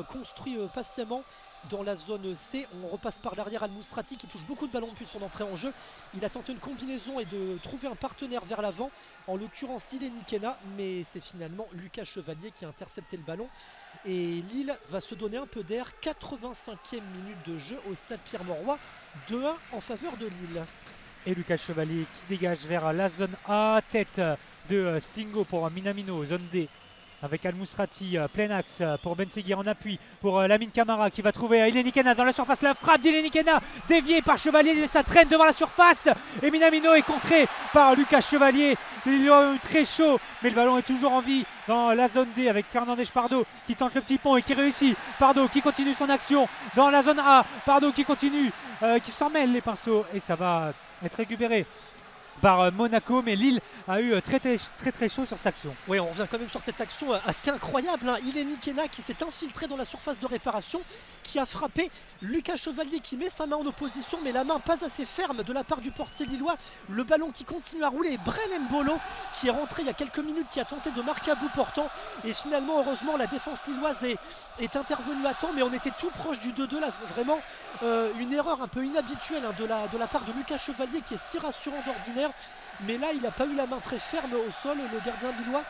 construit patiemment dans la zone C. On repasse par l'arrière. Al-Mousrati qui touche beaucoup de ballons depuis son entrée en jeu. Il a tenté une combinaison et de trouver un partenaire vers l'avant, en l'occurrence Elini Kena, mais c'est finalement Lucas Chevalier qui a intercepté le ballon et Lille va se donner un peu d'air. 85e minute de jeu au stade Pierre-Mauroy, 2-1 en faveur de Lille. Et Lucas Chevalier qui dégage vers la zone A, tête de Singo pour Minamino, zone D avec Al-Mousrati, plein axe pour Benseghir en appui pour Lamine Camara qui va trouver Eleni Kena dans la surface. La frappe d'Eleni Kena déviée par Chevalier, mais ça traîne devant la surface et Minamino est contré par Lucas Chevalier. Ils ont eu très chaud, mais le ballon est toujours en vie dans la zone D avec Fernandez Pardo qui tente le petit pont et qui réussit. Pardo qui continue son action dans la zone A. Pardo qui continue, qui s'en mêle les pinceaux et ça va être récupéré par Monaco, mais Lille a eu très chaud sur cette action. Oui, on revient quand même sur cette action assez incroyable. Ileni Kena qui s'est infiltré dans la surface de réparation, qui a frappé Lucas Chevalier qui met sa main en opposition, mais la main pas assez ferme de la part du portier lillois. Le ballon qui continue à rouler, et Brel Mbolo qui est rentré il y a quelques minutes, qui a tenté de marquer à bout portant. Et finalement, heureusement, la défense lilloise est intervenue à temps, mais on était tout proche du 2-2 là. Vraiment une erreur un peu inhabituelle de la part de Lucas Chevalier, qui est si rassurant d'ordinaire. Mais là, il n'a pas eu la main très ferme au sol, le gardien lillois.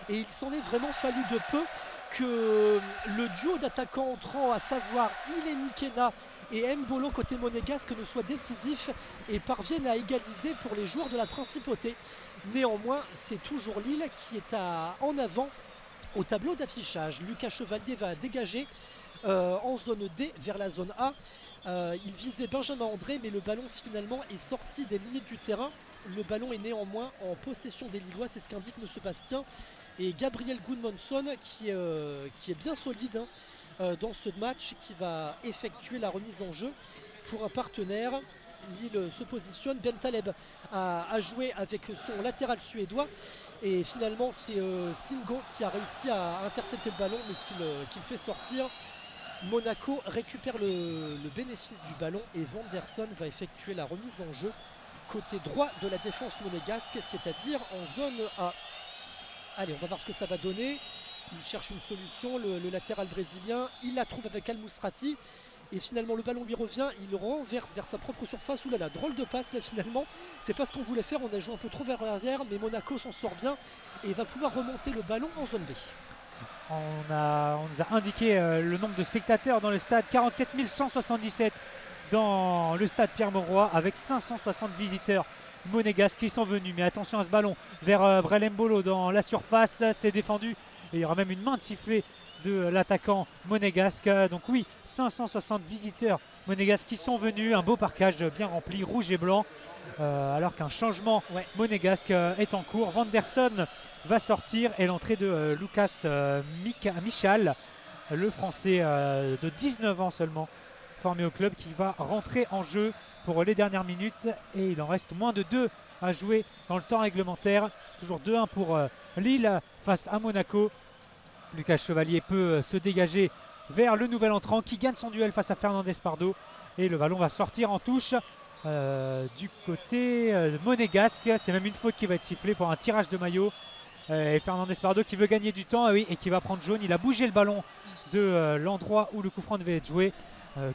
Et il s'en est vraiment fallu de peu que le duo d'attaquants entrants, à savoir Ileni Kena et Mbolo côté monégasque, ne soit décisif et parviennent à égaliser pour les joueurs de la principauté. Néanmoins, c'est toujours Lille qui est en avant au tableau d'affichage. Lucas Chevalier va dégager en zone D vers la zone A. Il visait Benjamin André, mais le ballon finalement est sorti des limites du terrain. Le ballon est néanmoins en possession des Lillois, c'est ce qu'indique M. Bastien. Et Gabriel Gudmundsson qui est bien solide dans ce match, qui va effectuer la remise en jeu pour un partenaire. Lille se positionne. Ben Taleb a joué avec son latéral suédois et finalement c'est Singo qui a réussi à intercepter le ballon, mais qui le fait sortir. Monaco récupère le bénéfice du ballon et Vanderson va effectuer la remise en jeu côté droit de la défense monégasque, c'est-à-dire en zone A. Allez, on va voir ce que ça va donner. Il cherche une solution, le latéral brésilien, il la trouve avec Al-Mousrati. Et finalement le ballon lui revient, il renverse vers sa propre surface. Oulala, drôle de passe là finalement. C'est pas ce qu'on voulait faire, on a joué un peu trop vers l'arrière, mais Monaco s'en sort bien et va pouvoir remonter le ballon en zone B. On nous a indiqué le nombre de spectateurs dans le stade, 44 177 dans le stade Pierre-Mauroy, avec 560 visiteurs monégasques qui sont venus. Mais attention à ce ballon vers Brel Mbolo dans la surface, c'est défendu et il y aura même une main de sifflet de l'attaquant monégasque. Donc oui, 560 visiteurs monégasques qui sont venus, un beau parquage bien rempli, rouge et blanc, alors qu'un changement monégasque est en cours. Vanderson va sortir et l'entrée de Lucas Michal, le français de 19 ans seulement, formé au club, qui va rentrer en jeu pour les dernières minutes. Et il en reste moins de 2 à jouer dans le temps réglementaire. Toujours 2-1 pour Lille face à Monaco. Lucas Chevalier peut se dégager vers le nouvel entrant qui gagne son duel face à Fernandez Pardo. Et le ballon va sortir en touche du côté monégasque. C'est même une faute qui va être sifflée pour un tirage de maillot. Et Fernandez Pardo qui veut gagner du temps et qui va prendre jaune. Il a bougé le ballon de l'endroit où le coup franc devait être joué.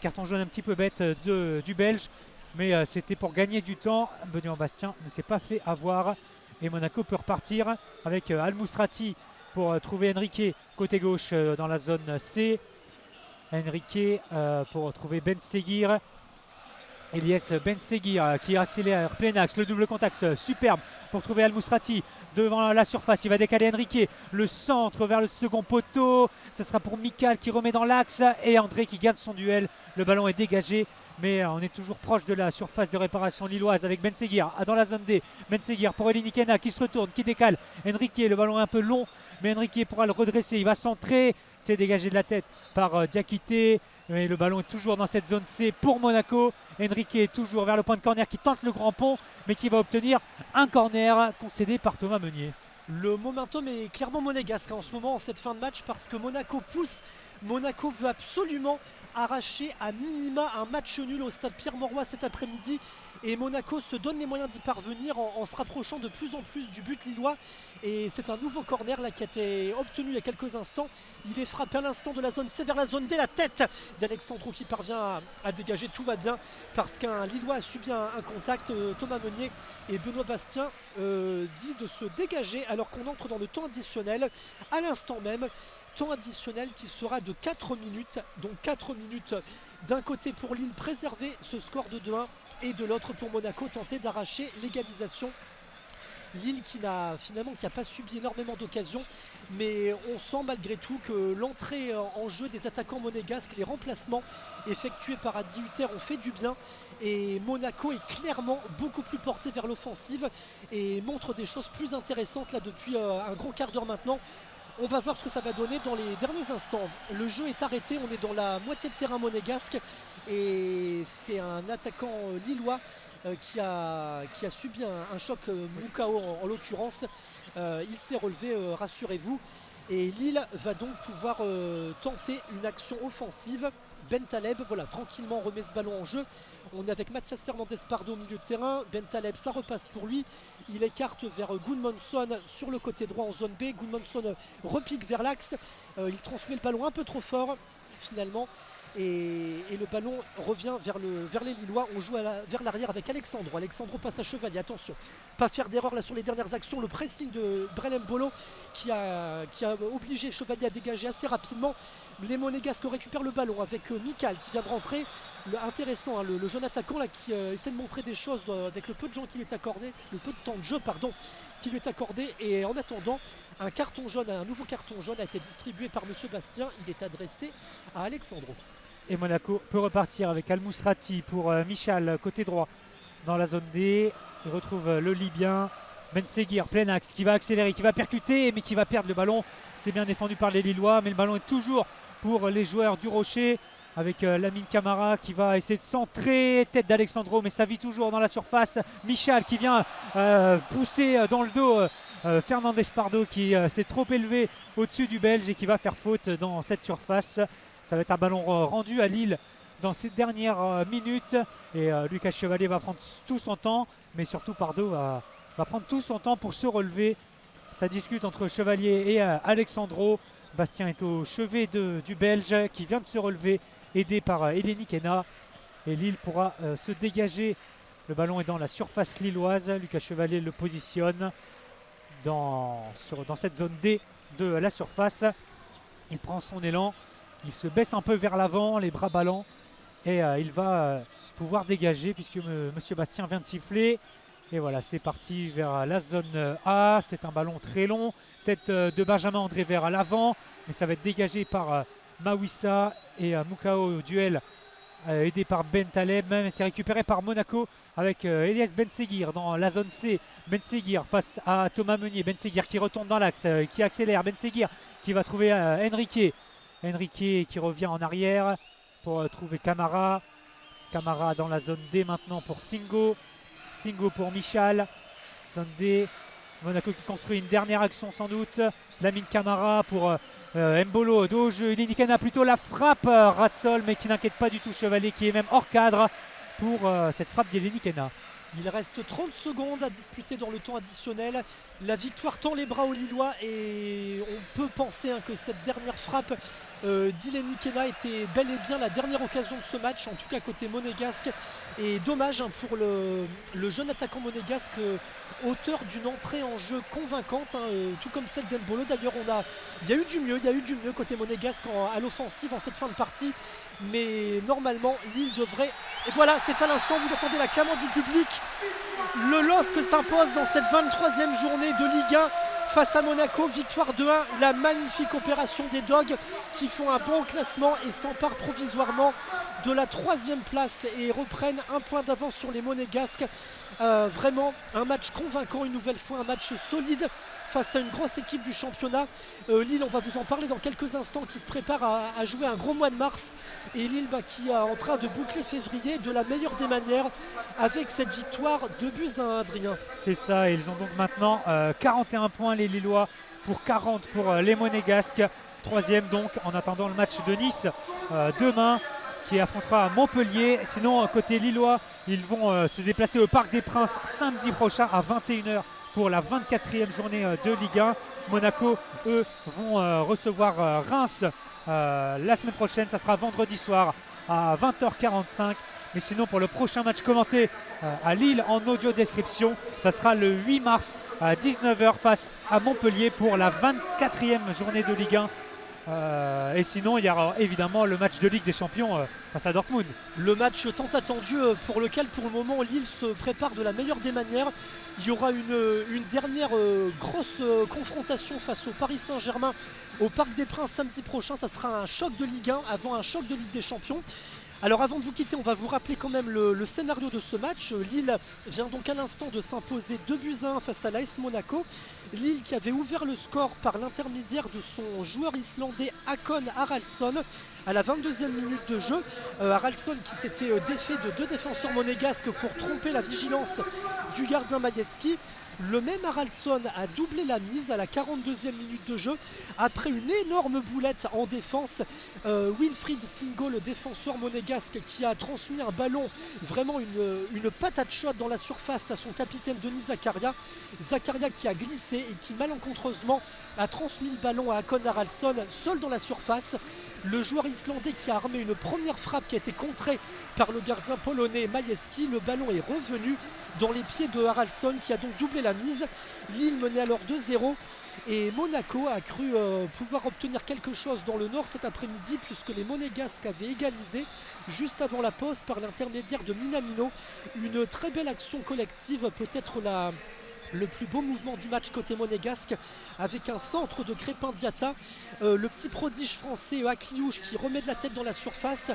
Carton jaune un petit peu bête du Belge. Mais c'était pour gagner du temps. Benoît Bastien ne s'est pas fait avoir. Et Monaco peut repartir avec Al-Mousrati pour trouver Henrique côté gauche dans la zone C. Henrique pour trouver Ben Seguir. Elias Ben Seguir qui accélère plein axe, le double contact superbe pour trouver Al-Mousrati devant la surface. Il va décaler Henrique, le centre vers le second poteau. Ce sera pour Mikal qui remet dans l'axe et André qui gagne son duel. Le ballon est dégagé, mais on est toujours proche de la surface de réparation lilloise avec Ben Seguir dans la zone D. Ben Seguir pour Ileni Kena qui se retourne, qui décale Henrique. Le ballon est un peu long, mais Henrique pourra le redresser. Il va centrer, c'est dégagé de la tête par Diakité. Mais le ballon est toujours dans cette zone C pour Monaco. Henrique est toujours vers le point de corner qui tente le grand pont, mais qui va obtenir un corner concédé par Thomas Meunier. Le momentum est clairement monégasque en ce moment, en cette fin de match, parce que Monaco pousse. Monaco veut absolument arracher à minima un match nul au stade Pierre-Mauroy cet après-midi. Et Monaco se donne les moyens d'y parvenir en se rapprochant de plus en plus du but lillois. Et c'est un nouveau corner là qui a été obtenu il y a quelques instants. Il est frappé à l'instant de la zone C vers la zone D. La tête d'Alexandro qui parvient à dégager. Tout va bien parce qu'un Lillois a subi un contact. Thomas Meunier et Benoît Bastien dit de se dégager alors qu'on entre dans le temps additionnel à l'instant même. Temps additionnel qui sera de 4 minutes. Donc 4 minutes d'un côté pour Lille préserver ce score de 2-1 et de l'autre pour Monaco tenter d'arracher l'égalisation. Lille qui n'a pas subi énormément d'occasions, mais on sent malgré tout que l'entrée en jeu des attaquants monégasques, les remplacements effectués par Adi Hutter ont fait du bien et Monaco est clairement beaucoup plus porté vers l'offensive et montre des choses plus intéressantes là depuis un gros quart d'heure maintenant. On va voir ce que ça va donner dans les derniers instants. Le jeu est arrêté, on est dans la moitié de terrain monégasque et c'est un attaquant lillois qui a subi un choc, Moukao en l'occurrence. Il s'est relevé, rassurez-vous. Et Lille va donc pouvoir tenter une action offensive. Bentaleb, voilà, tranquillement remet ce ballon en jeu. On est avec Mathias Fernandez-Pardo au milieu de terrain. Bentaleb, ça repasse pour lui. Il écarte vers Gudmundsson sur le côté droit en zone B. Gudmundsson repique vers l'axe. Il transmet le ballon un peu trop fort finalement. Et le ballon revient vers les Lillois. On joue vers l'arrière avec Alexandro. Alexandro passe à Chevalier. Attention, pas faire d'erreur là sur les dernières actions. Le pressing de Brel Mbolo qui a obligé Chevalier à dégager assez rapidement. Les Monégasques récupèrent le ballon avec Mikal qui vient de rentrer. Intéressant, hein, le jeune attaquant là qui essaie de montrer des choses avec le peu de gens qui lui est accordé, le peu de temps de jeu qui lui est accordé. Et en attendant, un nouveau carton jaune a été distribué par Monsieur Bastien. Il est adressé à Alexandro. Et Monaco peut repartir avec Al-Mousrati pour Michal, côté droit dans la zone D. Il retrouve le Libyen Benseguir, plein axe, qui va accélérer, qui va percuter, mais qui va perdre le ballon. C'est bien défendu par les Lillois, mais le ballon est toujours pour les joueurs du Rocher, avec Lamine Camara qui va essayer de centrer, tête d'Alexandro, mais ça vit toujours dans la surface. Michal qui vient pousser dans le dos Fernandez-Pardo qui s'est trop élevé au-dessus du Belge et qui va faire faute dans cette surface. Ça va être un ballon rendu à Lille dans ces dernières minutes. Et Lucas Chevalier va prendre tout son temps. Mais surtout Pardo va prendre tout son temps pour se relever. Ça discute entre Chevalier et Alexandro. Bastien est au chevet du Belge qui vient de se relever, aidé par Eleni Kena. Et Lille pourra se dégager. Le ballon est dans la surface lilloise. Lucas Chevalier le positionne dans cette zone D de la surface. Il prend son élan. Il se baisse un peu vers l'avant, les bras ballants, et il va pouvoir dégager puisque Monsieur Bastien vient de siffler. Et voilà, c'est parti vers la zone A. C'est un ballon très long, tête de Benjamin André vers l'avant, mais ça va être dégagé par Mawissa et Moukao au duel, aidé par Bentaleb. Mais c'est récupéré par Monaco avec Elias Benseguir dans la zone C. Benseguir face à Thomas Meunier. Benseguir qui retourne dans l'axe, qui accélère. Benseguir qui va trouver Henrique qui revient en arrière pour trouver Camara. Camara dans la zone D maintenant pour Singo. Singo pour Michal. Zone D. Monaco qui construit une dernière action sans doute. Lamine Camara pour Mbolo. Dos au jeu. Eleni Kena plutôt la frappe. Ratsol mais qui n'inquiète pas du tout Chevalier qui est même hors cadre pour cette frappe d'Eleni Kena. Il reste 30 secondes à disputer dans le temps additionnel. La victoire tend les bras aux Lillois et on peut penser que cette dernière frappe d'Eleni Kena était bel et bien la dernière occasion de ce match, en tout cas côté monégasque. Et dommage pour le jeune attaquant monégasque, auteur d'une entrée en jeu convaincante, tout comme celle d'Embolo. D'ailleurs, il y a eu du mieux côté monégasque à l'offensive en cette fin de partie. Mais normalement, Lille devrait... Et voilà, c'est fait à l'instant, vous entendez la clameur du public. Le LOSC s'impose dans cette 23e journée de Ligue 1 face à Monaco, victoire 2-1. La magnifique opération des Dogs qui font un bon classement et s'emparent provisoirement de la 3e place et reprennent un point d'avance sur les Monégasques. Vraiment un match convaincant, une nouvelle fois un match solide face à une grosse équipe du championnat. Lille, on va vous en parler dans quelques instants, qui se prépare à jouer un gros mois de mars. Et Lille qui est en train de boucler février de la meilleure des manières avec cette victoire 2-1, Adrien. C'est ça, ils ont donc maintenant 41 points les Lillois pour 40 pour les Monégasques. 3e donc en attendant le match de Nice demain qui affrontera Montpellier. Sinon côté Lillois, ils vont se déplacer au Parc des Princes samedi prochain à 21h pour la 24e journée de Ligue 1. Monaco, eux, vont recevoir Reims la semaine prochaine. Ça sera vendredi soir à 20h45. Mais sinon, pour le prochain match commenté à Lille en audio description, ça sera le 8 mars à 19h face à Montpellier pour la 24e journée de Ligue 1. Et sinon, il y aura évidemment le match de Ligue des Champions face à Dortmund. Le match tant attendu pour lequel, pour le moment, Lille se prépare de la meilleure des manières. Il y aura une dernière grosse confrontation face au Paris Saint-Germain au Parc des Princes samedi prochain. Ça sera un choc de Ligue 1 avant un choc de Ligue des Champions. Alors avant de vous quitter, on va vous rappeler quand même le scénario de ce match. Lille vient donc à l'instant de s'imposer 2-1 face à l'AS Monaco. Lille qui avait ouvert le score par l'intermédiaire de son joueur islandais Hakon Haraldsson à la 22e minute de jeu. Haraldsson qui s'était défait de 2 défenseurs monégasques pour tromper la vigilance du gardien Majewski. Le même Haraldsson a doublé la mise à la 42e minute de jeu après une énorme boulette en défense. Wilfried Singo, le défenseur monégasque, qui a transmis un ballon, vraiment une patate chaude dans la surface à son capitaine Denis Zakaria. Zakaria qui a glissé et qui malencontreusement a transmis le ballon à Hakon Haraldsson seul dans la surface. Le joueur islandais qui a armé une première frappe qui a été contrée par le gardien polonais Majewski. Le ballon est revenu dans les pieds de Haraldsson qui a donc doublé la mise. Lille menait alors 2-0 et Monaco a cru pouvoir obtenir quelque chose dans le Nord cet après-midi puisque les Monégasques avaient égalisé juste avant la pause par l'intermédiaire de Minamino. Une très belle action collective, peut-être le plus beau mouvement du match côté monégasque avec un centre de Crépin Diatta, le petit prodige français Akliouche qui remet de la tête dans la surface,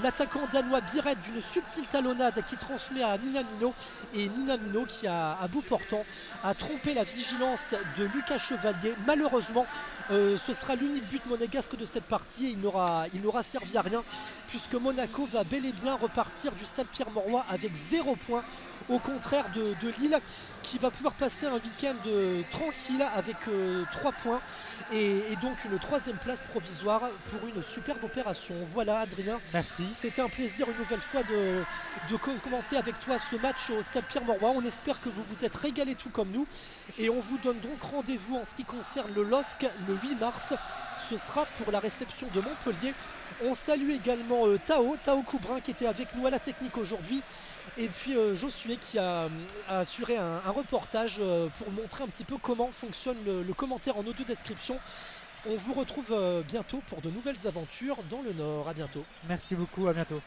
l'attaquant danois Biret d'une subtile talonnade qui transmet à Minamino et Minamino qui à bout portant a trompé la vigilance de Lucas Chevalier. Malheureusement ce sera l'unique but monégasque de cette partie et il n'aura servi à rien puisque Monaco va bel et bien repartir du stade Pierre-Mauroy avec 0 points, au contraire de Lille qui va pouvoir passer un week-end tranquille avec 3 points et donc une 3e place provisoire pour une superbe opération. Voilà Adrien, Merci. c'était un plaisir une nouvelle fois de commenter avec toi ce match au stade Pierre-Mauroy. On espère que vous vous êtes régalés tout comme nous et on vous donne donc rendez-vous en ce qui concerne le LOSC le 8 mars. Ce sera pour la réception de Montpellier. On salue également Tao Coubrin qui était avec nous à la technique aujourd'hui. Et puis Josué qui a assuré un reportage pour montrer un petit peu comment fonctionne le commentaire en audio description. On vous retrouve bientôt pour de nouvelles aventures dans le Nord. À bientôt. Merci beaucoup, à bientôt.